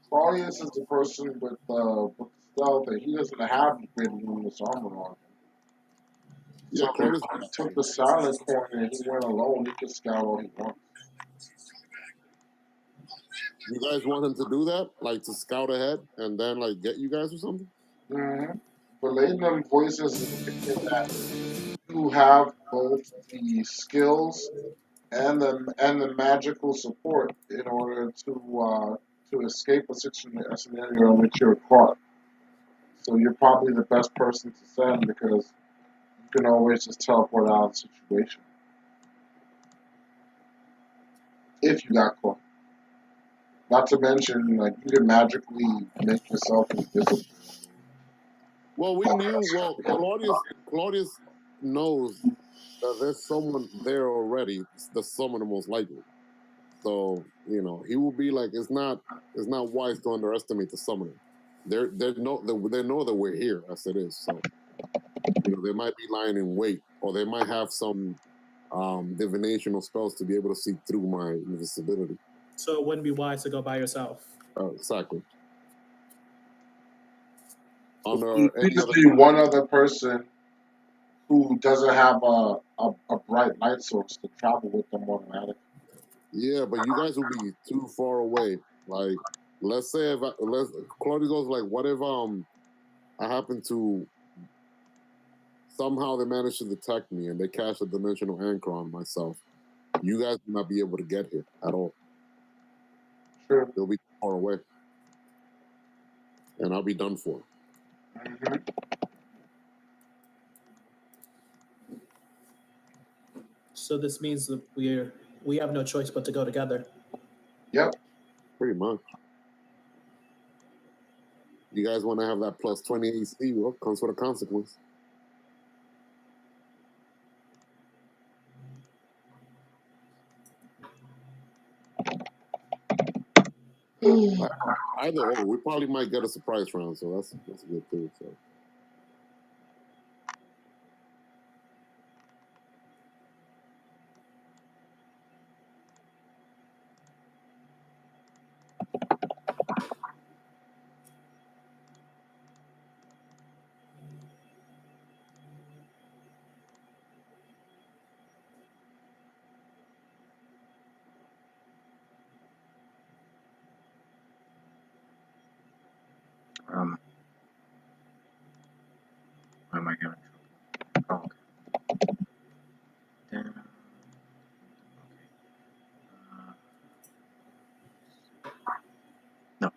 Claudius is the person with the stealth, and he doesn't have great luminous armor on. Yeah, So Claudius if he took the silent coin and he went alone, he could scout all he wants. You guys want him to do that, like to scout ahead and then like get you guys or something? Mm-hmm. But Ladenham voices that you have both the skills and the magical support in order to escape a scenario in which you're caught. So you're probably the best person to send because you can always just teleport out of the situation if you got caught. Not to mention, like, you can magically make yourself invisible. Well, we knew. Well, Claudius knows that there's someone there already. The summoner most likely. So he will be like, it's not wise to underestimate the summoner. They know that we're here as it is. So they might be lying in wait, or they might have some divinational spells to be able to see through my invisibility. So it wouldn't be wise to go by yourself. Exactly. You just need one other person who doesn't have a bright light source to travel with them automatically. Yeah, but you guys will be too far away. Like, let's say Claudia goes like, what if I happen to somehow they manage to detect me and they cast a dimensional anchor on myself? You guys will not be able to get here at all. Sure. They'll be far away. and I'll be done for. So this means that we have no choice but to go together. Yep. Pretty much. You guys want to have that plus 20 AC? Well, comes with a consequence. Either or, we probably might get a surprise round, so that's good too. So. Why am I having trouble? Oh, okay. No.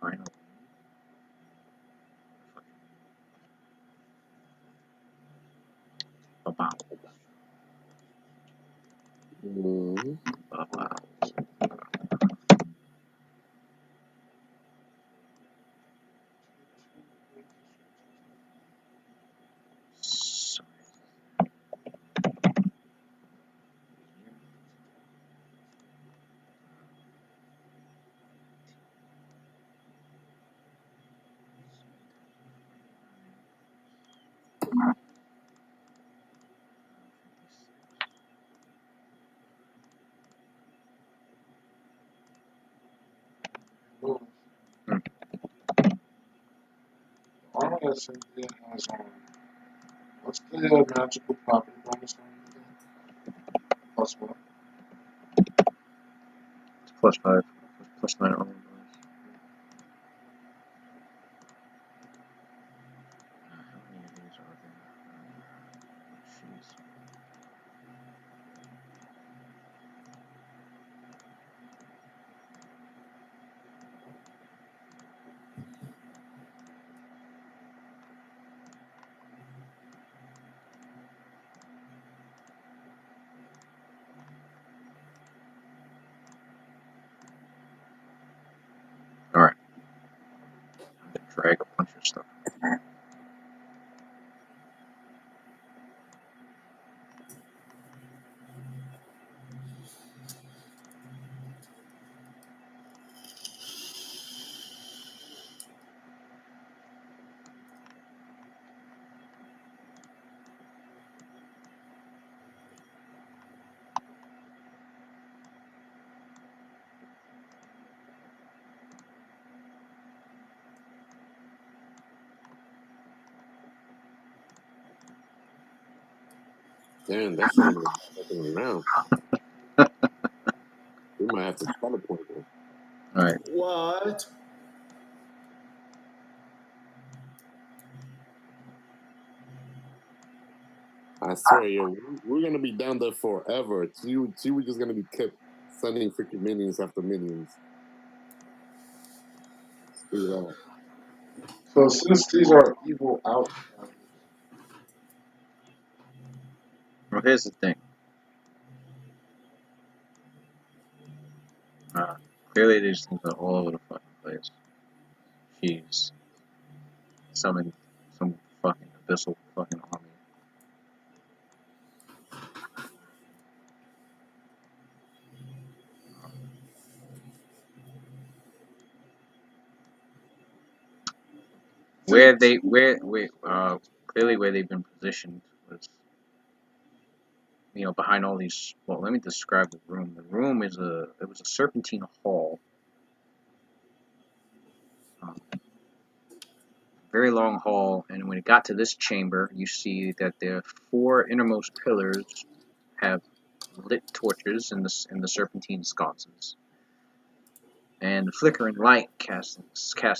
Finally. Ba-bow. Ba-bow. Armor that Cynthia has on. What's the magical property bonus on it? Plus what? It's +5. +9 armor bonus. How many of these are there? Jeez. Alright. I'm gonna drag a bunch of stuff. Damn, that's not even fucking around. We might have to teleport there. Alright. What? I swear, yo, we're gonna be down there forever. We're just gonna be kept sending freaking minions after minions. Screw that. So since these are evil outsiders, Well, here's the thing. Clearly these things are all over the fucking place. She's summoned some fucking abyssal fucking army. Clearly where they've been positioned was behind all these. Well, let me describe the room. The room it was a serpentine hall. Very long hall, and when it got to this chamber, you see that the 4 innermost pillars have lit torches in the serpentine sconces. And the flickering light casts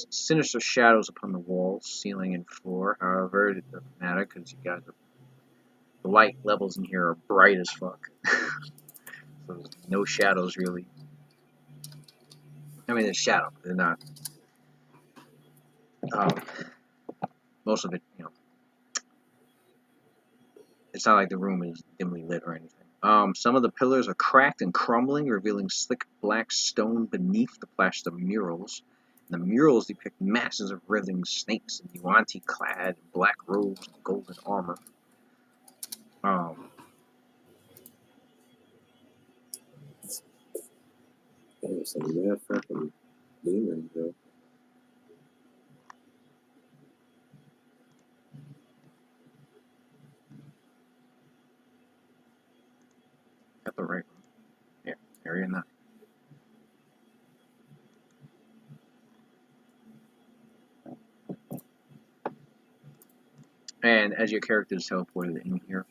sinister shadows upon the walls, ceiling, and floor. However, it doesn't matter because you guys the light levels in here are bright as fuck. So there's no shadows really. I mean, there's shadow, but they're not. Most of it, it's not like the room is dimly lit or anything. Some of the pillars are cracked and crumbling, revealing slick black stone beneath the plaster murals. The murals depict masses of writhing snakes in yuan-ti-clad in black robes and golden armor. Damn, some mad fucking demons, bro. Got the right one. Yeah, area 9. And as your character is teleported in here,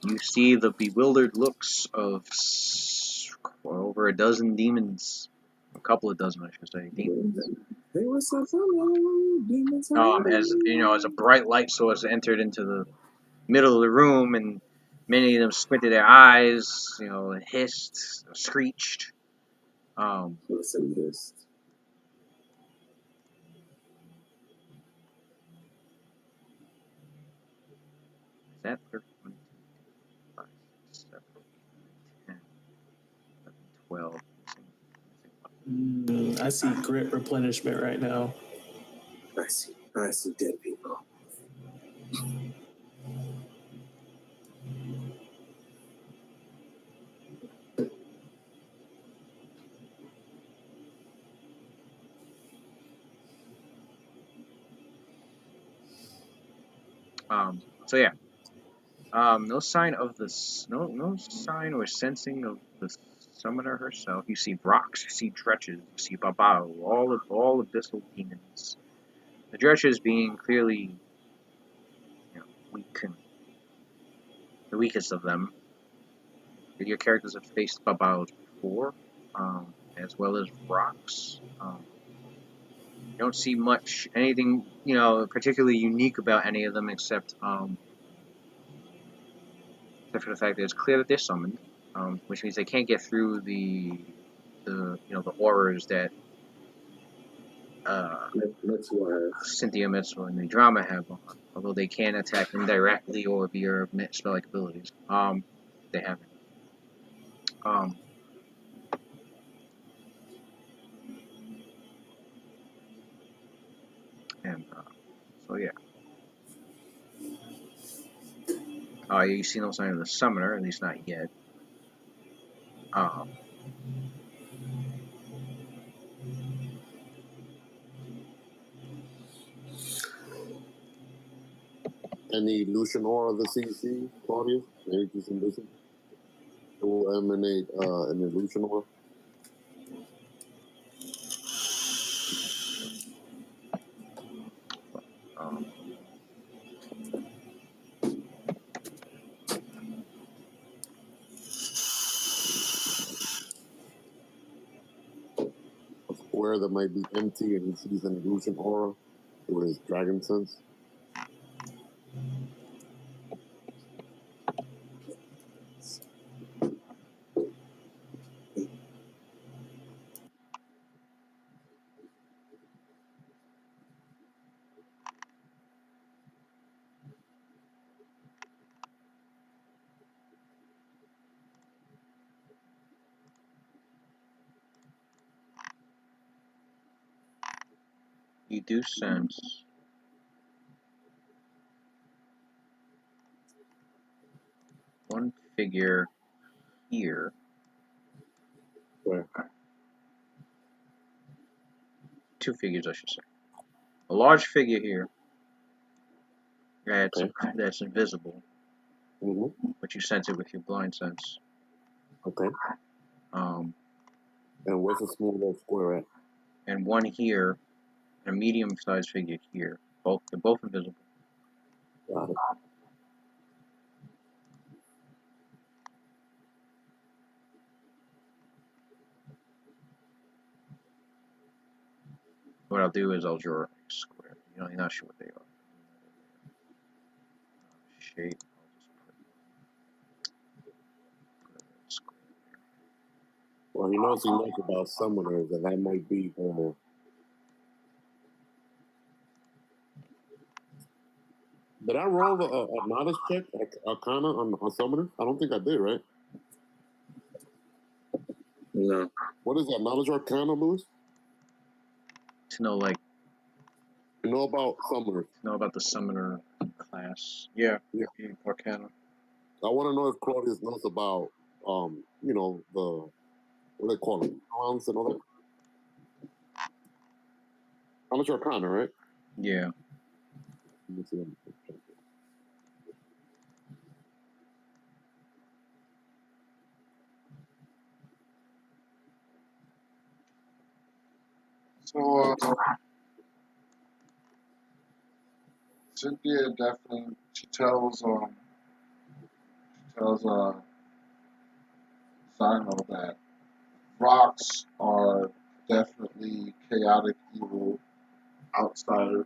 you see the bewildered looks of over a dozen demons. A couple of dozen, I should say. Demons. Hey, what's up, hello? Demons. As a bright light source entered into the middle of the room, and many of them squinted their eyes, hissed, screeched. Listen to this. Is that 13, 5, 6, 7, 8, 9, 10, 11, 12. I see grit replenishment right now. I see dead people. So yeah. No sign of this. No sign or sensing of the summoner herself. You see rocks. You see dretches. You see babao. All abyssal demons. The dretches being clearly, weak, and the weakest of them. Your characters have faced babaos before, as well as rocks. You don't see anything, particularly unique about any of them, except for the fact that it's clear that they're summoned, which means they can't get through the auras that Cynthia Mitchell and the drama have on. Although they can attack indirectly or via spell-like abilities. They haven't. So yeah. You see no sign of the summoner, at least not yet. Any illusion aura of the CC, Claudius? Maybe just illusion? It will emanate an illusion aura. A square that might be empty and he sees an illusion aura with his dragon sense. You do sense one figure here. Where? 2 figures, I should say. A large figure here that's invisible, but you sense it with your blind sense. Okay. Um, And where's the small little square at? and one here, and a medium-sized figure here. They're both invisible. Got it. What I'll do is I'll draw a square. You're not sure what they are. Shape. Square. Well, he knows he knows about summoners, and that might be her. Did I roll a knowledge check, Arcana, on summoner? I don't think I did, right? No. What is that, knowledge Arcana, Louis? To know, like, You know about summoners. know about the summoner class. Yeah. Arcana. I want to know if Claudius knows about, you know, the, what do they call them, rounds and all that. Knowledge Arcana, right? Yeah. Let me see. So, Cynthia definitely, she tells Zino that rocks are definitely chaotic, evil outsiders.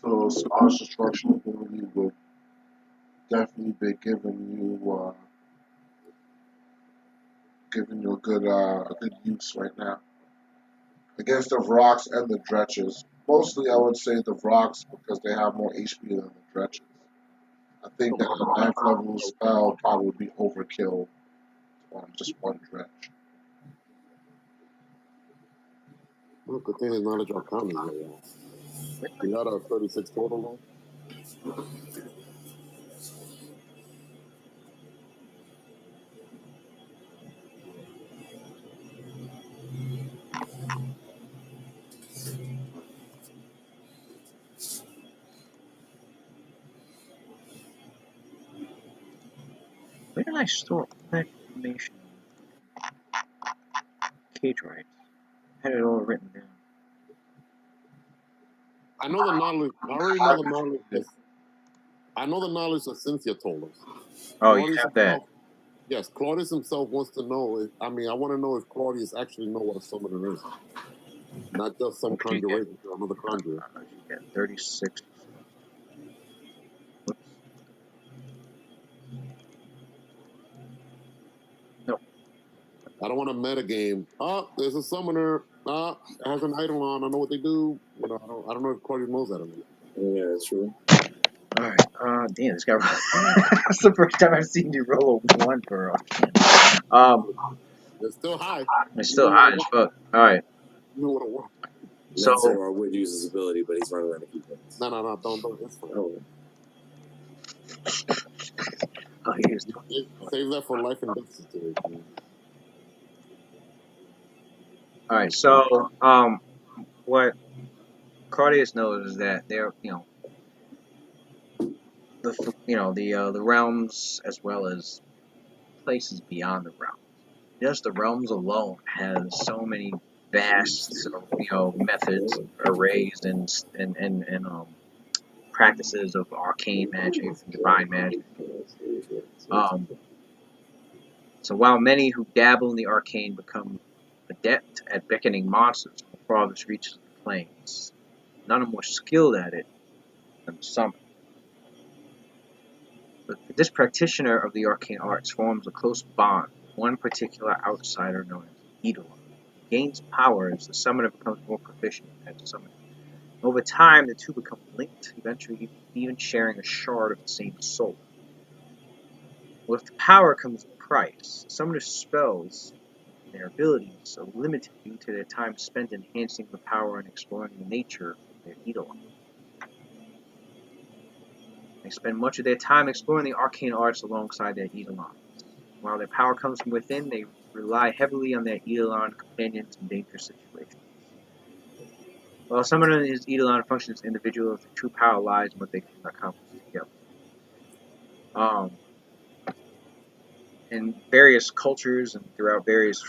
So Scar's destruction ability would definitely be giving you a good use right now against the rocks and the dretches. Mostly, I would say the rocks because they have more HP than the dretches. I think that the 9th level spell probably would be overkill on just one dretch. Look, the thing is knowledge Arcana. You got a 36 total, though? Where did I store all that information? Cage rights. I had it all written down. I know the knowledge. I already know the knowledge. I know the knowledge that Cynthia told us. Oh, Claudius you have that. Yes, Claudius himself wants to know. I want to know if Claudius actually know what a summoner is, not just some conjuration or another conjurer. Yeah, 36. Whoops. No. I don't want to meta game. Oh, there's a summoner. It has an idol on. I know what they do. You know, I don't know if Claudius knows that or not. Yeah, that's true. Alright, damn, this guy. That's the first time I've seen you roll a 1 for It's still high. It's still high as fuck. Alright. You know what it was. So. Metzor would use his ability, but he's running out of people. No, don't. It's fine. Oh. Save that for life and death situation. Alright, so, what Claudius knows is that they're, the realms as well as places beyond the realms. Just the realms alone has so many vast, methods, arrays, and practices of arcane magic, divine magic. So while many who dabble in the arcane become adept at beckoning monsters from the farthest reaches of the plains, none are more skilled at it than the summoner. But this practitioner of the arcane arts forms a close bond with one particular outsider known as Eidolon. He gains power as the summoner becomes more proficient at summoning. Over time, the two become linked, eventually even sharing a shard of the same soul. With the power comes a price. Summoner's spells and their abilities are limited due to their time spent enhancing the power and exploring the nature of their Eidolon. They spend much of their time exploring the arcane arts alongside their Eidolons. While their power comes from within, they rely heavily on their Eidolon companions in dangerous situations. While a summoner and his Eidolon function as individuals, the true power lies in what they can accomplish together. In various cultures and throughout various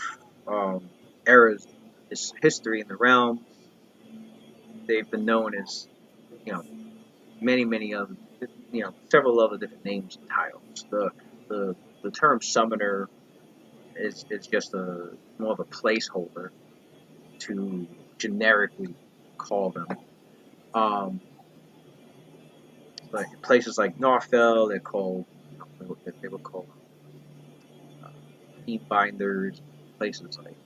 eras of history in the realm, they've been known as, many other, several other different names and titles. The term summoner is just more of a placeholder to generically call them. But in places like Norfell, they're called, they were called Fiend Binders. Places like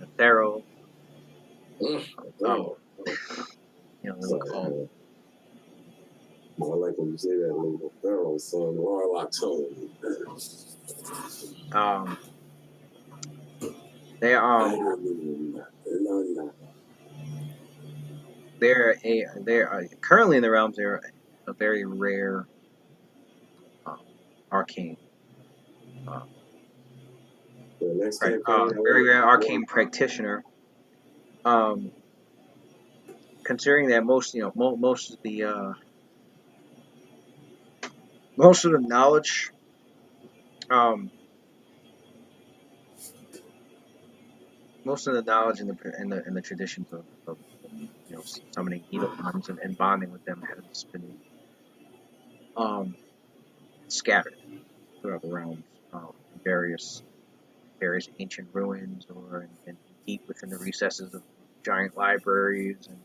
Nethero, they were called. I like when you say that, little Pharaoh, son, Warlock tone. They they're currently in the realms. They're a very rare arcane. Very rare arcane practitioner. Considering that most of the knowledge, most of the knowledge in the traditions of summoning eidolons and bonding with them has been scattered throughout the realms, various ancient ruins or in deep within the recesses of giant libraries. And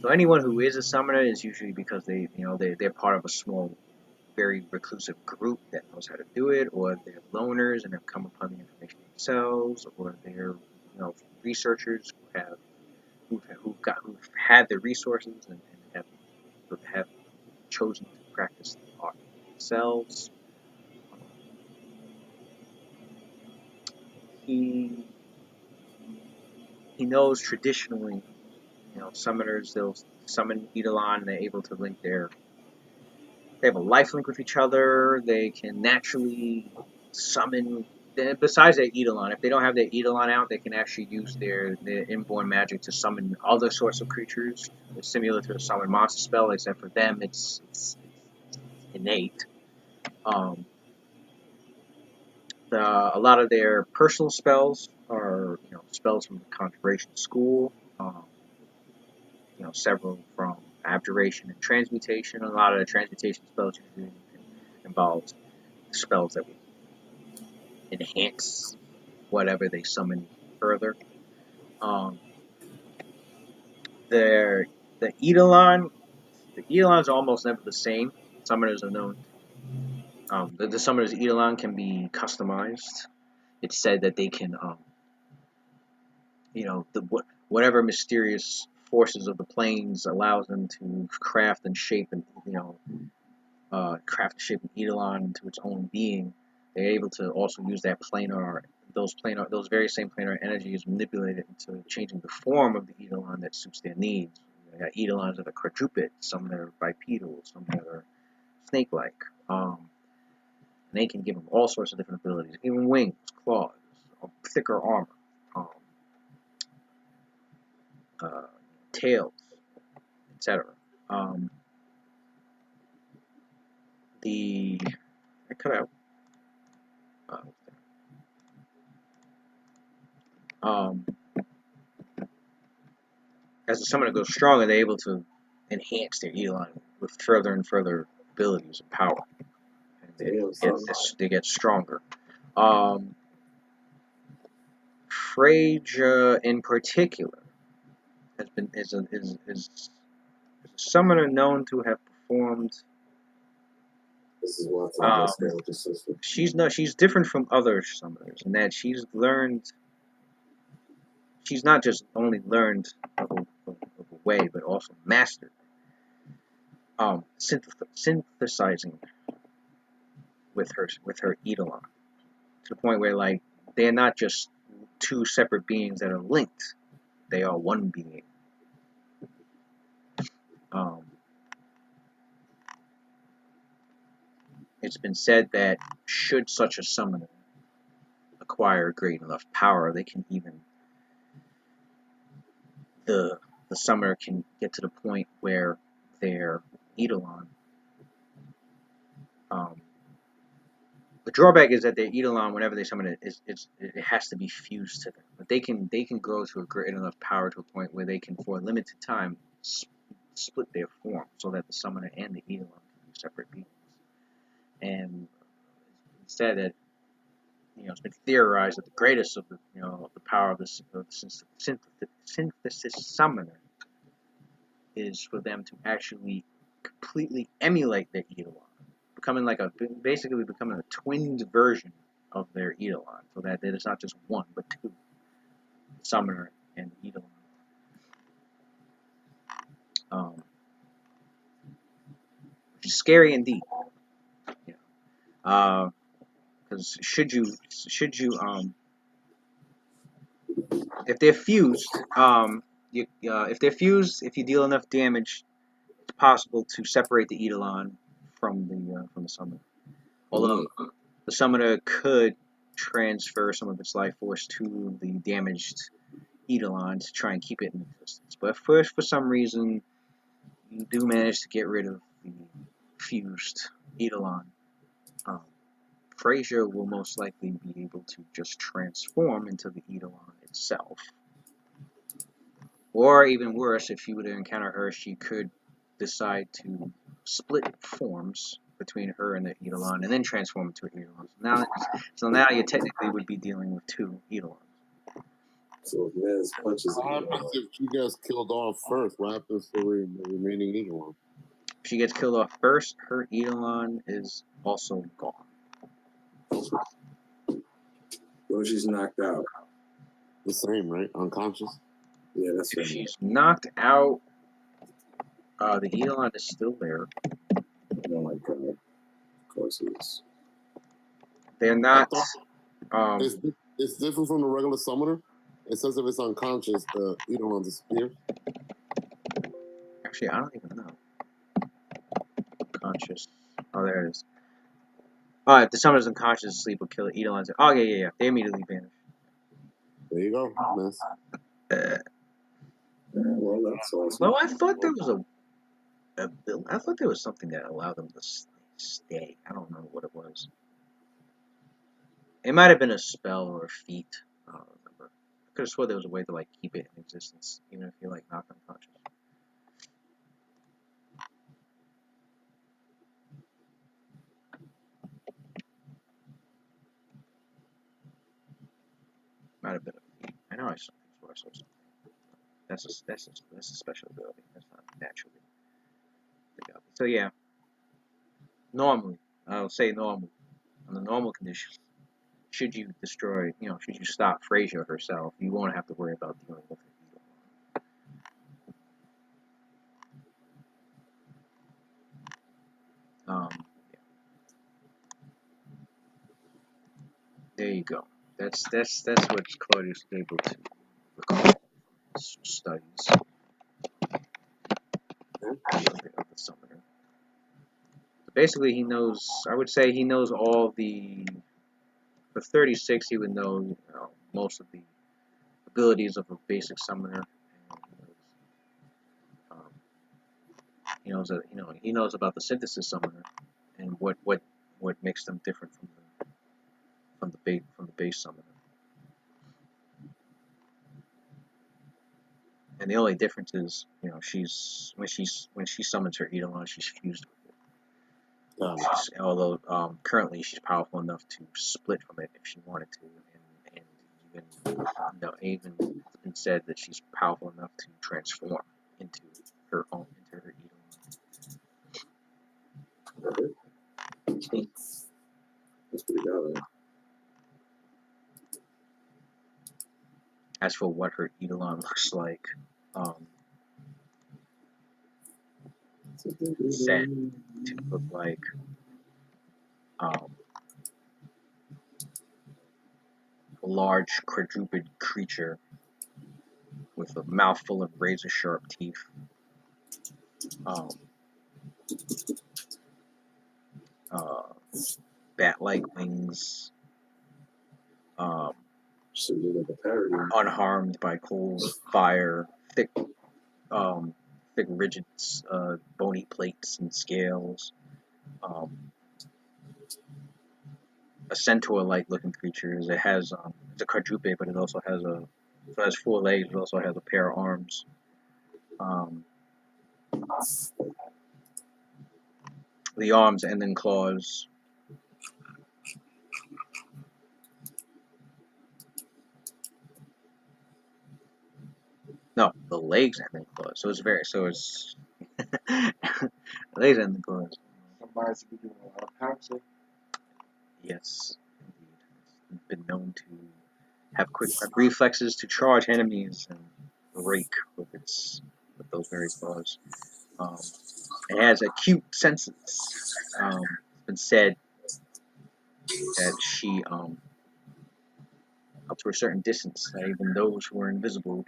so anyone who is a summoner is usually because they're part of a small, very reclusive group that knows how to do it, or they're loners and have come upon the information themselves, or they're researchers who've had the resources and have chosen to practice the art themselves. He knows traditionally, summoners, they'll summon Eidolon, and they're able to link they have a life link with each other. They can naturally summon, besides their Eidolon, if they don't have their Eidolon out, they can actually use their inborn magic to summon other sorts of creatures. It's similar to a summon monster spell, except for them, it's innate. A lot of their personal spells are, spells from the Conjuration School. Several from Abjuration and Transmutation. A lot of the Transmutation spells usually involve spells that will enhance whatever they summon further. The Eidolon, the Eidolons are almost never the same. Summoners are known. The summoner's Eidolon can be customized. It's said that they can, whatever mysterious forces of the planes allows them to craft and shape and an Eidolon into its own being. They're able to also use that those very same planar energies manipulated into changing the form of the Eidolon that suits their needs. They got Eidolons that are quadruped, some that are bipedal, some that are snake-like. And they can give them all sorts of different abilities, even wings, claws, thicker armor, tails, etc. I cut out. As the summoner goes stronger, they're able to enhance their Eidolon with further and further abilities and power. And they get stronger. Freja, in particular, is a summoner known to have performed. This is why I stay with the sister. She's different from other summoners in that she's learned. She's not just only learned of a way, but also mastered synthesizing with her Eidolon to the point where they're not just two separate beings that are linked; they are one being. It's been said that should such a summoner acquire great enough power, they can even the summoner can get to the point where their Eidolon. The drawback is that their Eidolon, whenever they summon it, it has to be fused to them. But they can grow to a great enough power to a point where they can, for a limited time, split their form so that the summoner and the Eidolon can be separate beings. And it's said that it's been theorized that the greatest of the the power of the synthesis summoner is for them to actually completely emulate their Eidolon, basically becoming a twinned version of their Eidolon, so that it is not just one but two, summoner and Eidolon. Which is scary indeed. Because should you if they're fused, if you deal enough damage, it's possible to separate the Eidolon from the summoner. Although the summoner could transfer some of its life force to the damaged Eidolon to try and keep it in existence. But if for some reason you do manage to get rid of the fused Eidolon, Frasier will most likely be able to just transform into the Eidolon itself. Or even worse, if you were to encounter her, she could decide to split forms between her and the Eidolon and then transform into an Eidolon. So now you technically would be dealing with two Eidolons. So if Nez punches what happens if she gets killed off first? What happens to the remaining Eidolon? If she gets killed off first, her Eidolon is also gone. Well, she's knocked out. The same, right? Unconscious? Yeah, that's right. If she's knocked out, the Eidolon is still there. Oh my god. Of course it is. They're not... It's different from the regular summoner? It says if it's unconscious, the Eidolon disappears? Actually, I don't even know. Conscious. Oh, there it is. Oh, if the summoner's unconscious, asleep, will kill the Eidolons. Oh, yeah. They immediately vanish. There you go, miss. Well, that's awesome. Well, I thought there was I thought there was something that allowed them to stay. I don't know what it was. It might have been a spell or a feat. I don't remember. I could have swore there was a way to keep it in existence, even if you're knocked unconscious. Might have been a feat. I know I saw something. That's a special ability. That's not naturally. So yeah. Normally, I'll say normal. On the normal conditions, should you destroy, should you stop Frasier herself, you won't have to worry about dealing with it. Yeah. There you go. That's what Claudius was able to recall from his studies of the summoner. So basically, he knows. I would say he knows all the. For 36, he would know, most of the abilities of a basic summoner. And he knows about the synthesis summoner and what makes them different from the base summoner. And the only difference is, she's when she summons her Eidolon, she's fused with it. Although currently she's powerful enough to split from it if she wanted to, and even it's been said that she's powerful enough to transform into her Eidolon. That's pretty good. As for what her Eidolon looks like, it's said to look like a large quadruped creature with a mouth full of razor sharp teeth, bat-like wings, unharmed by cold fire, thick big rigid, bony plates and scales. A centaur-like looking creature. It has it's a quadruped, but it also has so it has 4 legs. It also has a pair of arms. The arms end in claws. No, the legs end in claws. So it's the legs end in claws. Somebody's doing a lot of pouncing. Yes, indeed. It's been known to have quick reflexes to charge enemies and rake with those very claws. It has acute senses. It's been said that she, up to a certain distance, that even those who are invisible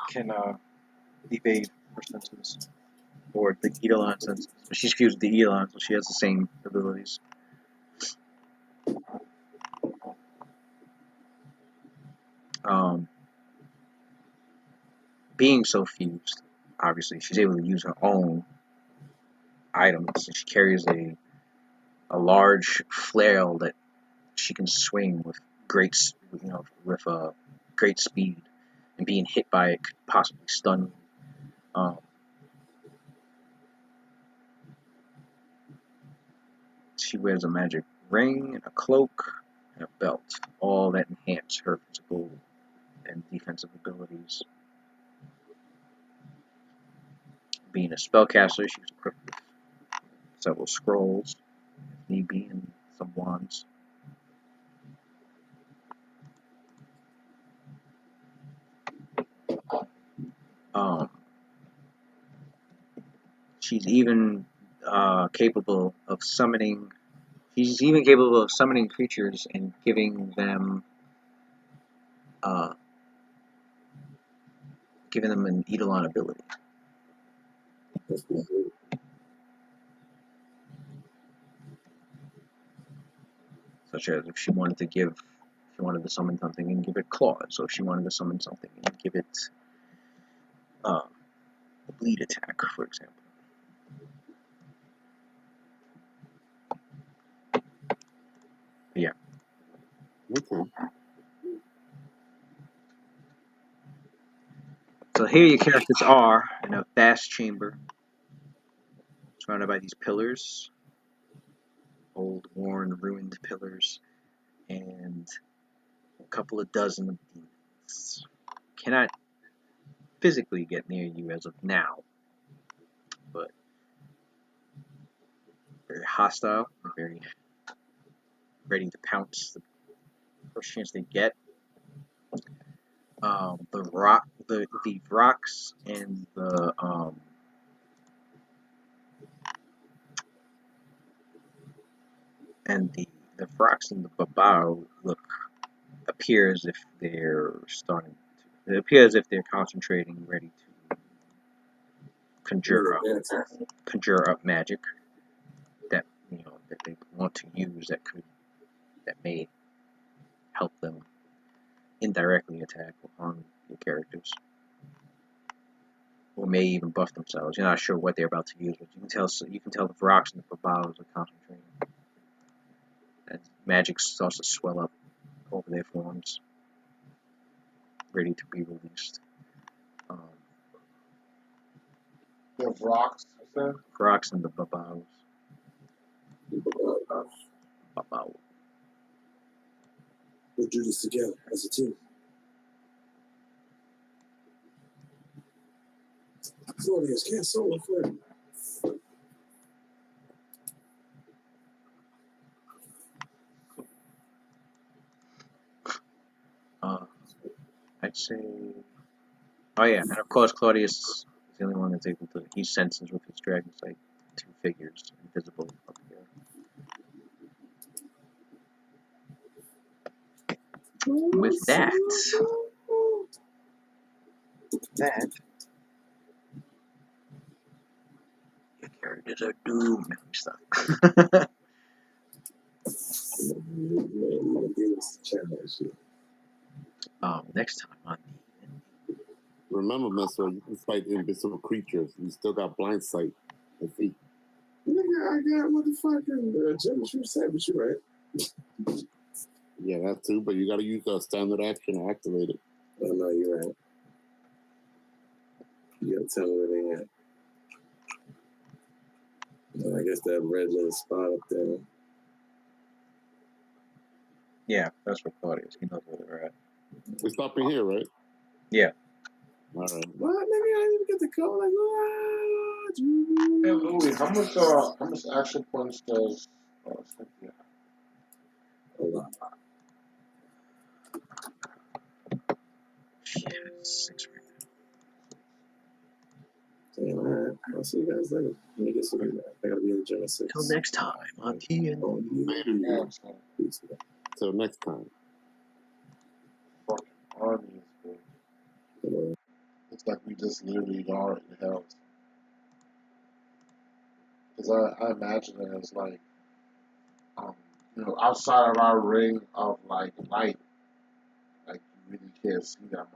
can evade her senses, or the Eidolon senses. But she's fused with the Eidolon, so she has the same abilities. Being so fused, obviously, she's able to use her own items. She carries a large flail that she can swing with great speed, and being hit by it could possibly stun. She wears a magic ring and a cloak and a belt, all that enhance her physical and defensive abilities. Being a spellcaster, she's equipped with several scrolls, if need be, and some wands. She's even capable of summoning. She's even capable of summoning creatures and giving them an Eidolon ability. Such as if she wanted to summon something and give it claws, so if she wanted to summon something and give it a bleed attack, for example. Yeah. Okay. So here your characters are in a vast chamber, surrounded by these pillars, old, worn, ruined pillars, and a couple of dozen of demons. Cannot physically get near you as of now, but very hostile, very ready to pounce the first chance they get. The rocks and the Vrox and the Babao appear as if they're concentrating, ready to conjure up magic that they want to use that may help them indirectly attack or harm your characters, or may even buff themselves. You're not sure what they're about to use, but you can tell the Vrox and the Babaos are concentrating. And magic starts to swell up over their forms, ready to be released. The Vrox, you said? Vrox and the Babaos. Babao. We'll do this together as a team. Claudius can't solo flare. I'd say. Oh yeah, and of course Claudius is the only one that's able to. He senses with his dragon sight 2 figures invisible up here. With that, your characters are doomed. Stuff. Next time on Remember, Messer, you can fight invisible creatures. You still got blind sight and feet. Nigga, I got motherfucking geometry set with you, right? Yeah, that too, but you gotta use a standard action to activate it. Oh, no, you're right. You gotta tell me where they at. Well, I guess that red little spot up there. Yeah, that's where Claudius. He knows where they're at. We're stopping here, right? Yeah. All right. What, nigga? I didn't even get the code. Like, what? Hey, Louis, how much action points does Cynthia have? A lot. Shit, 6 right Damn, all right. I'll see you guys later. Let me get some of that. I gotta be in the gym at 6. Till next time on TN. Till next time. Fucking army is good. Looks like we just literally are in hell. Because I imagine it as like, outside of our ring of like light, like you really can't see that much.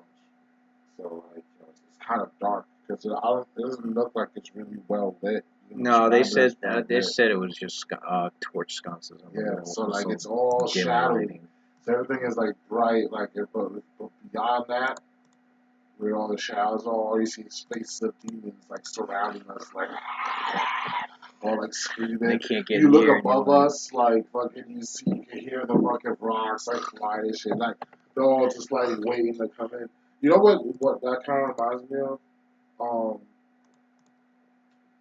So like, it's kind of dark because it doesn't look like it's really well lit. No, they said it was just torch sconces. On the Yeah, wall, so like it's all dim shadowy. lighting. So everything is like bright, like but beyond that, where all the shadows are, all you see is spaces of demons like surrounding us, like all like screaming. They can't get you look near above anyone. us, like fucking you can hear the fucking rocks like fly and shit. Like they're all just like waiting to come in. You know what that kind of reminds me of?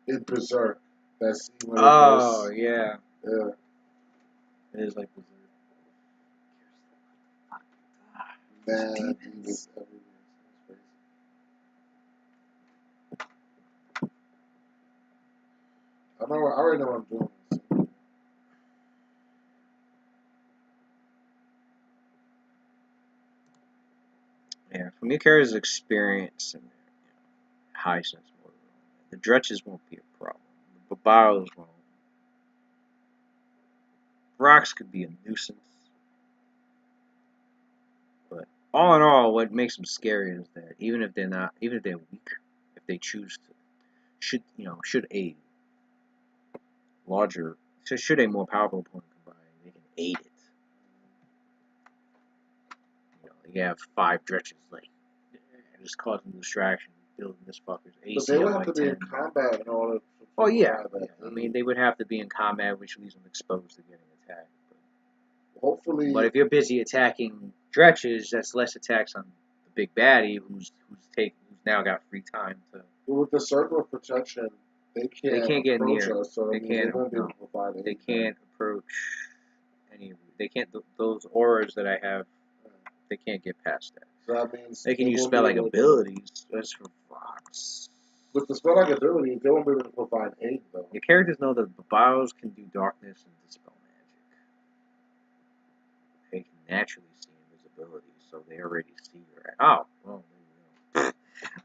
In Berserk. That scene where Oh, yeah. yeah. It is like Berserk. Man, demons everywhere. I already know what I'm doing. Yeah, from your character's experience and high sense motor, the dretches won't be a problem. The barbaros won't. Rocks could be a nuisance. But all in all, what makes them scary is that even if they're weak, if they choose to, should a larger, should a more powerful opponent combine, they can aid it. You have 5 dretches, like, just causing distraction, building this fucker's AC. But they would have like to be 10. in combat in order to. Oh yeah. I mean, they would have to be in combat, which leaves them exposed to getting attacked. Hopefully. But if you're busy attacking dretches, that's less attacks on the big baddie, who's now got free time to. With the circle of protection, they can't get approach near. us, so they won't be able to provide They can't approach any. They can't. Those auras that I have, they can't get past that. So that means they can use spell-like abilities. That's for rocks. With the spell-like ability, they won't be able to provide aid, though. Your characters know that the bios can do darkness and dispel magic. They can naturally see invisibility, so they already see your. Oh, well, there you go.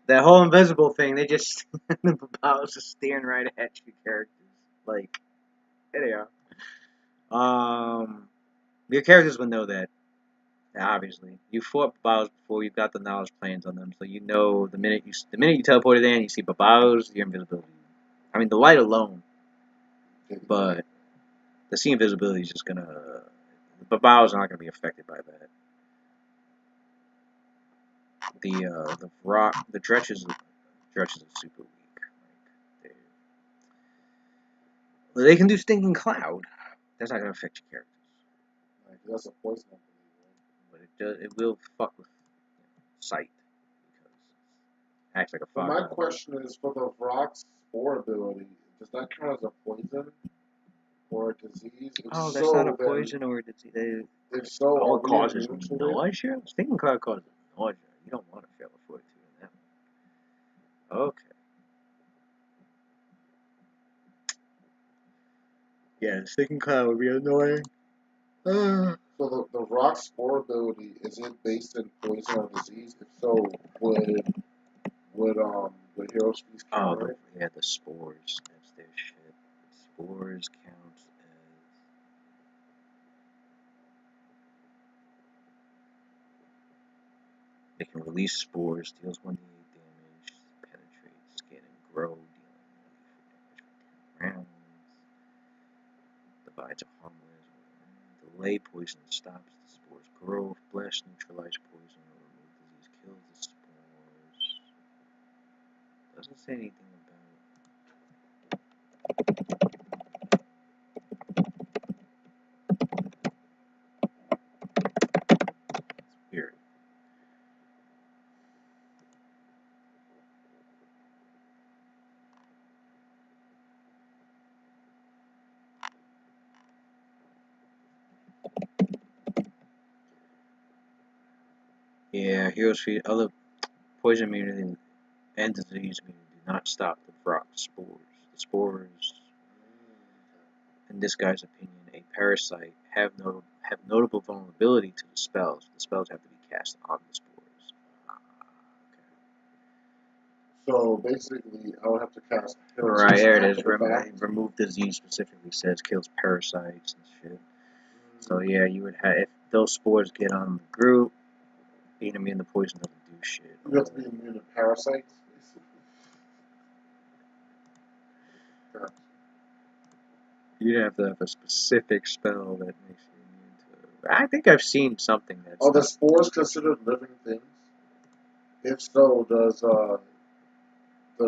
That whole invisible thing, they just the bios are staring right at your characters. Like, there they are. Your characters will know that. Obviously, you fought Babaos before. You've got the knowledge plans on them, so you know the minute you teleported in, you see Babaos, your invisibility. I mean, the light alone, but the sea invisibility is just gonna. The Babaos are not gonna be affected by that. The dretches are super weak. They can do stinking cloud. That's not gonna affect your characters. That's a poison, I believe, right? But it will fuck with sight. Acts like a fog. My question is, for the rock's spore ability, does that count as a poison or a disease? That's not a poison or a disease. If so, all it causes nausea. Stinking cloud causes nausea. You don't want to fail a 42 in that one. Okay. Yeah, the stinking cloud would be annoying. So the rock's spore ability, is it based in poison or disease? If so, would hero species count it? Yeah, the spores. That's their shit. Spores count as. They can release spores, deals 1d8 damage. divides a harmless. Delay poison stops the spore's growth. Blast neutralize poison or remove disease kills the spores. Doesn't say anything about it. It's weird. Yeah, heroes feed other poison immunity and disease immunity do not stop the Vrock spores. The spores, in this guy's opinion, a parasite, have notable vulnerability to the spells. The spells have to be cast on the spores. So basically, I would have to cast. Right, here it is. Remove disease specifically says kills parasites and shit. So yeah, you would have, if those spores get on the group, being immune to poison doesn't do shit. You have to be immune to parasites, basically. Okay. You'd have to have a specific spell that makes you immune to. I think I've seen something that's. Are the spores considered living things? If so, does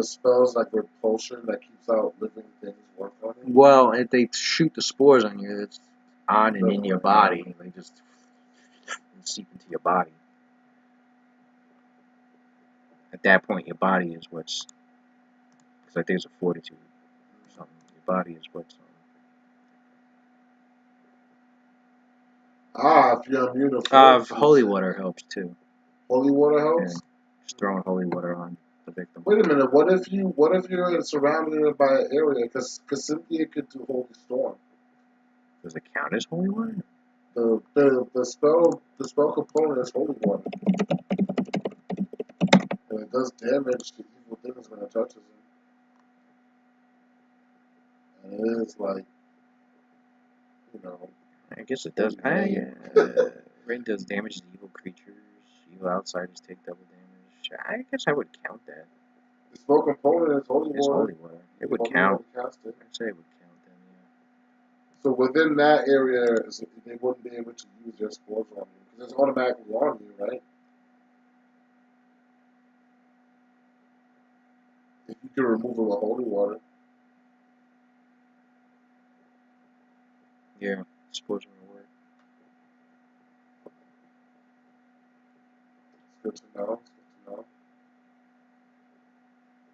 spells like repulsion that keeps out living things work on you? Well, if they shoot the spores on you, it's on and in your body. They just seep into your body. At that point, your body is what's. Because I think it's a fortitude or something. Your body is what's. If you're immune to fortitude. Holy water helps too. Holy water helps? Yeah. Just throwing holy water on the victim. Wait a minute. What if you're surrounded by an area? Because Cynthia could do holy storm. Does it count as holy water? The spell component is holy water. And it does damage to evil things when it touches them. And it is like, I guess it does. Rain does damage to evil creatures. Evil outsiders take double damage. I guess I would count that. The spell component is holy It's water. holy water. It would count. I'd say it would count then, yeah. So within that area, they wouldn't be able to use their spores on you. Because it's automatically on you, right? If you can remove it with holy water. Yeah, spores are gonna work. It's good to know.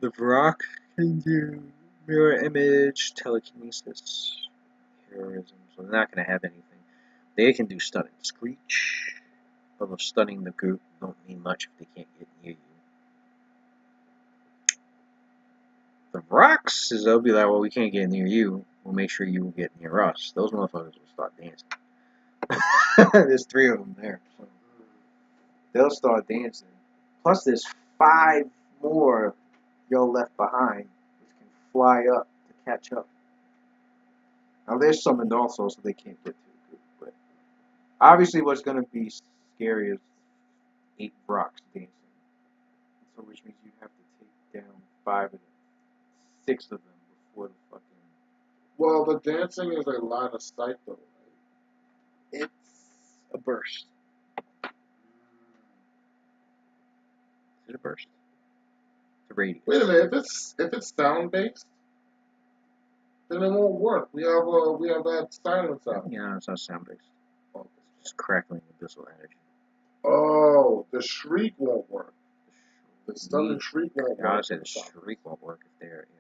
The Vrock can do mirror image, telekinesis, heroism, so they're not going to have anything. They can do stun and screech, although stunning the group don't mean much if they can't get near you. The Vrocks, they'll be like, well, we can't get near you. We'll make sure you get near us. Those motherfuckers will start dancing. There's 3 of them there. So they'll start dancing. Plus, there's 5 more y'all left behind, which can fly up to catch up. Now they're summoned also, so they can't get to the group. But obviously, what's going to be scary is 8 Vrocks dancing. So which means you have to take down 5 of them, 6 of them before the fucking. Well, the dancing is a line of sight, though, right? It's a burst. Is it a burst? It's a radius. Wait a minute. If it's sound based, then it won't work. We have that silence out. Yeah, it's not sound based. Oh, it's just crackling abyssal energy. Oh, the shriek won't work. The stun and shriek won't work. I would say the shriek won't work if they're the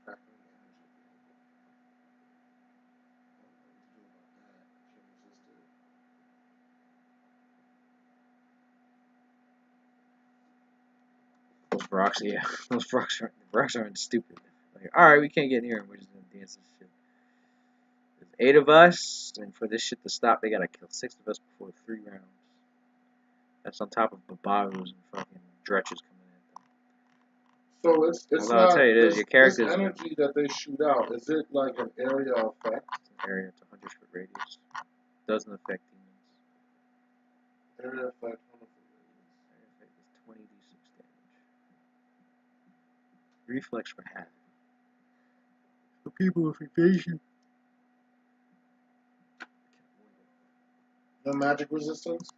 silence. Those Vrocks, yeah, those Vrocks aren't stupid. Like, all right, we can't get near them. We're just gonna dance this shit. There's 8 of us, and for this shit to stop, they gotta kill 6 of us before 3 rounds. That's on top of Babagos and fucking Dretches coming at them. So it's well, I'll tell you this, your character's this energy that they shoot out, is it like an area effect? It's an area, it's a 100-foot radius. Doesn't affect demons. Area effect, 100-foot radius. Area effect is 20d6 damage. Reflex for half. for people with evasion. No magic resistance?